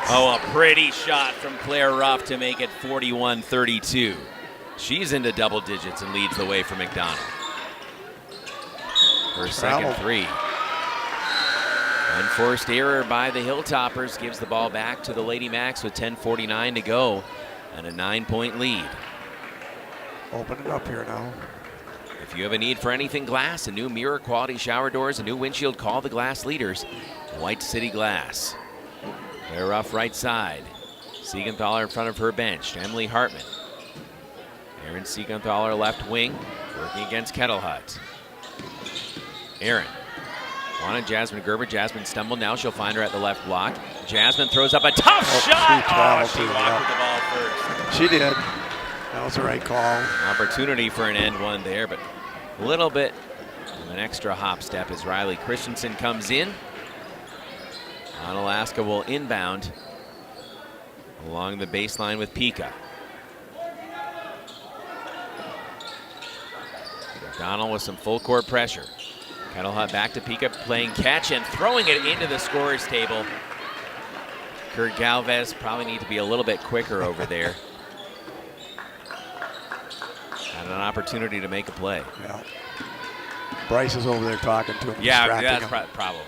Oh, a pretty shot from Claire Ruff to make it 41-32. She's into double digits and leads the way for McDonell. Her second 3. Unforced error by the Hilltoppers gives the ball back to the Lady Macks with 10:49 to go and a 9-point lead. Open it up here now. If you have a need for anything glass, a new mirror, quality shower doors, a new windshield, call the glass leaders, White City Glass. Claire Ruff right side. Siegenthaler in front of her bench. Emily Hartman. Aaron Siegenthaler left wing, working against Kettlehut. Aaron. Wanted Jasmine Gerber. Jasmine stumbled. Now she'll find her at the left block. Jasmine throws up a tough shot. She walked with the ball first. She did. That was the right call. Opportunity for an end one there, but a little bit of an extra hop step as Riley Christensen comes in. Onalaska will inbound along the baseline with Pika. McDonell with some full court pressure. Kettlehut back to Pika, playing catch and throwing it into the scorer's table. Kurt Galvez probably need to be a little bit quicker over there. Had an opportunity to make a play. Yeah. Bryce is over there talking to him. Yeah, that's probably.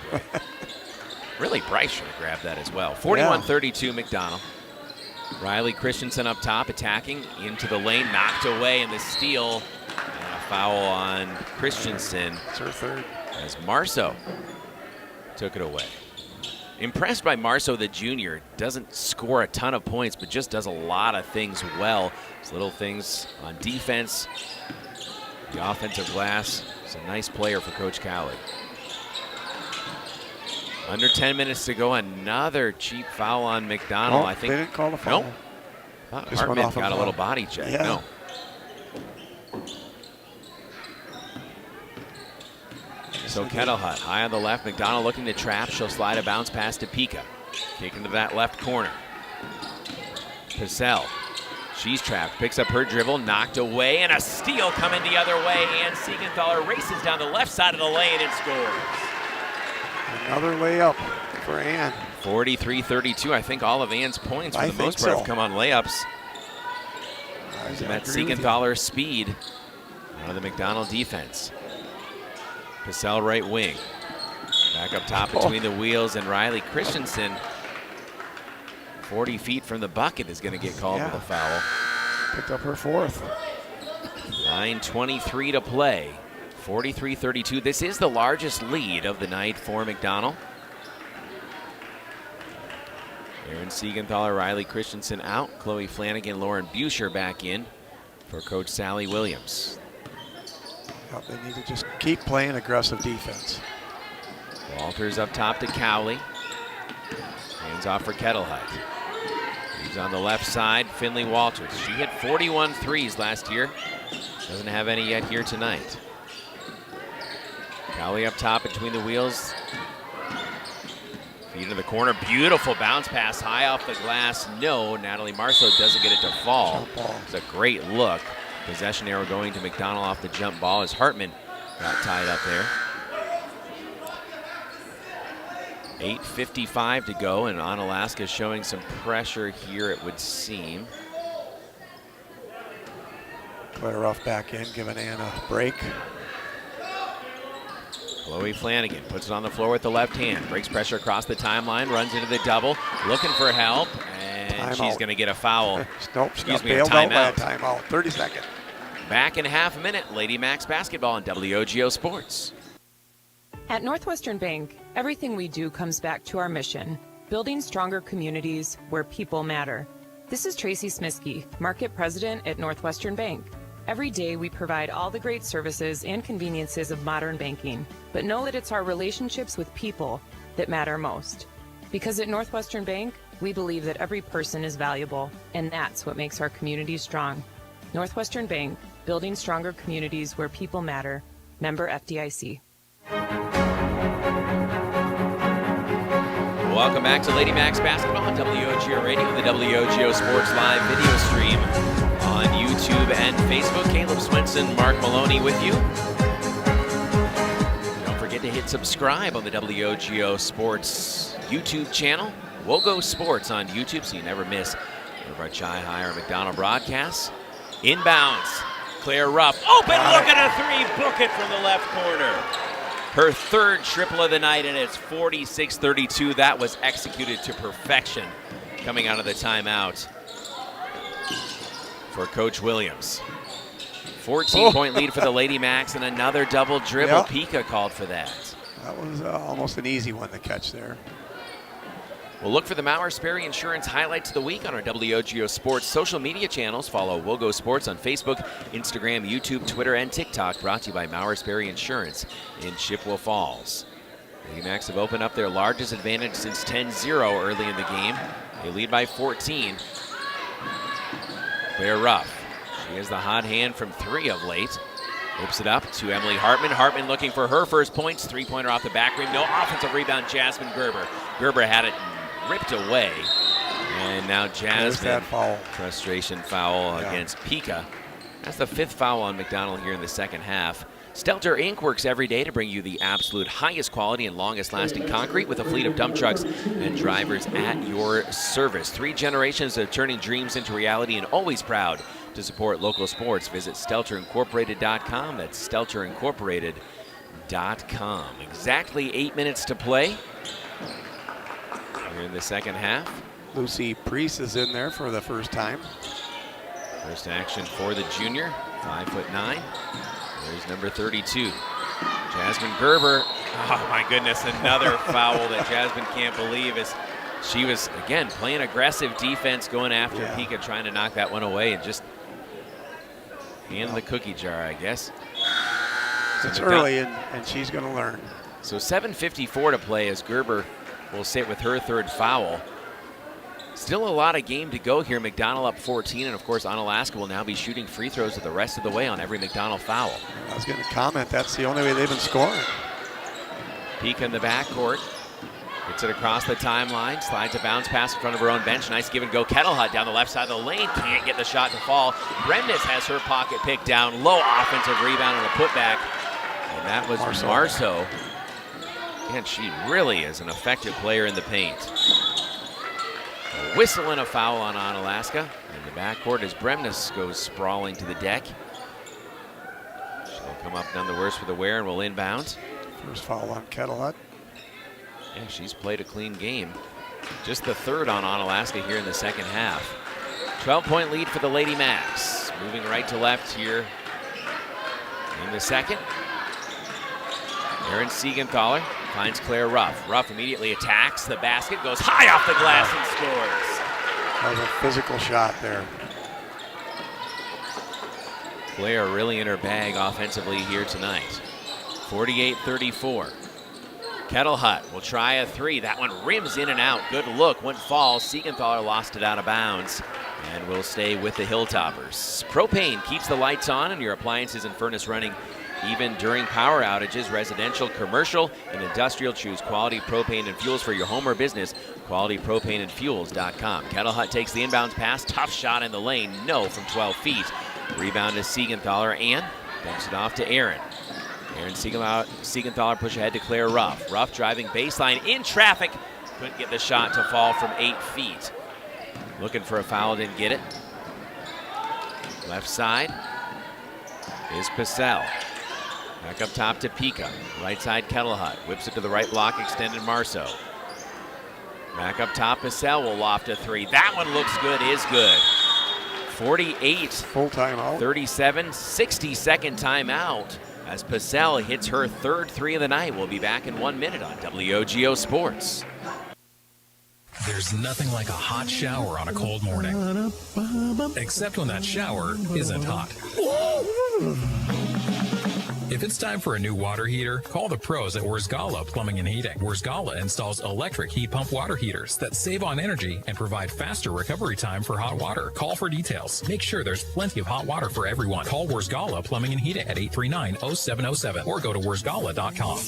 Really, Bryce should have grabbed that as well. 41-32 McDonell. Riley Christensen up top, attacking into the lane, knocked away, and the steal. And a foul on Christensen. It's her third. As Marceau took it away. Impressed by Marceau, the junior. Doesn't score a ton of points, but just does a lot of things well. Those little things on defense, the offensive glass. He's a nice player for Coach Cowley. Under 10 minutes to go. Another cheap foul on McDonell. I think they didn't call the foul. Nope. Hartman got a little body check. Yeah. No. So Kettlehut high on the left. McDonell looking to trap. She'll slide a bounce pass to Pika. Kick into that left corner. Pacell. She's trapped. Picks up her dribble. Knocked away. And a steal coming the other way. And Siegenthaler races down the left side of the lane and scores. Another layup for Ann. 43-32. I think all of Ann's points for the most part have come on layups. That Siegenthaler speed out of the McDonell defense. Pacell right wing. Back up top between the wheels and Riley Christensen. 40 feet from the bucket is going to get called with a foul. Picked up her fourth. 9:23 to play. 43-32. This is the largest lead of the night for McDonell. Aaron Siegenthaler, Riley Christensen out. Chloe Flanagan, Lauren Buscher back in for Coach Sally Williams. Well, they need to just keep playing aggressive defense. Walters up top to Cowley. Hands off for Kettlehut. He's on the left side, Finley Walters. She hit 41 threes last year. Doesn't have any yet here tonight. Cowley up top between the wheels. Feed to the corner, beautiful bounce pass, high off the glass. No, Natalie Marceau doesn't get it to fall. It's a great look. Possession arrow going to McDonell off the jump ball as Hartman got tied up there. 8:55 to go, and Onalaska showing some pressure here, it would seem. Claire Ruff back in, giving Ann a break. Chloe Flanagan puts it on the floor with the left hand, breaks pressure across the timeline, runs into the double, looking for help, and she's going to get a foul. Nope, she got bailed out by a timeout. 30 seconds. Back in half a minute, Lady Macks basketball on WOGO Sports. At Northwestern Bank, everything we do comes back to our mission, building stronger communities where people matter. This is Tracy Smiskey, Market President at Northwestern Bank. Every day we provide all the great services and conveniences of modern banking, but know that it's our relationships with people that matter most. Because at Northwestern Bank, we believe that every person is valuable, and that's what makes our communities strong. Northwestern Bank, building stronger communities where people matter. Member FDIC. Welcome back to Lady Macks basketball on WOGO Radio, the WOGO Sports live video stream on YouTube and Facebook. Caleb Swenson, Mark Maloney with you. Don't forget to hit subscribe on the WOGO Sports YouTube channel. WOGO Sports on YouTube, so you never miss one of our Chi-High or McDonell broadcasts. Inbounds, Claire Ruff. Open, look at a three, book it from the left corner. Her third triple of the night, and it's 46-32. That was executed to perfection coming out of the timeout for Coach Williams. 14-point lead for the Lady Macks, and another double dribble. Yep. Pika called for that. That was almost an easy one to catch there. We'll look for the Mauer Sperry Insurance highlights of the week on our WOGO Sports social media channels. Follow WOGO Sports on Facebook, Instagram, YouTube, Twitter, and TikTok. Brought to you by Mauer Sperry Insurance in Chippewa Falls. The Macks have opened up their largest advantage since 10-0 early in the game. They lead by 14. Claire Ruff. She has the hot hand from three of late. Whips it up to Emily Hartman. Hartman looking for her first points. Three-pointer off the back rim. No offensive rebound, Jasmine Gerber. Gerber had it ripped away. And now Jasmine, that foul. Frustration foul against Pika. That's the fifth foul on McDonell here in the second half. Stelter Inc. works every day to bring you the absolute highest quality and longest lasting concrete with a fleet of dump trucks and drivers at your service. 3 generations of turning dreams into reality, and always proud to support local sports. Visit StelterIncorporated.com. That's StelterIncorporated.com. Exactly 8 minutes to play here in the second half. Lucy Priest is in there for the first time. First action for the junior, 5'9". There's number 32, Jasmine Gerber. Oh my goodness, another foul that Jasmine can't believe. As she was, again, playing aggressive defense, going after Pika, trying to knock that one away, and just hand the cookie jar, I guess. It's early, and she's going to learn. So 7:54 to play as Gerber will sit with her third foul. Still a lot of game to go here. McDonell up 14, and of course Onalaska will now be shooting free throws the rest of the way on every McDonell foul. I was going to comment, that's the only way they've been scoring. Pika in the backcourt. Gets it across the timeline, slides a bounce pass in front of her own bench. Nice give and go. Kettlehut down the left side of the lane. Can't get the shot to fall. Bremnes has her pocket picked down. Low offensive rebound and a putback. And that was Marceau. And she really is an effective player in the paint. A whistle and a foul on Onalaska. In the backcourt as Bremnes goes sprawling to the deck. She'll come up none the worse for the wear and will inbound. First foul on Kettlehut. Yeah, she's played a clean game. Just the third on Onalaska here in the second half. 12-point lead for the Lady Macks. Moving right to left here in the second. Aaron Siegenthaler finds Claire Ruff. Ruff immediately attacks the basket, goes high off the glass and scores. That was a physical shot there. Claire really in her bag offensively here tonight. 48-34. Kettle Hut will try a three. That one rims in and out. Good look. One falls. Siegenthaler lost it out of bounds and will stay with the Hilltoppers. Propane keeps the lights on and your appliances and furnace running even during power outages. Residential, commercial, and industrial. Choose quality propane and fuels for your home or business. QualityPropaneandFuels.com. Kettle Hut takes the inbounds pass. Tough shot in the lane. No from 12 feet. Rebound to Siegenthaler and dumps it off to Aaron. Aaron Siegenthaler push ahead to Claire Ruff. Ruff driving baseline in traffic. Couldn't get the shot to fall from 8 feet. Looking for a foul, didn't get it. Left side is Purcell. Back up top to Pika. Right side Kettle Hut. Whips it to the right block, extended Marceau. Back up top, Purcell will loft a three. That one looks good, is good. 48. Full timeout. 37, 60-second timeout as Purcell hits her third three of the night. We'll be back in 1 minute on WOGO Sports. There's nothing like a hot shower on a cold morning. Except when that shower isn't hot. If it's time for a new water heater, call the pros at Wurzgala Plumbing and Heating. Wurzgala installs electric heat pump water heaters that save on energy and provide faster recovery time for hot water. Call for details. Make sure there's plenty of hot water for everyone. Call Wurzgala Plumbing and Heating at 839-0707 or go to wurzgala.com.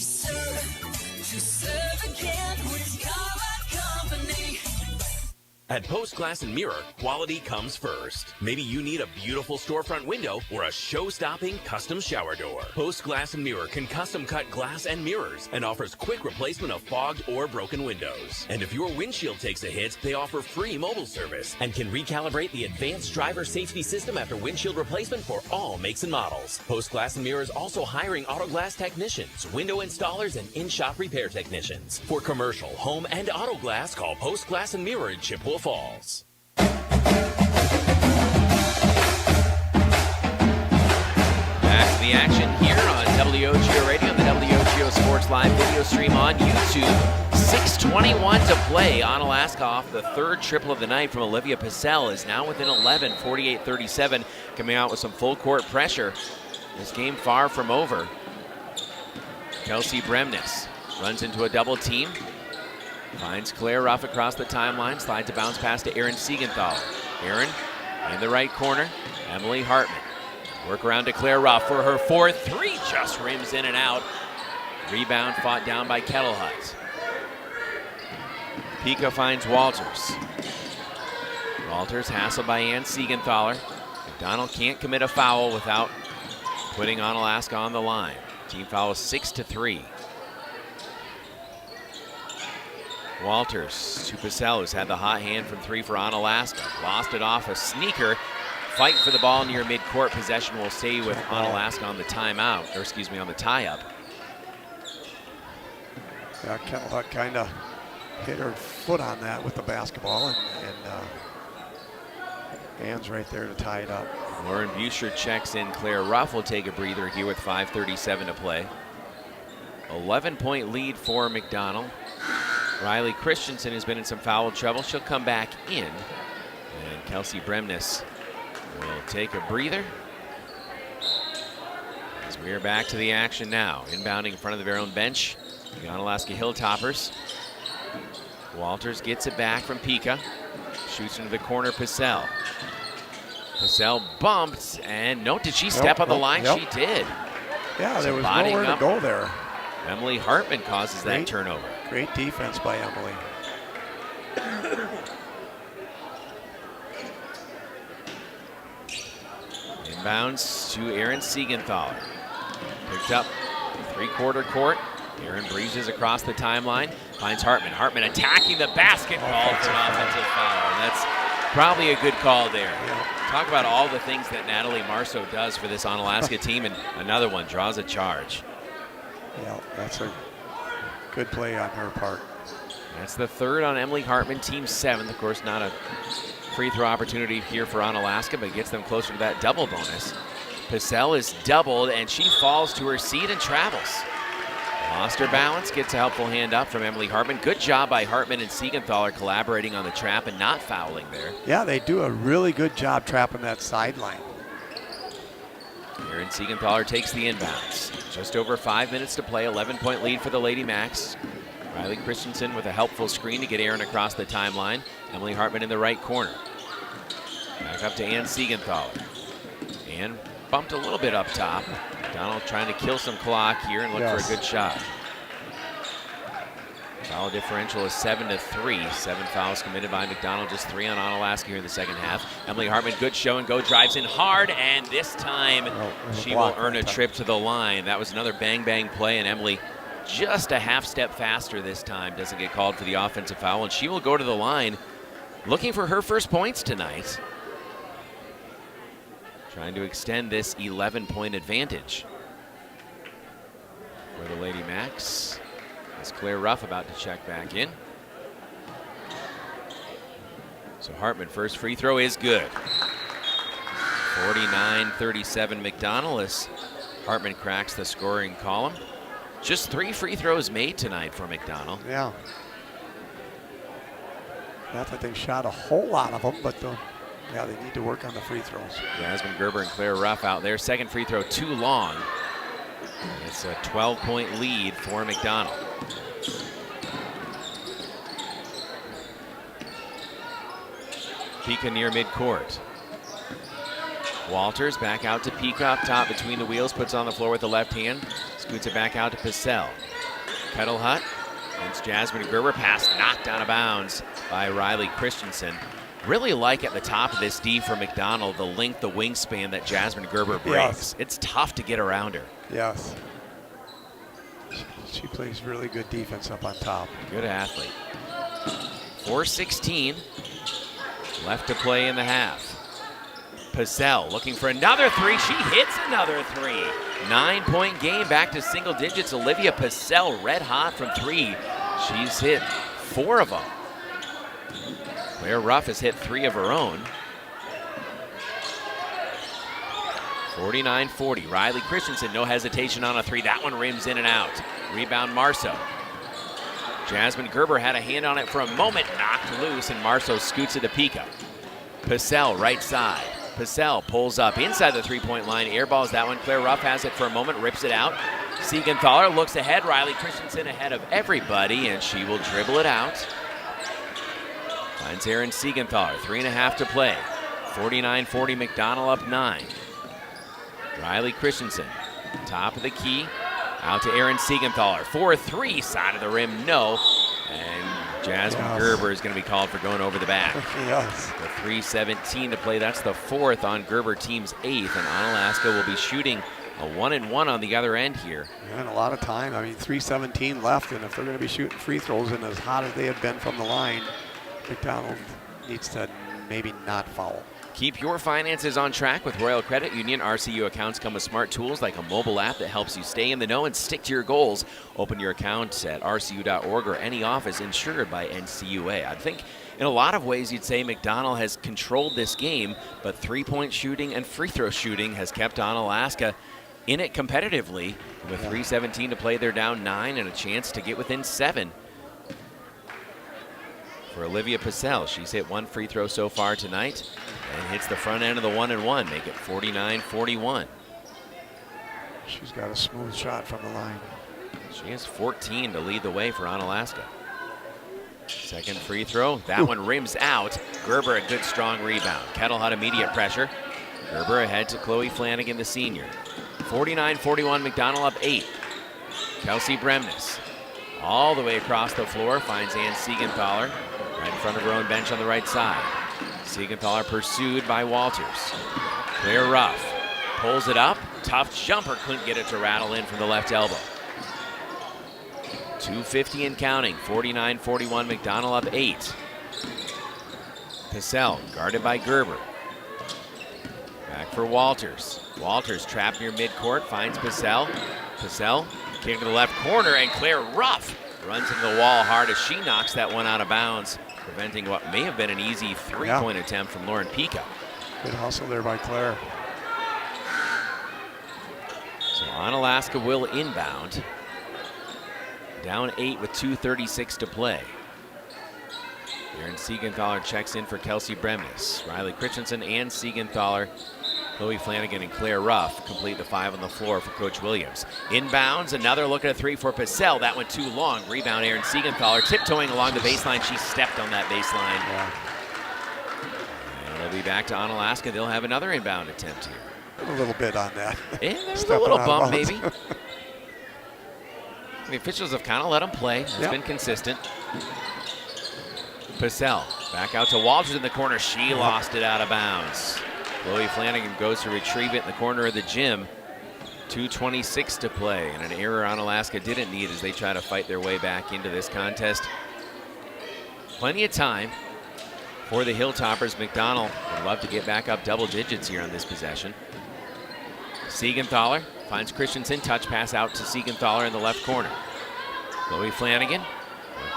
At Post Glass and Mirror, quality comes first. Maybe you need a beautiful storefront window or a show-stopping custom shower door. Post Glass and Mirror can custom cut glass and mirrors and offers quick replacement of fogged or broken windows. And if your windshield takes a hit, they offer free mobile service and can recalibrate the advanced driver safety system after windshield replacement for all makes and models. Post Glass and Mirror is also hiring auto glass technicians, window installers, and in-shop repair technicians. For commercial, home, and auto glass, call Post Glass and Mirror in Chippewa Falls. Back to the action here on WOGO Radio and the WOGO Sports Live video stream on YouTube. 6:21 to play. Onalaska off the third triple of the night from Olivia Purcell is now within 11, 48-37, coming out with some full court pressure. This game far from over. Kelsey Bremnes runs into a double team. Finds Claire Ruff across the timeline, slides a bounce pass to Aaron Siegenthaler. Aaron in the right corner, Emily Hartman. Work around to Claire Ruff for her fourth three, just rims in and out. Rebound fought down by Kettle Hut. Pika finds Walters. Walters hassled by Ann Siegenthaler. McDonell can't commit a foul without putting Onalaska on the line. Team foul is 6-3. Walters to Purcell, who's had the hot hand from three for Onalaska. Lost it off a sneaker. Fight for the ball near midcourt. Possession will stay with Onalaska on the timeout, or excuse me, on the tie-up. Yeah, Kettle Hut kind of hit her foot on that with the basketball, and Ann's right there to tie it up. Lauren Buescher checks in. Claire Ruff will take a breather here with 5:37 to play. 11-point lead for McDonell. Riley Christensen has been in some foul trouble. She'll come back in. And Kelsey Bremnes will take a breather. As we are back to the action now. Inbounding in front of their own bench, the Onalaska Hilltoppers. Walters gets it back from Pika. Shoots into the corner, Purcell. Purcell bumped, and no, did she step on the line? She did. Yeah, there was nowhere to go there. Emily Hartman causes that turnover. Great defense by Emily. Inbounds to Aaron Siegenthaler. Picked up three-quarter court. Aaron breezes across the timeline. Finds Hartman. Hartman attacking the basketball for an offensive foul. And that's probably a good call there. Talk about all the things that Natalie Marceau does for this Onalaska team. And another one draws a charge. Yeah, that's a good play on her part. That's the third on Emily Hartman, team seventh. Of course, not a free throw opportunity here for Onalaska, but gets them closer to that double bonus. Purcell is doubled, and she falls to her seat and travels. Lost her balance, gets a helpful hand up from Emily Hartman. Good job by Hartman and Siegenthaler collaborating on the trap and not fouling there. Yeah, they do a really good job trapping that sideline. Aaron Siegenthaler takes the inbounds. Just over 5 minutes to play, 11-point lead for the Lady Macks. Riley Christensen with a helpful screen to get Aaron across the timeline. Emily Hartman in the right corner. Back up to Ann Siegenthaler. Ann bumped a little bit up top. McDonell trying to kill some clock here and look for a good shot. Foul differential is 7-3. 7 fouls committed by McDonell, just 3 on Onalaska here in the second half. Emily Hartman, good show and go, drives in hard, and this time she will earn a trip to the line. That was another bang-bang play, and Emily just a half step faster this time. Doesn't get called for the offensive foul, and she will go to the line looking for her first points tonight. Trying to extend this 11-point advantage for the Lady Macks. As Claire Ruff about to check back in. So Hartman, first free throw is good. 49-37 McDonell as Hartman cracks the scoring column. Just 3 free throws made tonight for McDonell. Yeah. Not that they've shot a whole lot of them, but yeah, they need to work on the free throws. Jasmine Gerber and Claire Ruff out there. Second free throw too long. It's a 12-point lead for McDonell. Pika near midcourt. Walters back out to Pika up top between the wheels, puts on the floor with the left hand, scoots it back out to Pacell. Kettlehut against Jasmine Gerber, pass knocked out of bounds by Riley Christensen. Really like at the top of this D for McDonell, the length, the wingspan that Jasmine Gerber brings. Yes. It's tough to get around her. Yes. She plays really good defense up on top. Good athlete. 4:16 left to play in the half. Pacell looking for another three. She hits another three. 9-point game, back to single digits. Olivia Pacell red hot from 3. She's hit 4 of them. Claire Ruff has hit 3 of her own. 49-40. Riley Christensen, no hesitation on a 3. That one rims in and out. Rebound Marceau. Jasmine Gerber had a hand on it for a moment, knocked loose, and Marceau scoots it to Pika. Pacell, right side. Pacell pulls up inside the 3-point line, airballs that one. Claire Ruff has it for a moment, rips it out. Siegenthaler looks ahead. Riley Christensen ahead of everybody, and she will dribble it out. Finds Aaron Siegenthaler, 3.5 to play. 49-40, McDonell up 9. Riley Christensen, top of the key, out to Aaron Siegenthaler. 4-3, side of the rim, no. And Jasmine Gerber is going to be called for going over the back. Yes. The 3:17 to play, that's the 4th on Gerber, team's 8th, and Onalaska will be shooting a 1-and-1 on the other end here. And a lot of time. I mean, 3:17 left, and if they're going to be shooting free throws and as hot as they have been from the line, McDonell needs to maybe not foul. Keep your finances on track with Royal Credit Union. RCU accounts come with smart tools like a mobile app that helps you stay in the know and stick to your goals. Open your account at rcu.org or any office insured by NCUA. I think in a lot of ways you'd say McDonell has controlled this game, but 3-point shooting and free throw shooting has kept Onalaska in it competitively. With 3:17 to play, they're down 9 and a chance to get within 7. For Olivia Pacell, she's hit 1 free throw so far tonight and hits the front end of the 1-and-1, make it 49-41. She's got a smooth shot from the line. She has 14 to lead the way for Onalaska. Second free throw, that one rims out. Gerber a good strong rebound. Kettlehut immediate pressure. Gerber ahead to Chloe Flanagan, the senior. 49-41, McDonell up 8. Kelsey Bremnes all the way across the floor, finds Ann Siegenthaler right in front of her own bench on the right side. Siegenthaler pursued by Walters. Claire Ruff pulls it up. Tough jumper, couldn't get it to rattle in from the left elbow. 2:50 and counting. 49-41, McDonell up 8. Pacell guarded by Gerber. Back for Walters. Walters trapped near midcourt, finds Pacell. Pacell kick to the left corner, and Claire Ruff runs into the wall hard as she knocks that one out of bounds, preventing what may have been an easy 3-point attempt from Lauren Pika. Good hustle there by Claire. So Onalaska will inbound. Down 8 with 2:36 to play. Aaron Siegenthaler checks in for Kelsey Bremnes. Riley Christensen and Siegenthaler, Chloe Flanagan and Claire Ruff complete the 5 on the floor for Coach Williams. Inbounds, another look at a 3 for Purcell. That went too long. Rebound, Aaron Siegenthaler tiptoeing along the baseline. She stepped on that baseline. And it'll be back to Onalaska. They'll have another inbound attempt here. A little bit on that. And there's a little bump, maybe. The officials have kind of let them play. It's been consistent. Purcell back out to Walters in the corner. She lost it out of bounds. Chloe Flanagan goes to retrieve it in the corner of the gym. 2:26 to play, and an error Onalaska didn't need as they try to fight their way back into this contest. Plenty of time for the Hilltoppers. McDonell would love to get back up double digits here on this possession. Siegenthaler finds Christensen, touch pass out to Siegenthaler in the left corner. Chloe Flanagan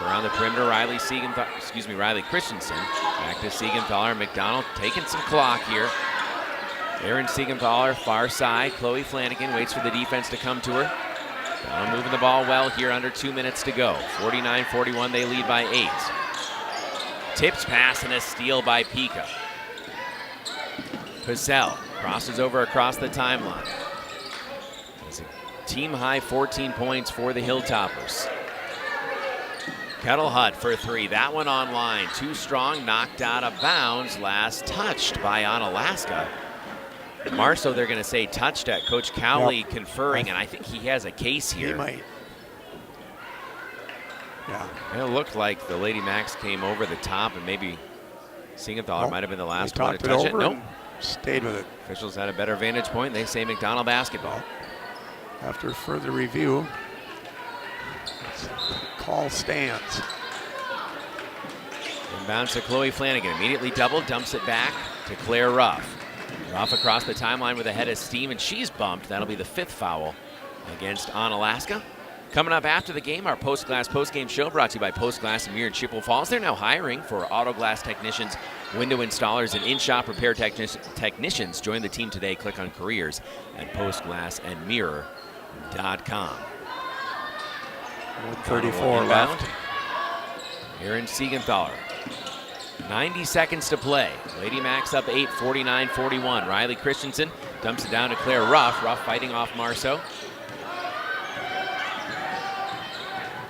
around the perimeter. Riley Christensen back to Siegenthaler. McDonell taking some clock here. Aaron Siegenthaler far side. Chloe Flanagan waits for the defense to come to her. McDonell moving the ball well here, under 2 minutes to go. 49-41, they lead by 8. Tips pass and a steal by Pika. Purcell crosses over across the timeline. It's a team high 14 points for the Hilltoppers. Kettlehut for 3. That one online. Too strong, knocked out of bounds. Last touched by Onalaska. Marceau, they're going to say touched at. Coach Cowley conferring, and I think he has a case here. He might. Yeah. It looked like the Lady Macks came over the top, and maybe Siegenthaler might have been the last one to touch it. Nope. Stayed with it. Officials had a better vantage point. They say McDonell basketball. After further review, call stands. Inbounds to Chloe Flanagan. Immediately doubled, dumps it back to Claire Ruff. Ruff across the timeline with a head of steam, and she's bumped. That'll be the 5th foul against Onalaska. Coming up after the game, our post-game show brought to you by Post Glass and Mirror in Chippewa Falls. They're now hiring for auto glass technicians, window installers, and in-shop repair technicians. Join the team today. Click on careers at postglassandmirror.com. 1:34 left. Aaron Siegenthaler. 90 seconds to play. Lady Macks up 8, 49-41. Riley Christensen dumps it down to Claire Ruff. Ruff fighting off Marceau.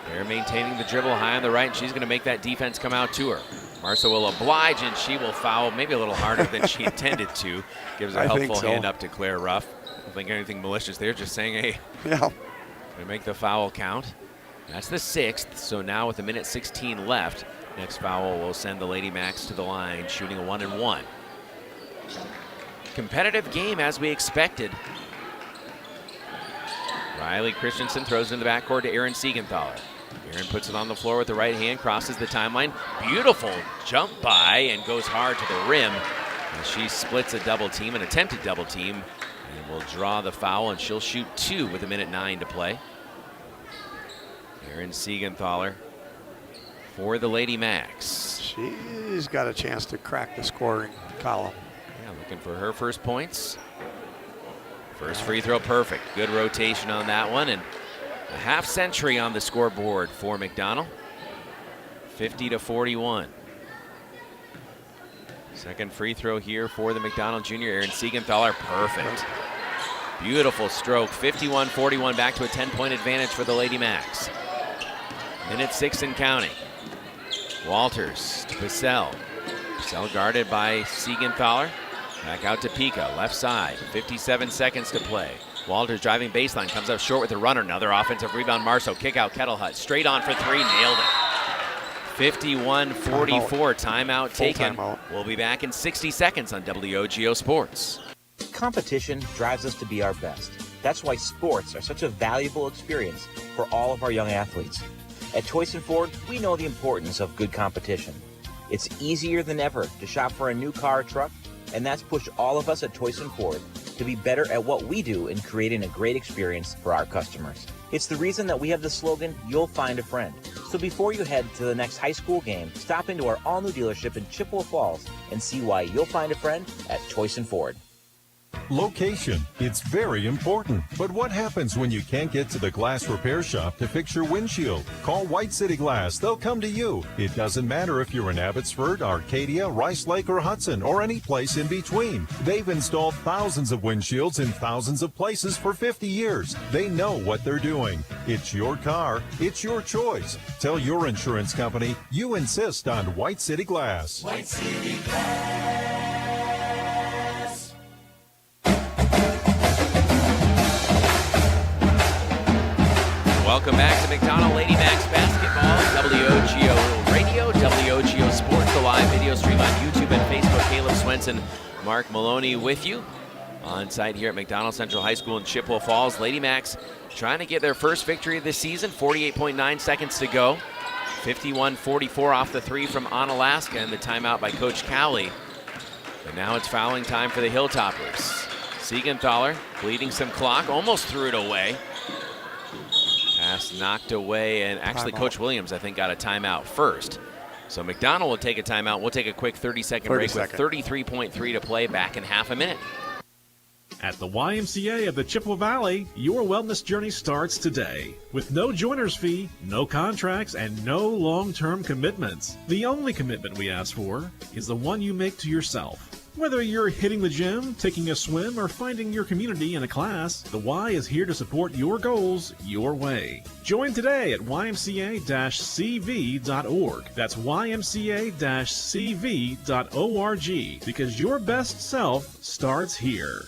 They're maintaining the dribble high on the right, and she's going to make that defense come out to her. Marceau will oblige, and she will foul maybe a little harder than she intended to. Gives a helpful hand up to Claire Ruff. I don't think anything malicious there, just saying, hey, going to make the foul count. That's the 6th, so now with 1:16 left, next foul will send the Lady Macks to the line, shooting a 1-and-1. Competitive game as we expected. Riley Christensen throws it in the backcourt to Aaron Siegenthaler. Aaron puts it on the floor with the right hand, crosses the timeline. Beautiful jump by and goes hard to the rim. And she splits a double team, an attempted double team, and will draw the foul, and she'll shoot 2 with 1:09 to play. Aaron Siegenthaler for the Lady Macks. She's got a chance to crack the scoring column. Yeah, looking for her first points. First free throw, perfect. Good rotation on that one, and a half century on the scoreboard for McDonell. 50-41. Second free throw here for the McDonell junior. Aaron Siegenthaler, perfect. Beautiful stroke. 51-41, back to a 10-point advantage for the Lady Macks. Minute 6 and counting. Walters to Purcell. Purcell guarded by Siegenthaler. Back out to Pika, left side. 57 seconds to play. Walters driving baseline, comes up short with a runner. Another offensive rebound. Marceau, kick out Kettlehut. Straight on for 3, nailed it. 51-44, timeout taken. Timeout. We'll be back in 60 seconds on WOGO Sports. Competition drives us to be our best. That's why sports are such a valuable experience for all of our young athletes. At Choice & Ford, we know the importance of good competition. It's easier than ever to shop for a new car or truck, and that's pushed all of us at Choice & Ford to be better at what we do in creating a great experience for our customers. It's the reason that we have the slogan, "You'll find a friend." So before you head to the next high school game, stop into our all-new dealership in Chippewa Falls and see why you'll find a friend at Choice & Ford. Location, it's very important. But what happens when you can't get to the glass repair shop to fix your windshield? Call White City Glass. They'll come to you. It doesn't matter if you're in Abbotsford, Arcadia, Rice Lake, or Hudson, or any place in between. They've installed thousands of windshields in thousands of places for 50 years. They know what they're doing. It's your car. It's your choice. Tell your insurance company you insist on White City Glass. White City Glass. Welcome back to McDonell Lady Macks basketball. WOGO Radio, WOGO Sports, the live video stream on YouTube and Facebook. Caleb Swenson, Mark Maloney with you on site here at McDonell Central High School in Chippewa Falls. Lady Macks trying to get their first victory of the season. 48.9 seconds to go. 51-44 off the three from Onalaska, and the timeout by Coach Cowley. But now it's fouling time for the Hilltoppers. Siegenthaler bleeding some clock, almost threw it away. Pass knocked away, and actually Coach Williams, I think, got a timeout first. So McDonell will take a timeout. We'll take a quick 30-second break with 33.3 to play, back in half a minute. At the YMCA of the Chippewa Valley, your wellness journey starts today. With no joiner's fee, no contracts, and no long-term commitments. The only commitment we ask for is the one you make to yourself. Whether you're hitting the gym, taking a swim, or finding your community in a class, the Y is here to support your goals your way. Join today at ymca-cv.org. That's ymca-cv.org, because your best self starts here.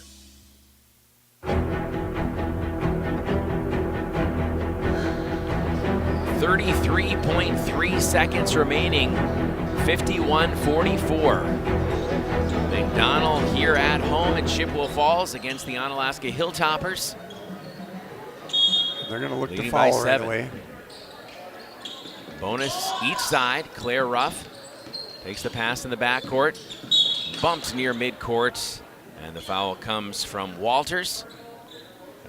33.3 seconds remaining. 51-44. McDonell here at home in Chippewa Falls against the Onalaska Hilltoppers. They're going to look to foul right away. Bonus each side. Claire Ruff takes the pass in the backcourt. Bumps near midcourt. And the foul comes from Walters,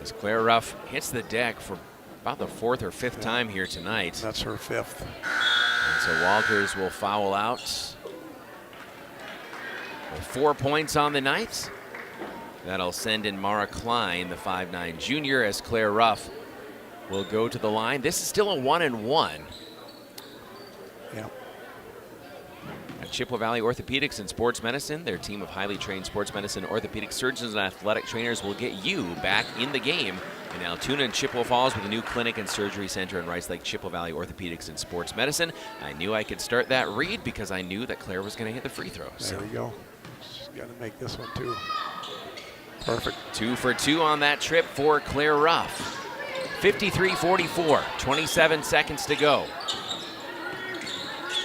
as Claire Ruff hits the deck for about the fourth or fifth time here tonight. That's her fifth. And so Walters will foul out with 4 points on the night. That'll send in Mara Klein, the 5'9" junior, as Claire Ruff will go to the line. This is still a 1-1. Yeah. At Chippewa Valley Orthopedics and Sports Medicine, their team of highly trained sports medicine, orthopedic surgeons, and athletic trainers will get you back in the game in Altoona and Chippewa Falls with a new clinic and surgery center in Rice Lake. Chippewa Valley Orthopedics and Sports Medicine. I knew I could start that read because I knew that Claire was going to hit the free throw. There we go. She's got to make this one too. Perfect. 2 for 2 on that trip for Claire Ruff. 53-44, 27 seconds to go.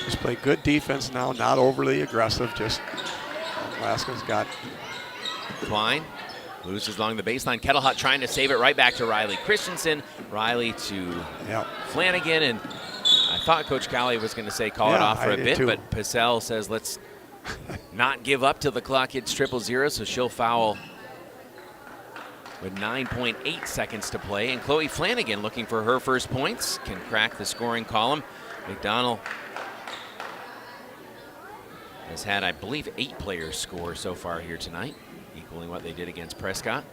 Just play good defense now, not overly aggressive, just Alaska's got. Klein loses along the baseline. Kettlehut trying to save it right back to Riley Christensen. Riley to Flanagan, and I thought Coach Cowley was going to say call it off for a bit, but Pacell says let's not give up till the clock hits 000, so she'll foul with 9.8 seconds to play. And Chloe Flanagan, looking for her first points, can crack the scoring column. McDonell has had, I believe, 8 players score so far here tonight, equaling what they did against Prescott.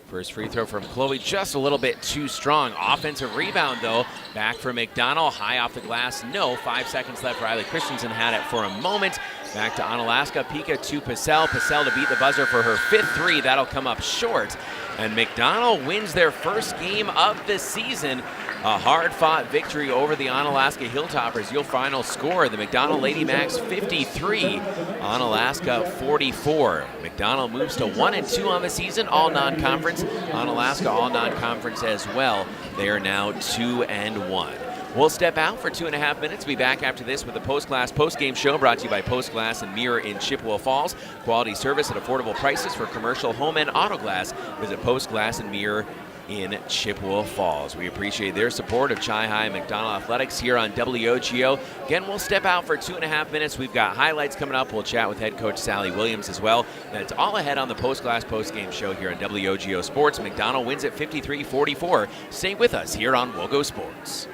First free throw from Chloe, just a little bit too strong. Offensive rebound, though, back for McDonell. High off the glass, no. 5 seconds left. Riley Christensen had it for a moment. Back to Onalaska. Pika to Pacell. Pacell to beat the buzzer for her 5th three. That'll come up short. And McDonell wins their first game of the season. A hard-fought victory over the Onalaska Hilltoppers. Your final score, the McDonell Lady Macks 53, Onalaska 44. McDonell moves to 1-2 on the season, all non-conference. Onalaska all non-conference as well. They are now 2-1. We'll step out for 2.5 minutes. Be back after this with the Post-Glass Post-Game Show, brought to you by Post-Glass and Mirror in Chippewa Falls. Quality service at affordable prices for commercial, home, and auto glass. Visit Post-Glass and Mirror in Chippewa Falls. We appreciate their support of Chi-High McDonell Athletics here on WOGO. Again, we'll step out for 2.5 minutes. We've got highlights coming up. We'll chat with head coach Sally Williams as well. That's all ahead on the Post-Glass Post-Game Show here on WOGO Sports. McDonell wins at 53-44. Stay with us here on WOGO Sports.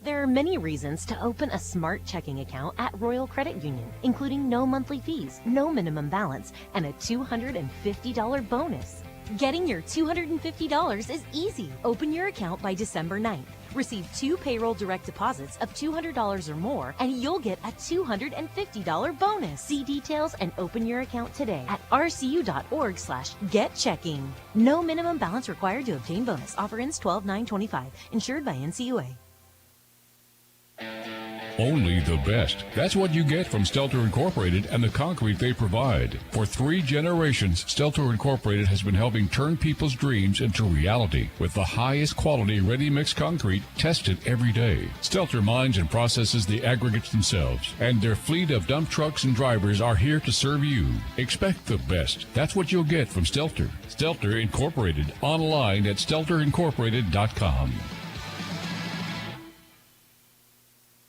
There are many reasons to open a smart checking account at Royal Credit Union, including no monthly fees, no minimum balance, and a $250 bonus. Getting your $250 is easy. Open your account by December 9th. Receive 2 payroll direct deposits of $200 or more, and you'll get a $250 bonus. See details and open your account today at rcu.org/getchecking. No minimum balance required to obtain bonus. Offer ends 12/9/25. Insured by NCUA. Only the best. That's what you get from Stelter Incorporated and the concrete they provide. For 3 generations, Stelter Incorporated has been helping turn people's dreams into reality with the highest quality ready-mix concrete tested every day. Stelter mines and processes the aggregates themselves, and their fleet of dump trucks and drivers are here to serve you. Expect the best. That's what you'll get from Stelter. Stelter Incorporated, online at stelterincorporated.com.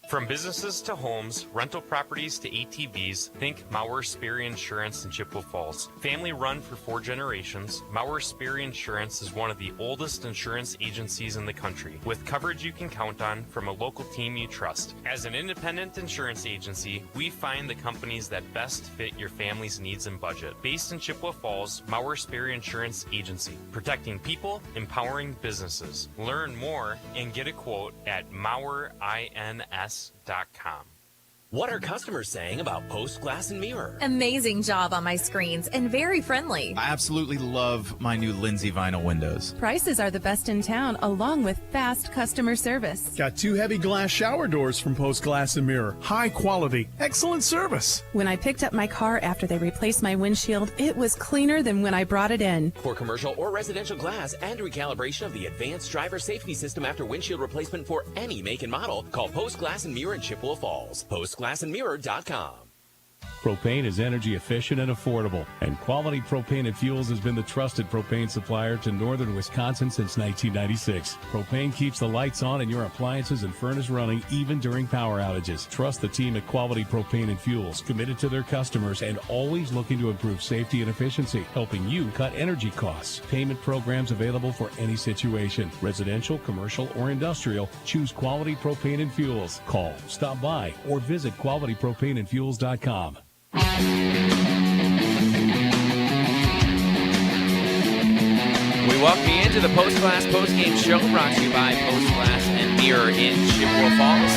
From businesses to homes, rental properties to ATVs, think Mauer Sperry Insurance in Chippewa Falls. Family run for 4 generations, Mauer Sperry Insurance is one of the oldest insurance agencies in the country, with coverage you can count on from a local team you trust. As an independent insurance agency, we find the companies that best fit your family's needs and budget. Based in Chippewa Falls, Mauer Sperry Insurance Agency, protecting people, empowering businesses. Learn more and get a quote at MauerINS.com. What are customers saying about Post Glass and Mirror? Amazing job on my screens and very friendly. I absolutely love my new Lindsay vinyl windows. Prices are the best in town, along with fast customer service. Got 2 heavy glass shower doors from Post Glass and Mirror. High quality, excellent service. When I picked up my car after they replaced my windshield, it was cleaner than when I brought it in. For commercial or residential glass and recalibration of the advanced driver safety system after windshield replacement for any make and model, call Post Glass and Mirror in Chippewa Falls. PostGlassandMirror.com. Propane is energy efficient and affordable, and Quality Propane and Fuels has been the trusted propane supplier to northern Wisconsin since 1996. Propane keeps the lights on and your appliances and furnace running even during power outages. Trust the team at Quality Propane and Fuels, committed to their customers and always looking to improve safety and efficiency, helping you cut energy costs. Payment programs available for any situation. Residential, commercial, or industrial, choose Quality Propane and Fuels. Call, stop by, or visit qualitypropaneandfuels.com. We welcome you into the Post Glass Postgame Show, brought to you by Post Glass and Mirror in Chippewa Falls.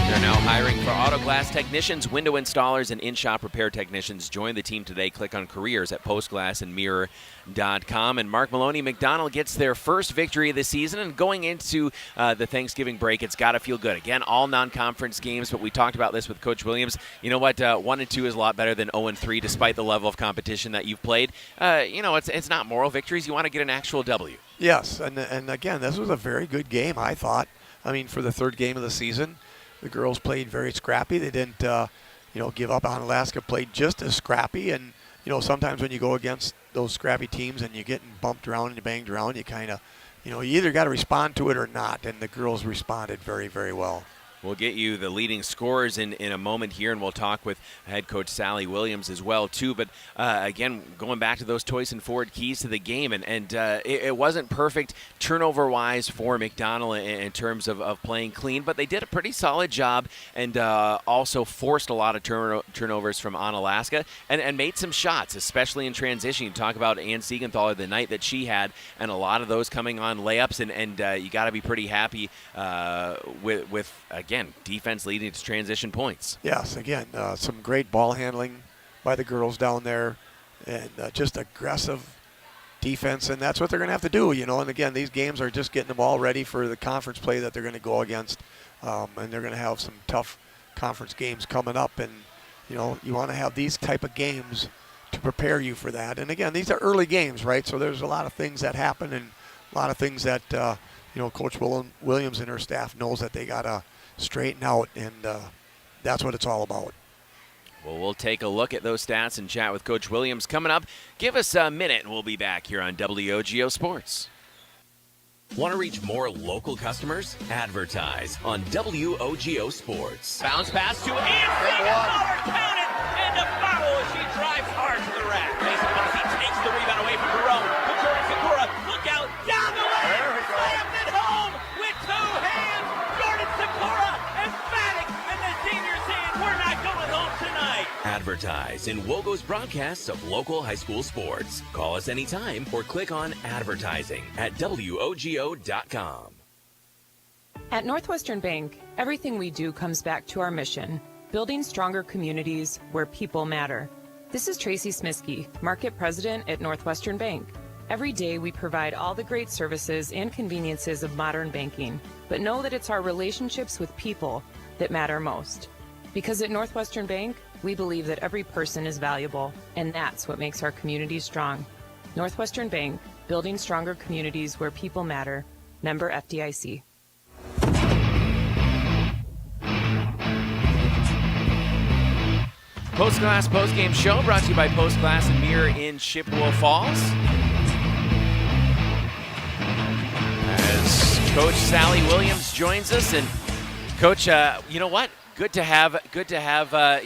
They're now hiring for auto glass technicians, window installers, and in-shop repair technicians. Join the team today. Click on careers at postglassandmirror.com. And Mark Maloney, McDonell gets their first victory of the season. And going into the Thanksgiving break, it's got to feel good. Again, all non-conference games, but we talked about this with Coach Williams. You know what? 1-2 is a lot better than 0-3, despite the level of competition that you've played. It's not moral victories. You want to get an actual W. Yes, and again, this was a very good game, I thought. I mean, for the 3rd game of the season, the girls played very scrappy. They didn't, give up. Onalaska played just as scrappy. And, sometimes when you go against those scrappy teams and you're getting bumped around and banged around, you kind of, you either got to respond to it or not. And the girls responded very, very well. We'll get you the leading scorers in a moment here, and we'll talk with head coach Sally Williams as well, too. But, again, going back to those Toyson Ford keys to the game, and it wasn't perfect turnover-wise for McDonell in terms of playing clean, but they did a pretty solid job and also forced a lot of turnovers from Onalaska and made some shots, especially in transition. You talk about Ann Siegenthaler, the night that she had, and a lot of those coming on layups, and you got to be pretty happy with again, defense leading to transition points. Yes, again, some great ball handling by the girls down there, and just aggressive defense, and that's what they're going to have to do, And again, these games are just getting them all ready for the conference play that they're going to go against, and they're going to have some tough conference games coming up, and you want to have these type of games to prepare you for that. And again, these are early games, right? So there's a lot of things that happen, and a lot of things that Coach Williams and her staff knows that they got to straighten out, and that's what it's all about. Well, we'll take a look at those stats and chat with Coach Williams coming up. Give us a minute, and we'll be back here on WOGO Sports. Want to reach more local customers? Advertise on WOGO Sports. Bounce pass to Siegenthaler, count it, and a foul as she drives hard to the rack. Mason Bussey takes the rebound away from Jerome. Victoria Segura, look out, down the lane, slammed it home with 2 hands. advertise in WOGO's broadcasts of local high school sports. Call us anytime or click on advertising at WOGO.com. At Northwestern Bank, everything we do comes back to our mission, building stronger communities where people matter. This is Tracy Smiskey, Market President at Northwestern Bank. Every day we provide all the great services and conveniences of modern banking, but know that it's our relationships with people that matter most. Because at Northwestern Bank, we believe that every person is valuable, and that's what makes our communities strong. Northwestern Bank, building stronger communities where people matter. Member FDIC. Post Class Post Game Show brought to you by Post Class and Mirror in Chippewa Falls. As Coach Sally Williams joins us, and Coach, you know what? Good to have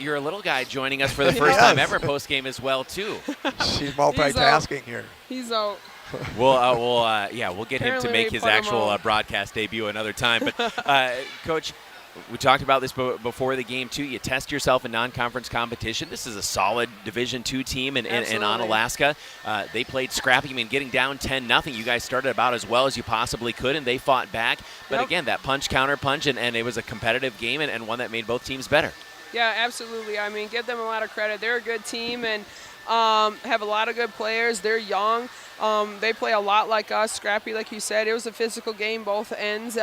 your little guy joining us for the first time ever post game as well too. She's multitasking here. He's out. We'll get him to make his actual broadcast debut another time. But Coach, we talked about this before the game too. You test yourself in non-conference competition. This is a solid Division II team in Onalaska. They played scrappy. I mean, getting down 10-0. You guys started about as well as you possibly could, and they fought back. But again, that counter punch, and it was a competitive game and one that made both teams better. Yeah, absolutely. I mean, give them a lot of credit. They're a good team and have a lot of good players. They're young. They play a lot like us, scrappy, like you said. It was a physical game, both ends.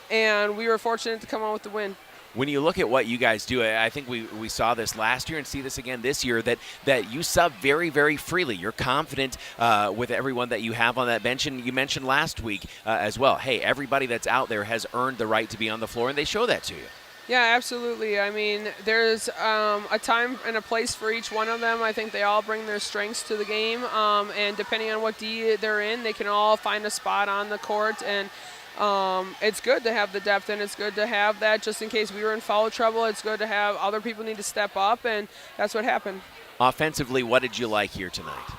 And we were fortunate to come out with the win. When you look at what you guys do, I think we saw this last year and see this again this year, that you sub very, very freely. You're confident with everyone that you have on that bench. And you mentioned last week as well, hey, everybody that's out there has earned the right to be on the floor, and they show that to you. Yeah, absolutely. I mean, there's a time and a place for each one of them. I think they all bring their strengths to the game. And depending on what D they're in, they can all find a spot on the court. And it's good to have the depth, and it's good to have that just in case we were in foul trouble. It's good to have other people need to step up, and that's what happened. Offensively, what did you like here tonight?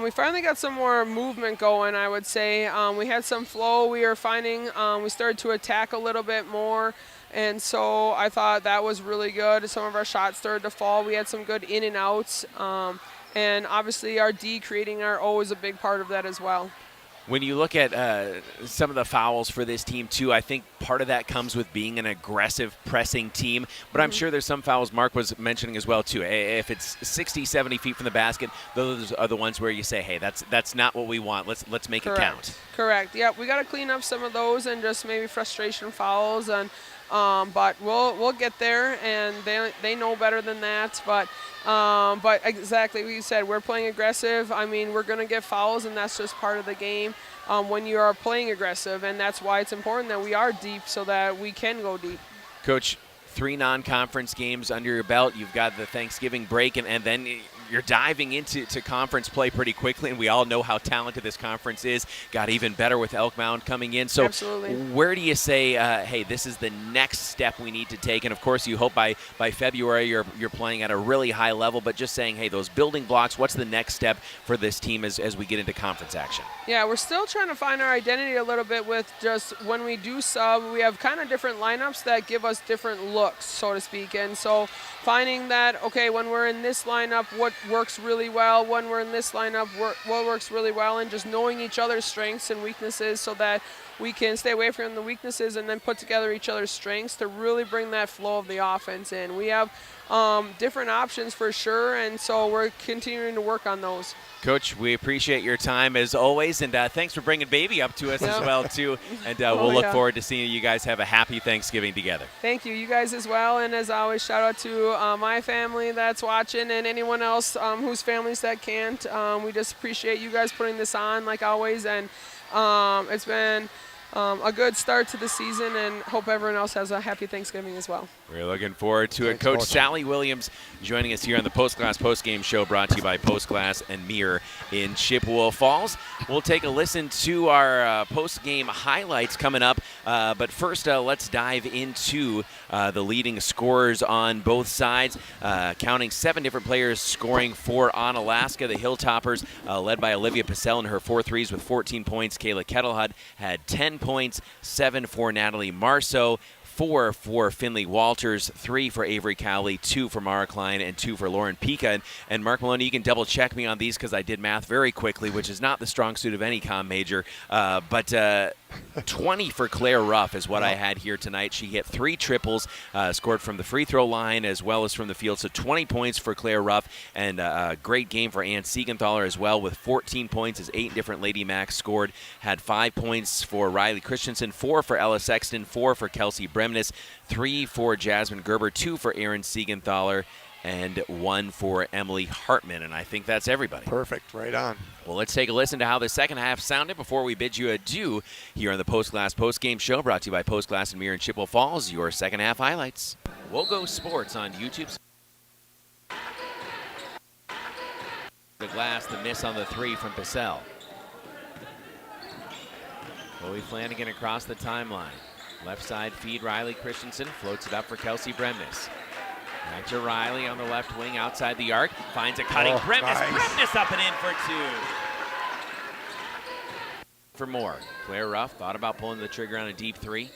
We finally got some more movement going, I would say. We had some flow. We were finding we started to attack a little bit more, and so I thought that was really good. Some of our shots started to fall. We had some good in and outs, and obviously our D creating our O is a big part of that as well. When you look at some of the fouls for this team, too, I think part of that comes with being an aggressive pressing team. But I'm sure there's some fouls Mark was mentioning as well, too. If it's 60, 70 feet from the basket, those are the ones where you say, hey, that's not what we want. Let's make it count. Correct. Yeah, we got to clean up some of those and just maybe frustration fouls. And but we'll get there, and they know better than that. But exactly what you said, we're playing aggressive. I mean, we're going to get fouls, and that's just part of the game when you are playing aggressive, and that's why it's important that we are deep so that we can go deep. Coach, 3 non-conference games under your belt. You've got the Thanksgiving break, and then you're diving into conference play pretty quickly, and we all know how talented this conference is. Got even better with Elk Mound coming in. So absolutely. Where do you say, hey, this is the next step we need to take? And, of course, you hope by February you're playing at a really high level, but just saying, hey, those building blocks, what's the next step for this team as we get into conference action? Yeah, we're still trying to find our identity a little bit with just when we do sub, we have kind of different lineups that give us different looks, so to speak. And so finding that, okay, when we're in this lineup, what works really well, when we're in this lineup, what works really well, and just knowing each other's strengths and weaknesses so that we can stay away from the weaknesses and then put together each other's strengths to really bring that flow of the offense in. We have different options for sure, and so we're continuing to work on those. Coach, we appreciate your time as always, and thanks for bringing baby up to us as well, too. And we'll look forward to seeing you guys have a happy Thanksgiving together. Thank you. You guys as well. And as always, shout out to my family that's watching and anyone else whose families that can't. We just appreciate you guys putting this on, like always. And it's been a good start to the season, and hope everyone else has a happy Thanksgiving as well. We're looking forward to it. Coach Sally Williams joining us here on the Post Class Post Game Show, brought to you by Post Class and Mirror in Chippewa Falls. We'll take a listen to our post game highlights coming up, but first let's dive into the leading scorers on both sides, counting 7 different players scoring for Onalaska. The Hilltoppers, led by Olivia Pacell in her 4 threes with 14 points. Kayla Kettlehud had 10 points, 7 for Natalie Marceau. 4 for Finley Walters, 3 for Avery Cowley, 2 for Mara Klein, and 2 for Lauren Pika. And Mark Maloney, you can double check me on these because I did math very quickly, which is not the strong suit of any comm major. But 20 for Claire Ruff is what I had here tonight. She hit 3 triples, scored from the free throw line as well as from the field. So 20 points for Claire Ruff, and a great game for Ann Siegenthaler as well with 14 points as 8 different Lady Macks scored. Had 5 points for Riley Christensen, 4 for Ella Sexton, 4 for Kelsey Bremnes, 3 for Jasmine Gerber, 2 for Erin Siegenthaler, and 1 for Emily Hartman. And I think that's everybody. Perfect. Right on. Well, let's take a listen to how the second half sounded before we bid you adieu here on the Post Glass Postgame Show, brought to you by Post Glass and Mirror in Chippewa Falls. Your second half highlights. WOGO Sports on YouTube. The glass, the miss on the 3 from Pacell. Chloe Flanagan across the timeline. Left side feed, Riley Christensen floats it up for Kelsey Bremnes. Back to Riley on the left wing outside the arc. Finds a cutting Bremnes. Nice. Bremnes up and in for 2. For more. Claire Ruff thought about pulling the trigger on a deep 3.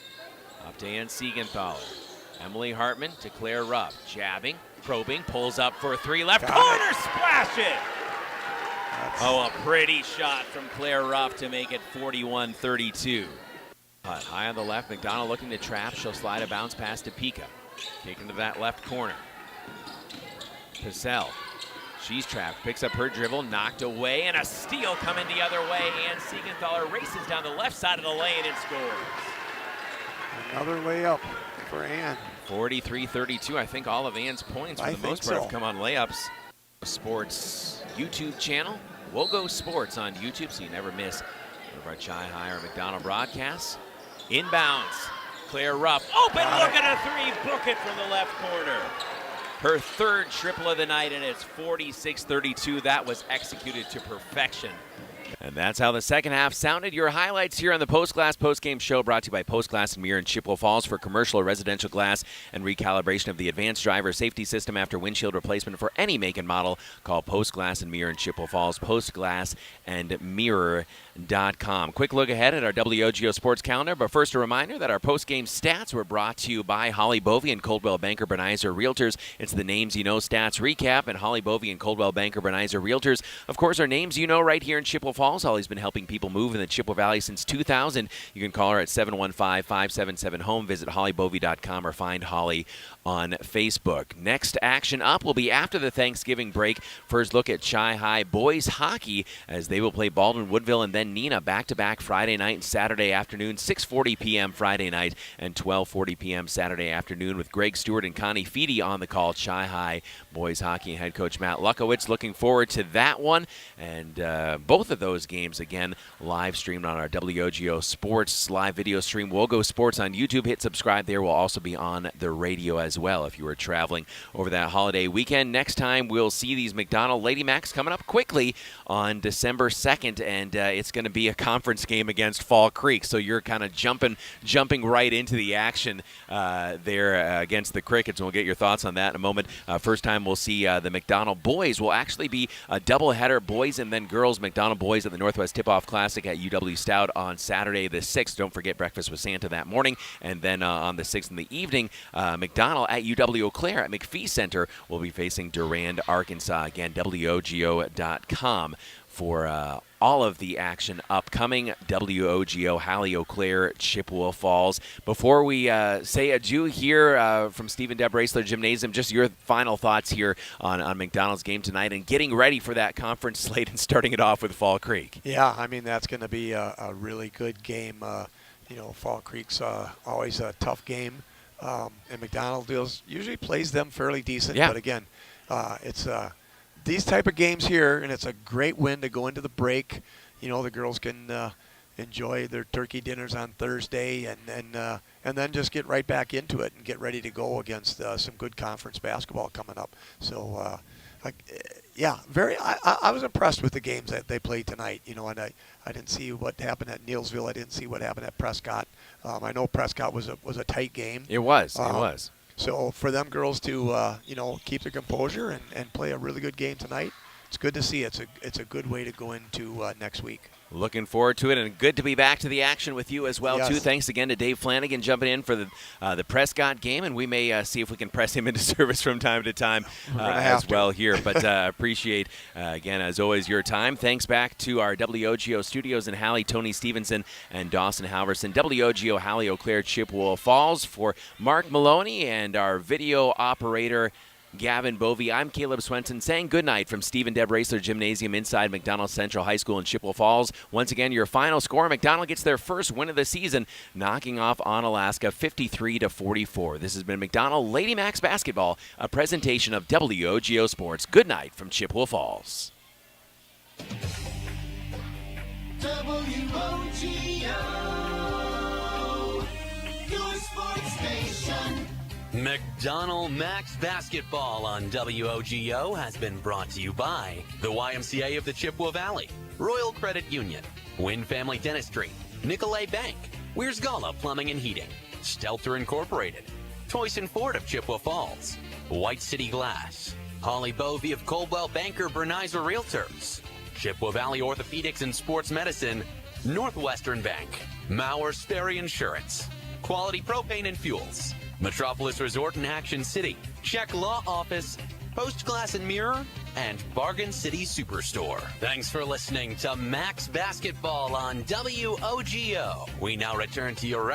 Up to Ann Siegenthaler. Emily Hartman to Claire Ruff. Jabbing, probing, pulls up for a 3. Left corner, splash it! Oh, a pretty shot from Claire Ruff to make it 41-32. High on the left, McDonell looking to trap. She'll slide a bounce pass to Pika. Kick into that left corner. Pacell. She's trapped. Picks up her dribble. Knocked away. And a steal coming the other way. Ann Siegenthaler races down the left side of the lane and scores. Another layup for Ann. 43-32. I think all of Ann's points, for the most part, have come on layups. Sports YouTube channel. WOGO Sports on YouTube, so you never miss one of our Chi High or McDonell broadcasts. Inbounds. Claire Ruff, open look at a 3, book it from the left corner. Her 3rd triple of the night, and it's 46-32. That was executed to perfection. And that's how the second half sounded. Your highlights here on the Post Glass Postgame Show, brought to you by Post Glass and Mirror in Chippewa Falls for commercial or residential glass and recalibration of the advanced driver safety system after windshield replacement for any make and model. Call Post Glass and Mirror in Chippewa Falls, postglassandmirror.com. Quick look ahead at our WOGO Sports calendar, but first a reminder that our postgame stats were brought to you by Holly Bovey and Coldwell Banker Benizer Realtors. It's the Names You Know Stats Recap, and Holly Bovey and Coldwell Banker Benizer Realtors, of course, are names you know right here in Chippewa Falls. Holly's been helping people move in the Chippewa Valley since 2000. You can call her at 715-577-HOME. Visit hollybovey.com or find Holly on Facebook. Next action up will be after the Thanksgiving break. First look at Chi High boys hockey as they will play Baldwin Woodville and then Neenah back-to-back Friday night and Saturday afternoon, 6:40 p.m. Friday night and 12:40 p.m. Saturday afternoon, with Greg Stewart and Connie Feedy on the call. Chi High boys hockey and head coach Matt Lukowitz looking forward to that one. And both of those games, again, live streamed on our WOGO Sports live video stream. WOGO Sports on YouTube. Hit subscribe there. We'll also be on the radio as well if you were traveling over that holiday weekend. Next time, we'll see these McDonell Lady Macks coming up quickly on December 2nd, and it's going to be a conference game against Fall Creek, so you're kind of jumping right into the action there against the Crickets, and we'll get your thoughts on that in a moment. First time we'll see the McDonell boys will actually be a doubleheader, boys and then girls. McDonell boys at the Northwest Tip-Off Classic at UW Stout on Saturday the 6th. Don't forget breakfast with Santa that morning, and then on the 6th in the evening, McDonell at UW Eau Claire at McPhee Center will be facing Durand, Arkansas. Again, WOGO.com for all of the action upcoming. WOGO, Hallie, Eau Claire, Chippewa Falls. Before we say adieu here from Stephen Deb Raisler Gymnasium, just your final thoughts here on McDonell's game tonight and getting ready for that conference slate and starting it off with Fall Creek. Yeah, I mean, that's going to be a really good game. Fall Creek's always a tough game. And McDonell usually plays them fairly decent. Yeah. But again, it's these type of games here, and it's a great win to go into the break. The girls can enjoy their turkey dinners on Thursday, and then just get right back into it and get ready to go against some good conference basketball coming up. So, I was impressed with the games that they played tonight. And I didn't see what happened at Neilsville. I didn't see what happened at Prescott. I know Prescott was a tight game. It was. So for them girls to keep their composure and play a really good game tonight, it's good to see. It's a good way to go into next week. Looking forward to it, and good to be back to the action with you as well, Yes. too. Thanks again to Dave Flanagan jumping in for the Prescott game, and we may see if we can press him into service from time to time as well here. But appreciate, again, as always, your time. Thanks back to our WOGO studios in Halley, Tony Stevenson and Dawson Halverson. WOGO Halley, Eau Claire, Chippewa Falls. For Mark Maloney and our video operator, Gavin Bovey, I'm Caleb Swenson saying goodnight from Steve and Deb Raceler Gymnasium inside McDonell Central High School in Chippewa Falls. Once again, your final score, McDonell gets their first win of the season, knocking off Onalaska 53-44. This has been McDonell Lady Macks basketball, a presentation of WOGO Sports. Good night from Chippewa Falls. WOGO, your sports station. McDonell Macks basketball on WOGO has been brought to you by the YMCA of the Chippewa Valley, Royal Credit Union, Wynn Family Dentistry, Nicolay Bank, Weir's Gala Plumbing and Heating, Stelter Incorporated, Toyson Ford of Chippewa Falls, White City Glass, Holly Bovey of Coldwell Banker Bernizer Realtors, Chippewa Valley Orthopedics and Sports Medicine, Northwestern Bank, Mauer Sperry Insurance, Quality Propane and Fuels, Metropolis Resort in Action City, Check Law Office, Post Glass and Mirror, and Bargain City Superstore. Thanks for listening to Macks Basketball on WOGO. We now return to your